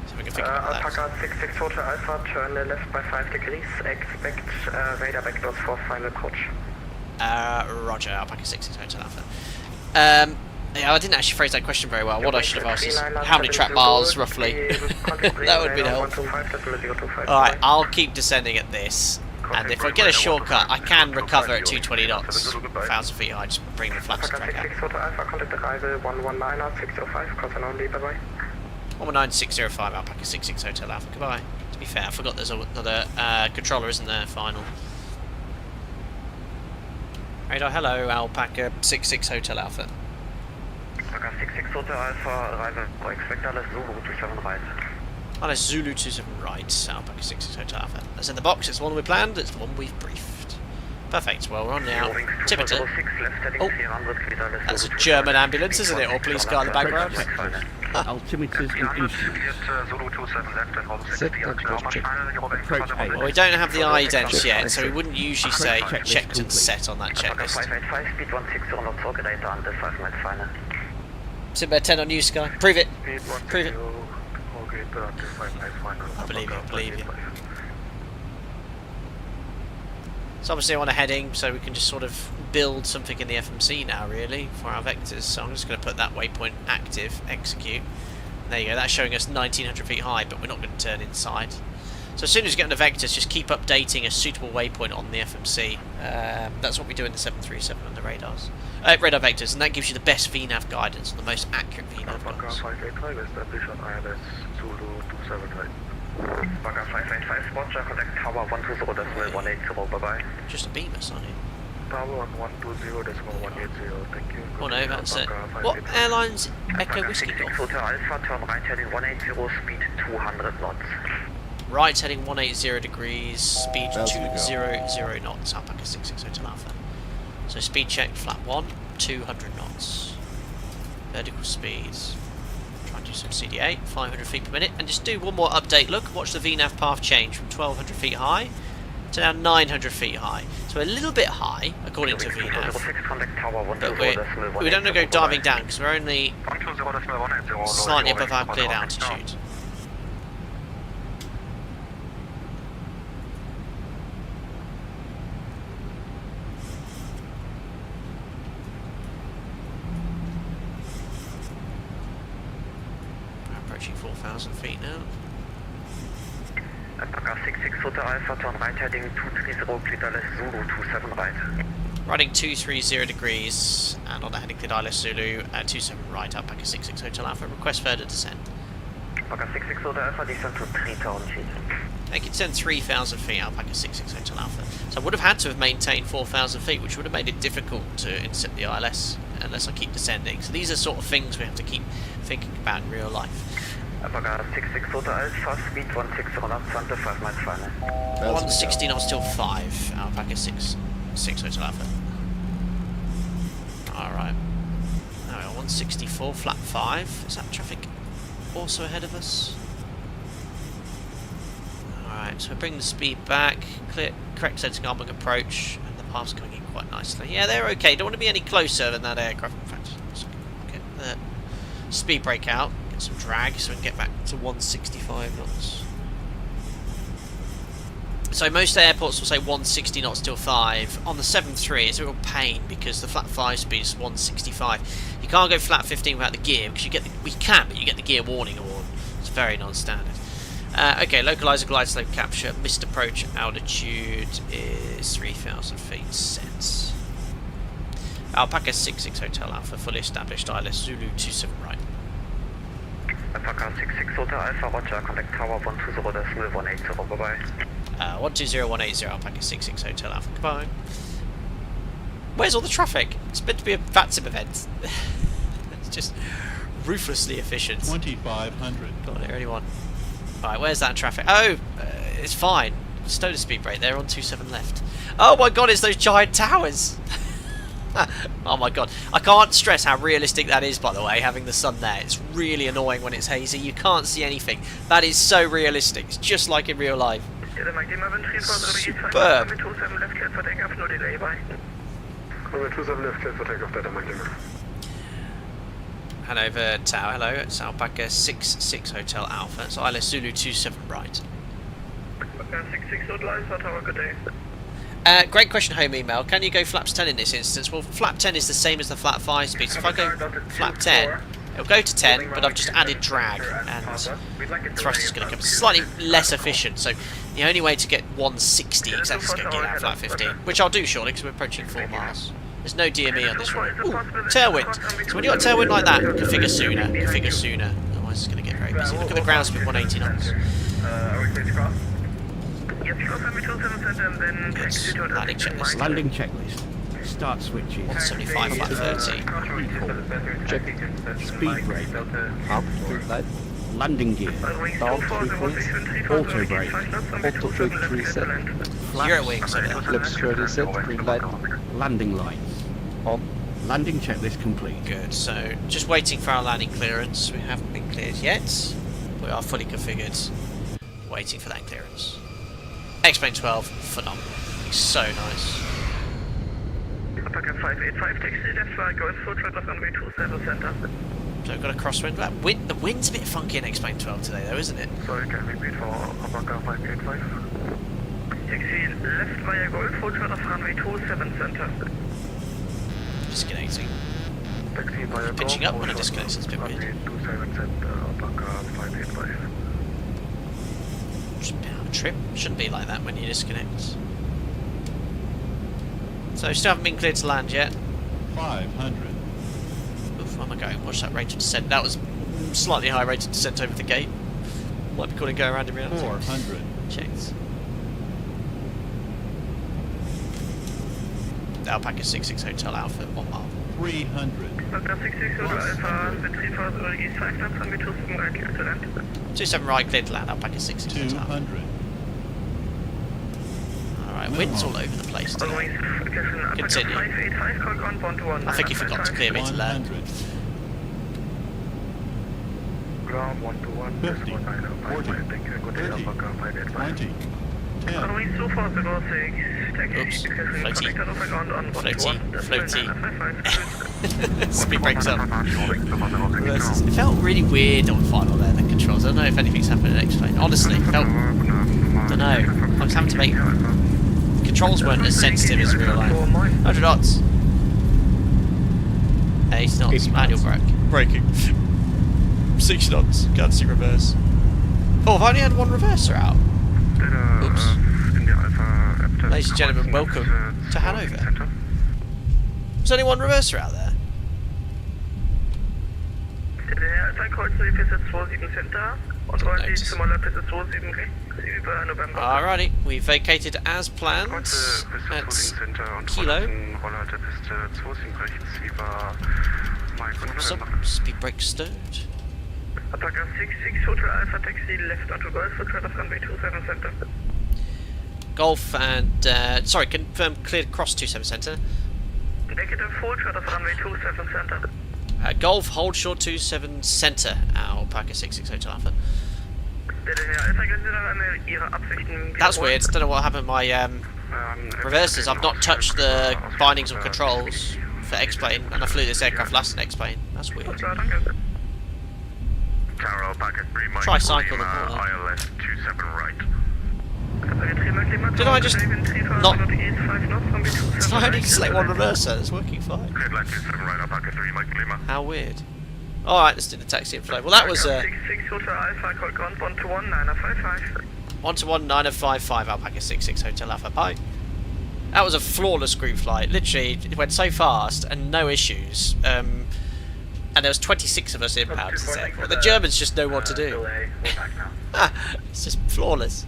So we can think about that. Alpaca 66 Hotel Alpha, turn left by 5 degrees, expect radar backdoors for final coach. Roger, Alpaca 66 Hotel Alpha. Yeah, I didn't actually phrase that question very well. What I should have asked is how many track miles roughly. That would be helpful. Alright, I'll keep descending at this. And if I get a shortcut, I can recover at 220 knots, 1,000 feet high, just bring the flaps back out. 119.605 Alpaca 66 Hotel Alpha, goodbye. To be fair, I forgot there's another controller, isn't there, final. Radar, hello, Alpaca 66 Hotel Alpha. Alpaca 66 Hotel Alpha, arrival, expect Alice Zulu 27 right. Alice Zulu 27 right, Alpaca 66 Hotel Alpha. That's in the box, it's the one we planned, it's the one we've briefed. Perfect, well we're on now. Tiverton. Oh, that's a German ambulance, isn't it? Or police car in the background. Altimeters and instruments. Well, we don't have the idents yet, so we wouldn't usually say checked and set on that checklist. Simbad 10 on you, Sky. Prove it. Prove it. I believe you, I believe you. So obviously I'm on a heading, so we can just sort of build something in the FMC now, really, for our vectors. So I'm just going to put that waypoint active, execute. There you go, that's showing us 1900 feet high, but we're not going to turn inside. So as soon as we get on the vectors, just keep updating a suitable waypoint on the FMC. That's what we do in the 737 on the radars. Radar vectors, and that gives you the best VNAV guidance, the most accurate VNAV guidance. Alpaca 585, Roger, contact Tower 120, 180, bye-bye. Just a beam us on it. Tower 120, thank you. Oh no, that's it. What airline's Echo Whiskey Golf? Hotel Alpha, turn right heading 180, speed 200 knots. Right heading 180 degrees, speed 200 knots, Alpaca 66 Hotel Alpha. So speed check, flap 1, 200 knots. Vertical speeds. Try and do some CDA, 500 feet per minute, and just do one more update look. Watch the VNAV path change from 1200 feet high to now 900 feet high. So a little bit high, according to VNAV. But we don't want to go diving down because we're only slightly above our cleared altitude. Approaching 4,000 feet now. Alpaca 66 Hotel Alpha, turn right heading 230, clear Alice Zulu 27 right. Riding 230 degrees and on the heading clear Alice Zulu 27 right, Alpaca 66 Hotel Alpha. Request further descent. Alpaca 66 Hotel Alpha, descend to 3,000 feet. They can descend 3,000 feet, Alpaca 66 Hotel Alpha. So I would have had to have maintained 4,000 feet, which would have made it difficult to intercept the ILS unless I keep descending. So these are sort of things we have to keep thinking about in real life. Alpaca 66 Hotel Alpha, speed 160 knots, 5 miles final. 160 knots till 5, Alpaca 66 Hotel Alpha. Alright. Now we're 164, flat 5. Is that traffic also ahead of us? Alright, so we bring the speed back, clear, correct sensing arming approach, and the path's coming in quite nicely. Yeah, they're okay. Don't want to be any closer than that aircraft. In fact, let's get the speed brake out, get some drag so we can get back to 165 knots. So most airports will say 160 knots till 5. On the 7.3 it's a real pain because the flat 5 speed is 165. You can't go flat 15 without the gear because you get the, we can, but you get the gear warning award. It's very non-standard. Okay, localizer glide slope capture. Missed approach altitude is 3,000 feet set. Alpaca 66 Hotel Alpha, fully established. ILS Zulu 27 right. Alpaca 66 Hotel Alpha, Roger, contact Tower 120, 180, bye-bye. 120180 Alpaca 66 Hotel Alpha, goodbye. Where's all the traffic? It's meant to be a VATSIM event. It's just ruthlessly efficient. 2,500. Go on here, anyone. Right, where's that traffic? Oh, it's fine. Stow the speed brake there on 27 left. Oh my god, it's those giant towers! Oh my god. I can't stress how realistic that is, by the way, having the sun there. It's really annoying when it's hazy. You can't see anything. That is so realistic. It's just like in real life. Superb. Hanover Tower, hello, it's Alpaca 66 Hotel Alpha, it's ILS Zulu 27 right. Alpaca 66 Hotel Alpha, Tower, good day. Great question, home email. Can you go flaps 10 in this instance? Well, flap 10 is the same as the flap 5 speed, so if I go flap 10, It'll go to 10, but I've just added drag, and thrust is going to come slightly less efficient. So the only way to get 160 is actually going to get out of flat 15, which I'll do shortly because we're approaching 4 miles. There's no DME on this one. Ooh, tailwind. So when you've got a tailwind like that, configure sooner. Configure sooner. Otherwise it's going to get very busy. Look at the ground speed, 180 knots. Good. Landing checklist. Landing checklist. Start switches. 175, flat 30. Check. Speed brake. Up, green light. Landing gear. Down 3 points. Auto brake. Auto brake reset. Euro wings over there. Flaps reset. Green light. Landing lights. On. Landing checklist complete. Good, so just waiting for our landing clearance. We haven't been cleared yet. We are fully configured. Waiting for that clearance. X-Plane 12, phenomenal. It's so nice. Alpaca 585, taxi left flight, Golf 4, traffic on runway 27 center. So we've got a crosswind. That wind, the wind's a bit funky in X-Plane 12 today though, isn't it? Sorry, can we repeat for Alpaca 585? Taxi left via Golf 4, traffic on runway 27 center. Disconnecting. Taxi via Pitching up when it disconnects, it's a bit weird. 27 center, Alpaca 585. Just been on a trip. Shouldn't be like that when you disconnect. So still haven't been cleared to land yet. 500. Oof, where am I going? What's that rate of descent? That was slightly high rate of descent over the gate. Might be calling go around in reality. 400. Checked. Alpaca 66 Hotel Alpha, 1 mile. 300. Alpaca 66 Hotel Alpha, Betrieb aus oder East 5 Knopf, runway 27 right, clear to land. 27 right, cleared to land, Alpaca 66 Hotel Alpha. 200. Alright, wind's all over the place today. Continue. I think you forgot to clear me to land. 100. Ground 121, 50, 40, 30, 20, 10. Oops, floaty. Speed brakes up. It felt really weird on final there, the controls. I don't know if anything's happened in X-Plane. Honestly, it felt... don't know. I was having to make... controls weren't as sensitive as real life. 100 knots. 80 knots. Manual braking. 60 knots. Can't see reverse. Oh, I've only had one reverser out. Oops. Ladies and gentlemen, welcome to Hanover. There's only one reverser out there. Alrighty, we vacated as planned at Kilo. Speed brake stowed. Alpaca 66 Hotel Alpha taxi left onto Golf for traffic runway 27 center. Golf and sorry, confirm cleared across 27 center. Negative 4 traffic runway 27 center. Golf hold short 27 center. Alpaca 66 Hotel Alpha. That's weird. Don't know what happened to my reversers. I've not touched the bindings or controls for X-Plane, and I flew this aircraft last in X-Plane. That's weird. Tricycle the ball. ILS 27 right. Did I just not... Did I only select one reverser? It's working fine. How weird. Alright, let's do the taxi and flow. Well, that was 121-955 Alpaca 66 Hotel Alpha Pi. That was a flawless group flight. Literally, it went so fast and no issues. And there was 26 of us inbound to this airport. The Germans just know what to do. It's just flawless.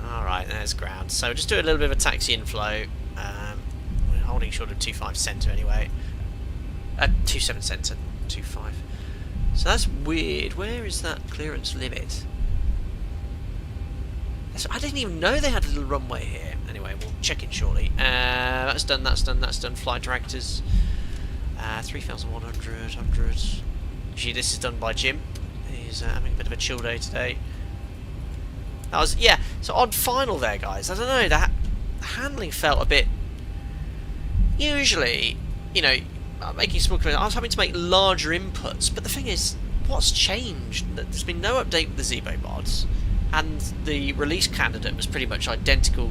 Alright, there's ground. So just do a little bit of a taxi inflow. We're holding short of 25 centre anyway. 27 centre, 25. So that's weird. Where is that clearance limit? I didn't even know they had a little runway here. Anyway, we'll check it shortly. That's done, that's done, that's done. Flight directors. 3,100, 100. Actually, this is done by Jim. He's having a bit of a chill day today. That was, yeah, so on final there, guys. I don't know, that handling felt a bit... Usually, you know, making small comments, I was having to make larger inputs, but the thing is, what's changed? There's been no update with the Zebo mods, and the release candidate was pretty much identical,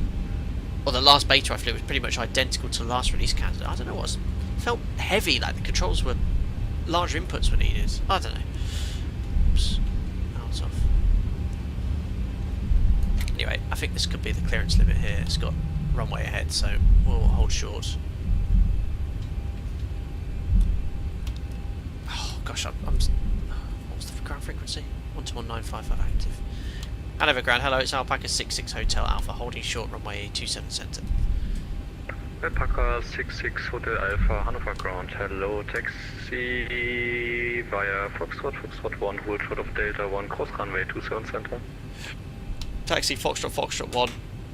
or the last beta I flew was pretty much identical to the last release candidate. I don't know what's felt heavy, like the controls were larger inputs were needed. I don't know. Oops. Out off. Anyway, I think this could be the clearance limit here. It's got runway ahead, so we'll hold short. Oh gosh, what's the ground frequency? 121.955 active. Hanover ground, hello, it's Alpaca 66 Hotel Alpha, holding short runway 27 centre. Alpaca 66 Hotel Alpha, Hanover ground, hello, taxi via Foxtrot, Foxtrot 1, hold short of Delta 1, cross runway 27 centre. Taxi Foxtrot, Foxtrot 1,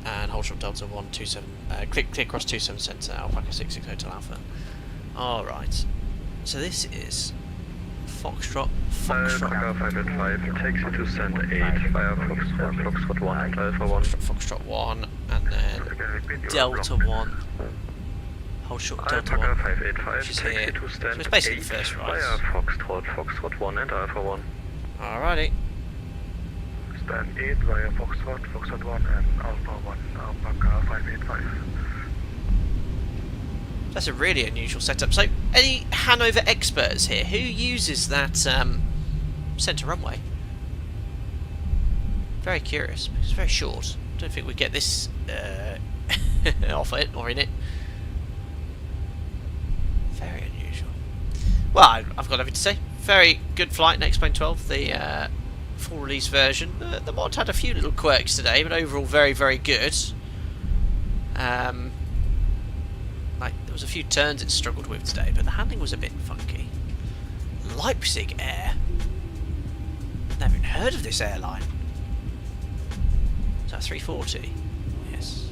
and hold short Delta 1, 27, clear cross 27 centre, Alpaca 66 Hotel Alpha. Alright, so this is Foxtrot, Alpaca 585, taxi to cent 8 via Foxtrot, Foxtrot 1 and Alpha 1. Foxtrot 1, and then Delta 1. Hold short Delta 1. Alpaca 585, Which is taxi here. to stand So it's basically 8 the first rise. via Foxtrot, Foxtrot 1 and Alpha 1. Alrighty. Stand 8 via Foxtrot, Foxtrot 1 and Alpha 1, Alpaca 585. That's a really unusual setup. So, any Hanover experts here? Who uses that centre runway? Very curious. It's very short. Don't think we get this off it or in it. Very unusual. Well, I've got nothing to say. Very good flight in X-Plane 12, the full release version. The mod had a few little quirks today, but overall very, very good. Like, there was a few turns it struggled with today, but the handling was a bit funky. Leipzig Air. Never even heard of this airline. Is that 340? Yes.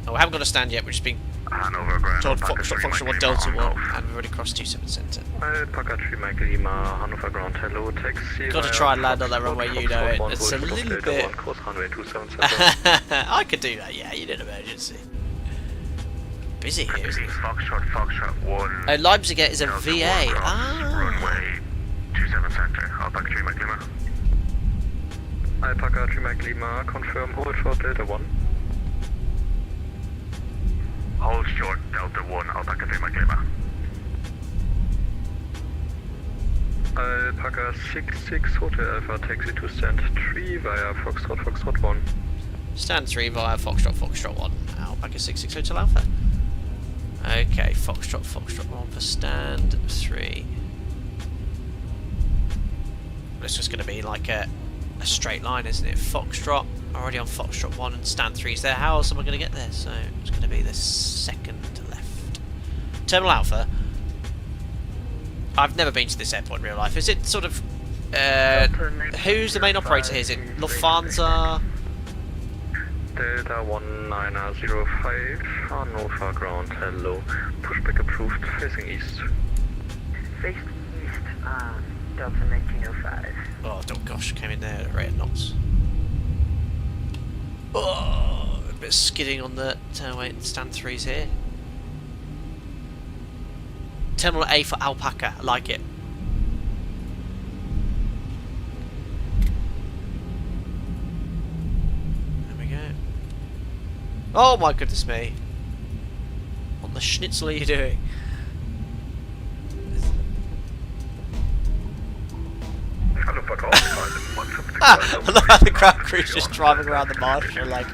Oh, we haven't got a stand yet, we're just being Hanover Grand told Alpaca Foxtrot 1 Delta 1, and we've already crossed 27 centre. Alpaca 3 Mike Lima, Hanover Ground, hello, taxi. Got to try and land on that runway, you know it. It's a little bit... I could do that, yeah, you need an emergency. Busy here, isn't it? Foxtrot 1. Oh, Leipzig is a VA. Ah. Runway 27 center. Alpaca 3 Mike Lima. Alpaca 3 Mike Lima, confirm hold short Delta 1. Hold short Delta 1, Alpaca 3 Mike Lima. Alpaca 66 Hotel Alpha, taxi to stand 3 via Foxtrot, Foxtrot 1. Stand 3 via Foxtrot, Foxtrot 1. Alpaca 66 Hotel Alpha. Okay, Foxtrot, Foxtrot 1 for stand 3. It's just going to be like a straight line, isn't it? Foxtrot, already on Foxtrot 1 and stand 3 is there. How else am I going to get there? So it's going to be the second left. Terminal Alpha. I've never been to this airport in real life. Is it sort of... who's the main operator here? Is it Lufthansa? Delta 1905, Hanover ground, hello. Pushback approved, facing east. Facing east, Delta 1905. Oh gosh, came in there at a rate of knots. Oh, a bit of skidding on the tailway and stand 3s here. Terminal A for Alpaca, I like it. There we go. Oh my goodness me. What the schnitzel are you doing? I love how the ground crew's just driving around the marshal like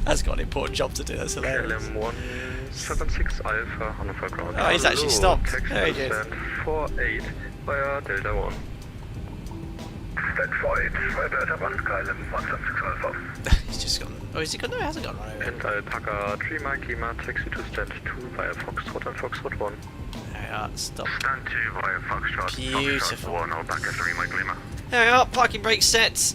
that's got an important job to do, that's hilarious. KLM 176 Alpha, Hanover ground. Oh, he's actually stopped. There he is. 48 via Delta 1. Stand 48 via Delta 1, KLM 176 Alpha. He's just gone. Oh, has he gone? No, he hasn't gone right over. And Alpaca 3 Mike Lima, taxi to stand 2 via Foxtrot and Foxtrot 1. There we are, stop. Stand 2 via Foxtrot. Beautiful. Foxtrot 1, Alpaca 3 Mike Lima. There we are, parking brake set.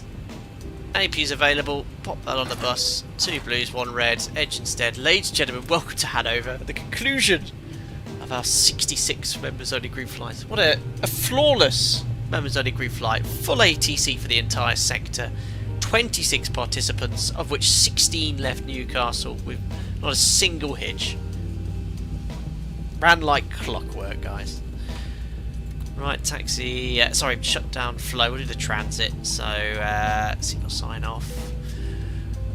AP's available. Pop that on the bus. 2 blues, 1 red. Edge instead. Ladies and gentlemen, welcome to Hanover. The conclusion of our 66 members only group flight. What a flawless members only group flight. Full ATC for the entire sector. 26 participants, of which 16 left Newcastle with not a single hitch. Ran like clockwork, guys. Right, taxi, sorry, shut down flow, we'll do the transit, so, signal sign off,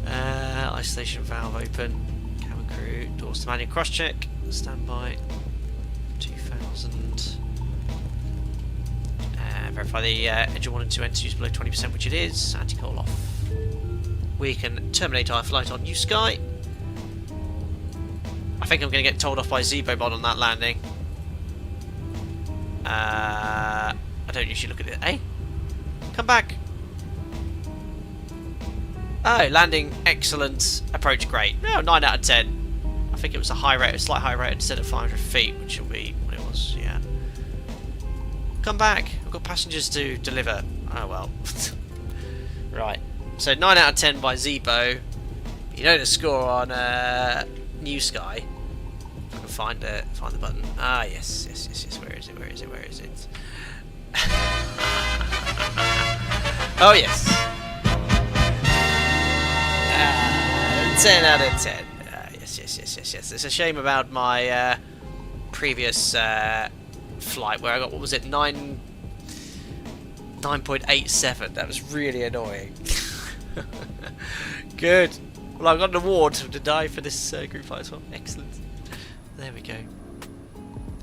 isolation valve open, cabin Crew, doors to manual cross check. Standby 2000. Verify the engine 1 and 2 engines below 20%, which it is. Anti-coal off. We can terminate our flight on New Sky. I think I'm going to get told off by Zebobot on that landing. I don't usually look at it. Hey, come back. Oh, landing excellent. Approach great. No, 9 out of 10. I think it was a slight high rate instead of 500 feet, which will be what it was. Yeah. Come back. I've got passengers to deliver. Oh well. Right. So 9 out of 10 by Zebo. You know the score on New Sky. If I can find the button. Ah, yes. Where is it? Oh yes. 10 out of 10. Yes. It's a shame about my previous flight where I got, what was it, 9.87. That was really annoying. Good. Well, I got an award, did I, for this group flight as well? Excellent. There we go.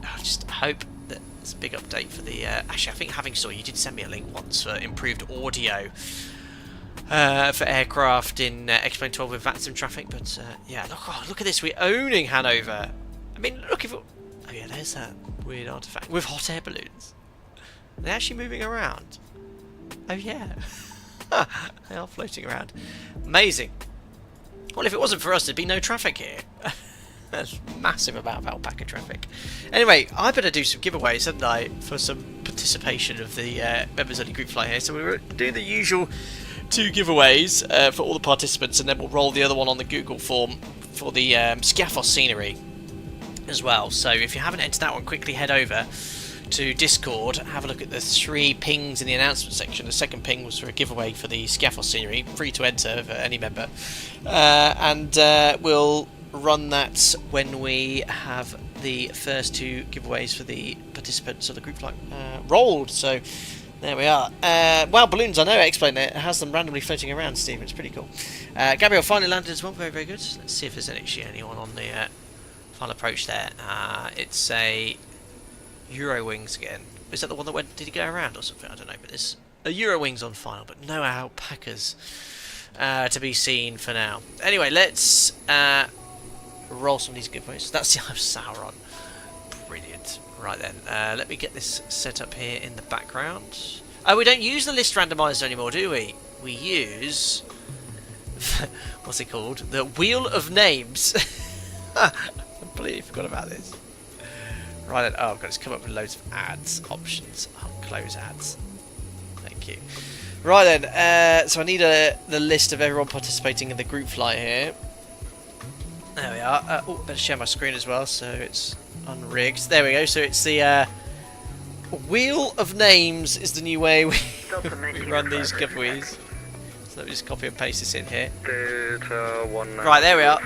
I just hope that it's a big update for the... actually, I think having saw you did send me a link once for improved audio for aircraft in X-Plane 12 with VATSIM traffic, but yeah, look at this, we're owning Hanover. I mean, look if it... Oh yeah, there's that weird artifact with hot air balloons. They're actually moving around. Oh yeah. They are floating around. Amazing. Well, if it wasn't for us, there'd be no traffic here. That's massive amount of Alpaca traffic. Anyway, I better do some giveaways, hadn't I, for some participation of the members only group flight here. So we'll do the usual 2 giveaways for all the participants, and then we'll roll the other one on the Google form for the Schiaffos scenery as well. So if you haven't entered that one, quickly head over to Discord, have a look at the 3 pings in the announcement section. The second ping was for a giveaway for the Schiaffos scenery, free to enter for any member, and we'll run that when we have the first 2 giveaways for the participants of the group flight rolled. So there we are. Wow, balloons, I know, explain it has them randomly floating around, Stephen. It's pretty cool. Gabriel finally landed as well, very good. Let's see if there's actually anyone on the final approach there. It's a Eurowings again. Is that the one that went, did he go around or something? I don't know, but there's a Eurowings on final, but no Alpacas to be seen for now. Anyway, let's roll some of these giveaways. That's the Eye of Sauron. Brilliant. Right then, let me get this set up here in the background. Oh, we don't use the list randomizer anymore, do we? We use... what's it called? The Wheel of Names. I completely forgot about this. Right then, oh god, it's come up with loads of ads options. I'll close ads. Thank you. Right then, so I need the list of everyone participating in the group flight here. There we are. Oh, better share my screen as well, so it's unrigged. There we go. So it's the Wheel of Names is the new way we run these giveaways. So let me just copy and paste this in here. Right, there we are.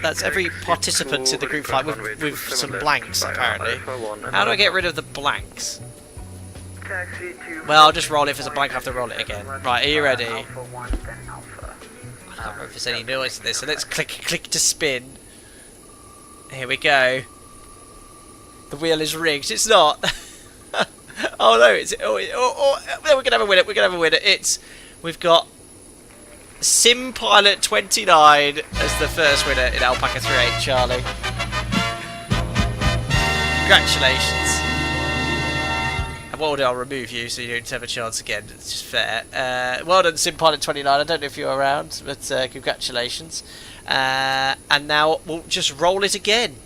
That's every participant in the group flight with some blanks, apparently. How do I get rid of the blanks? Well, I'll just roll it. If there's a blank, I have to roll it again. Right, are you ready? I can't remember if there's any noise in this, so let's click to spin. Here we go. The wheel is rigged. It's not. Oh no, it's no, we're gonna have a winner. We're gonna have a winner. We've got Sim Pilot 29 as the first winner in Alpaca 38, Charlie. Congratulations. And well done, I'll remove you so you don't have a chance again. It's just fair. Well done, Sim Pilot 29. I don't know if you're around, but congratulations. And now we'll just roll it again.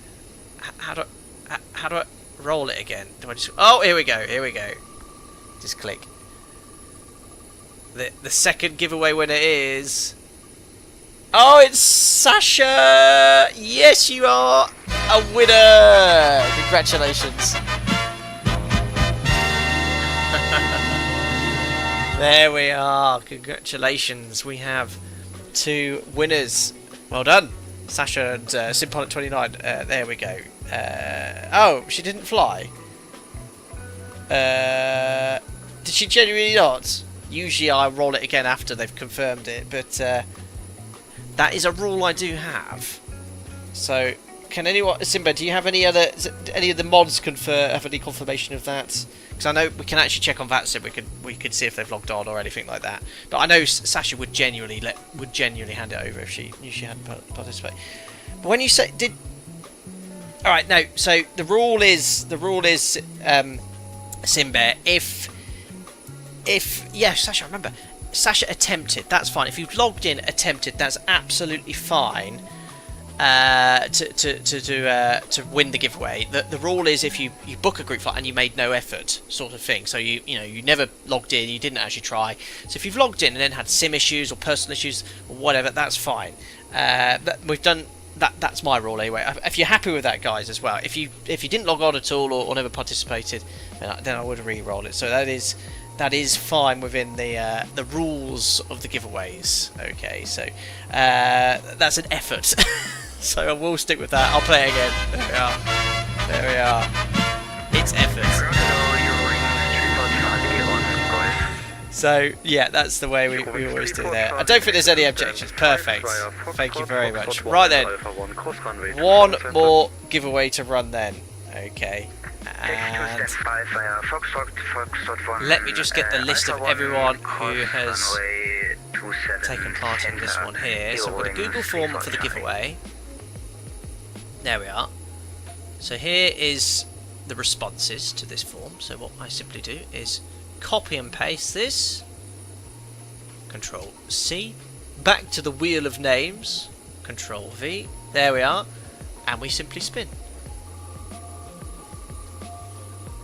How do I roll it again? Do I just? Oh, here we go. Just click. The second giveaway winner is... Oh, it's Sasha! Yes, you are a winner! Congratulations. There we are. Congratulations. We have 2 winners. Well done. Sasha and Simpilot 29. There we go. Oh, she didn't fly? Did she genuinely not? Usually I roll it again after they've confirmed it, but that is a rule I do have. So, can anyone, Simba, do you have any of the mods have any confirmation of that? Because I know we can actually check on VATSIM. We could see if they've logged on or anything like that. But I know Sasha would genuinely hand it over if she knew she hadn't participated. But when you say all right, no. So the rule is Simba. If Sasha, I remember. Sasha attempted. That's fine. If you've logged in, attempted, that's absolutely fine. To win the giveaway. The rule is if you book a group flight and you made no effort, sort of thing. So you never logged in, you didn't actually try. So if you've logged in and then had SIM issues or personal issues or whatever, that's fine. We've done that. That's my rule anyway. If you're happy with that, guys, as well. If you didn't log on at all or never participated, then I would re-roll it. So that is fine within the rules of the giveaways. Okay, so that's an effort. So I will stick with that. I'll play it again. There we are. It's effort. So yeah, that's the way we always do there. I don't think there's any objections. Perfect. Thank you very much. Right then, one more giveaway to run then. Okay. And let me just get the list of everyone who has taken part in this one here. So we've got a Google form for the giveaway. There we are. So here is the responses to this form. So what I simply do is copy and paste this. Control C. Back to the wheel of names. Control V. There we are. And we simply spin.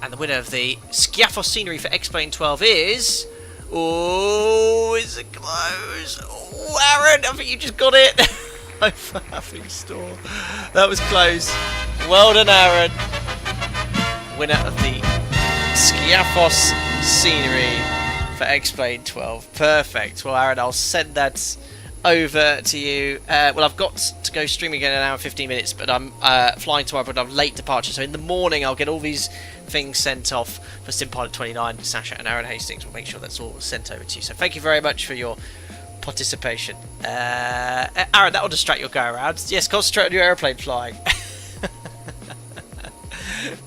And the winner of the Skiathos scenery for X-Plane 12 is... Oh, is it close? Oh, Aaron, I think you just got it. I'm having store. That was close. Well done, Aaron. Winner of the Skiathos scenery for X-Plane 12. Perfect. Well, Aaron, I'll send that over to you. Well, I've got to go streaming again in an hour and 15 minutes, but I'm flying tomorrow, but I'm late departure. So in the morning, I'll get all these things sent off for SimPilot 29, Sasha and Aaron Hastings. We'll make sure that's all sent over to you. So thank you very much for your participation. Aaron, that will distract your go around. Yes, concentrate on your aeroplane flying.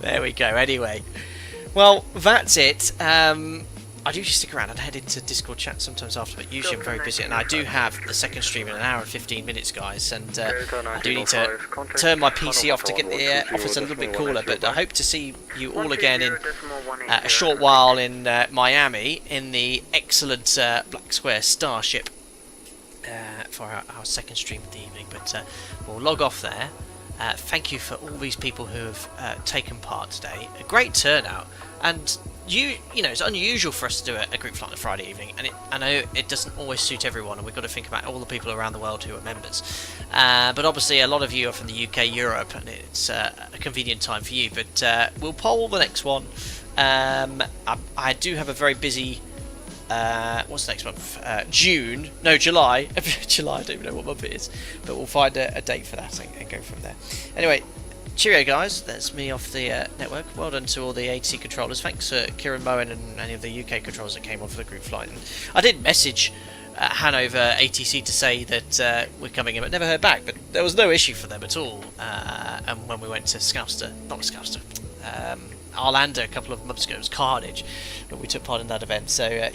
There we go. Anyway, well, that's it. I do usually stick around and head into Discord chat sometimes after, but usually I'm very busy, and I do have the second stream in an hour and 15 minutes, guys, and I do need to turn my PC off to get the office a little bit cooler, but I hope to see you all again in a short while in Miami in the excellent Black Square Starship for our second stream of the evening, but we'll log off there. Thank you for all these people who have taken part today. A great turnout, and you know, it's unusual for us to do a group flight on a Friday evening, and I know it doesn't always suit everyone, and we've got to think about all the people around the world who are members. But obviously, a lot of you are from the UK, Europe, and it's a convenient time for you. But we'll poll the next one. I do have a very busy. What's next month? June? No, July. July. I don't even know what month it is, but we'll find a date for that and go from there. Anyway. Cheerio, guys. That's me off the network. Well done to all the ATC controllers. Thanks to Kieran Moen and any of the UK controllers that came on for the group flight. And I did message Hanover ATC to say that we're coming in, but never heard back. But there was no issue for them at all. And when we went to Arlanda a couple of months ago, it was carnage, but we took part in that event. So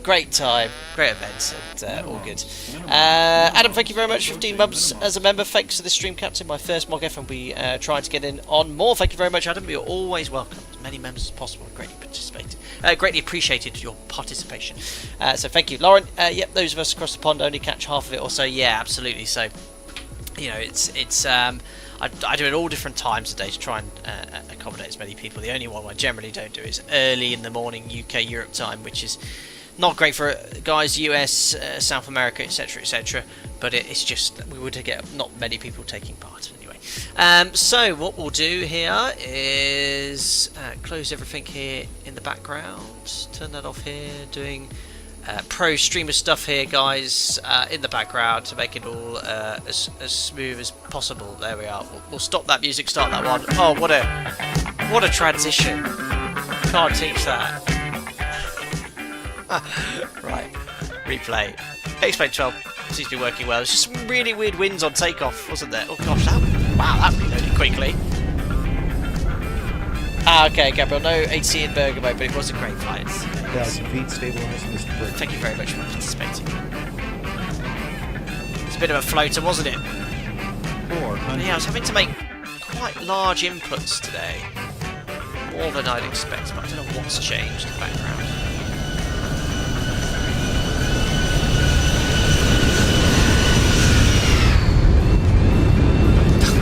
great time, great event, and all good. Adam, thank you very much. 15 months as a member. Thanks to the stream captain, my first MogF, and we trying to get in on more. Thank you very much, Adam. You're always welcome. As many members as possible. Greatly appreciated your participation. So thank you, Lauren. Yep, those of us across the pond only catch half of it or so. Yeah, absolutely. So you know, it's I do it all different times of day to try and accommodate as many people. The only one I generally don't do is early in the morning UK Europe time, which is not great for guys US, South America, etc, etc. But it's just we would get not many people taking part anyway. So what we'll do here is close everything here in the background, turn that off here, doing pro streamer stuff here, guys, in the background to make it all as smooth as possible. There we are. We'll stop that music, start that one. Oh, what a transition! Can't teach that. Right, replay. X-Plane 12. Seems to be working well. There's just some really weird winds on takeoff, wasn't there? Oh gosh, wow, that reloaded quickly. Ah, okay, Gabriel, no AC in Bergamo, but it was a great flight. 1,000 feet, stabilize Mr. Bridge. Thank you very much for participating. It's a bit of a floater, wasn't it? 400. Yeah, I was having to make quite large inputs today. More than I'd expect, but I don't know what's changed in the background.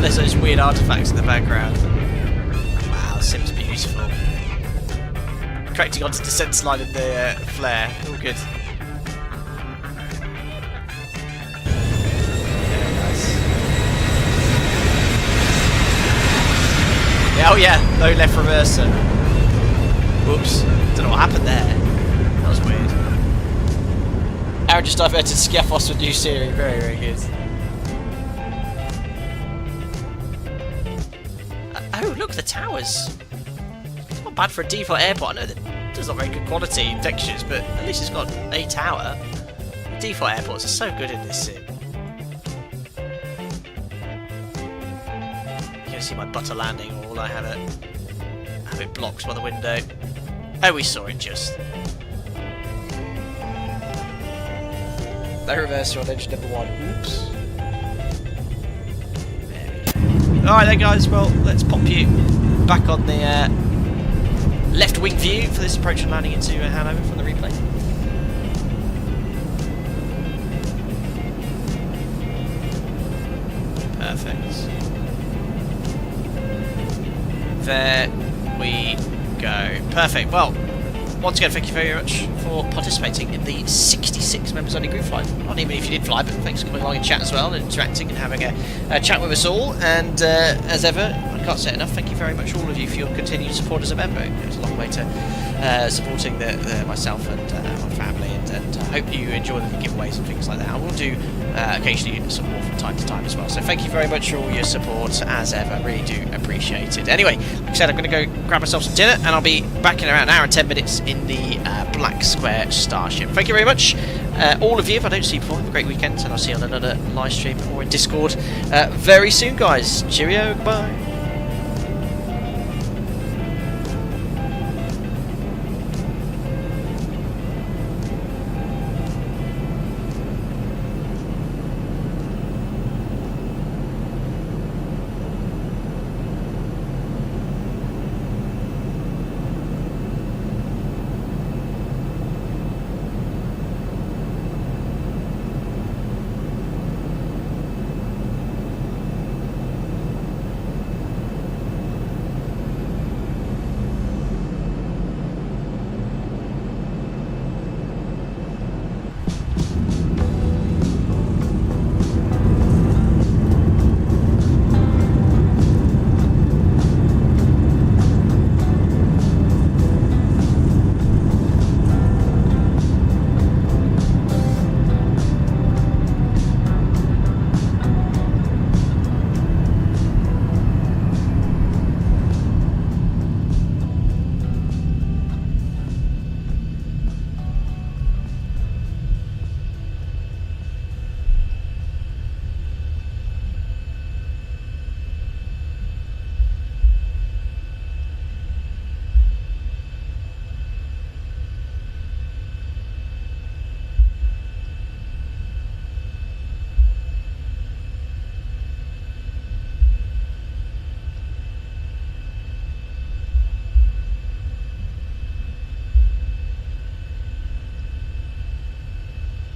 There's those weird artifacts in the background. Wow, Sim's beautiful. Correcting onto descent line in the flare. All good. Yeah, oh yeah, no left reverser. Whoops. Don't know what happened there. That was weird. Aaron just diverted Scaffos with new Siri. Very, very good. Oh, look, the towers. It's not bad for a default airport. I know that there's not very good quality textures, but at least it's got a tower. Default airports are so good in this sim. You can see my butter landing, or will I have it blocked by the window? Oh, we saw it just. No reverser on engine number 1. Oops. Alright then guys, well let's pop you back on the left wing view for this approach and landing into Hanover from the replay. Perfect. There we go. Perfect. Well, once again, thank you very much for participating in the 66 members only group flight. Not even if you did fly, but thanks for coming along and chat as well, and interacting and having a chat with us all. And as ever, I can't say it enough, thank you very much all of you for your continued support as a member. It goes a long way to supporting myself and my family, and I hope you enjoy the giveaways and things like that. I will do occasionally some more from time to time as well. So thank you very much for all your support as ever. Really do appreciate it. Anyway, like I said, I'm going to go grab myself some dinner, and I'll be back in around an hour and 10 minutes in the Black Square Starship. Thank you very much, all of you. If I don't see you before, have a great weekend, and I'll see you on another live stream or in Discord very soon, guys. Cheerio, goodbye.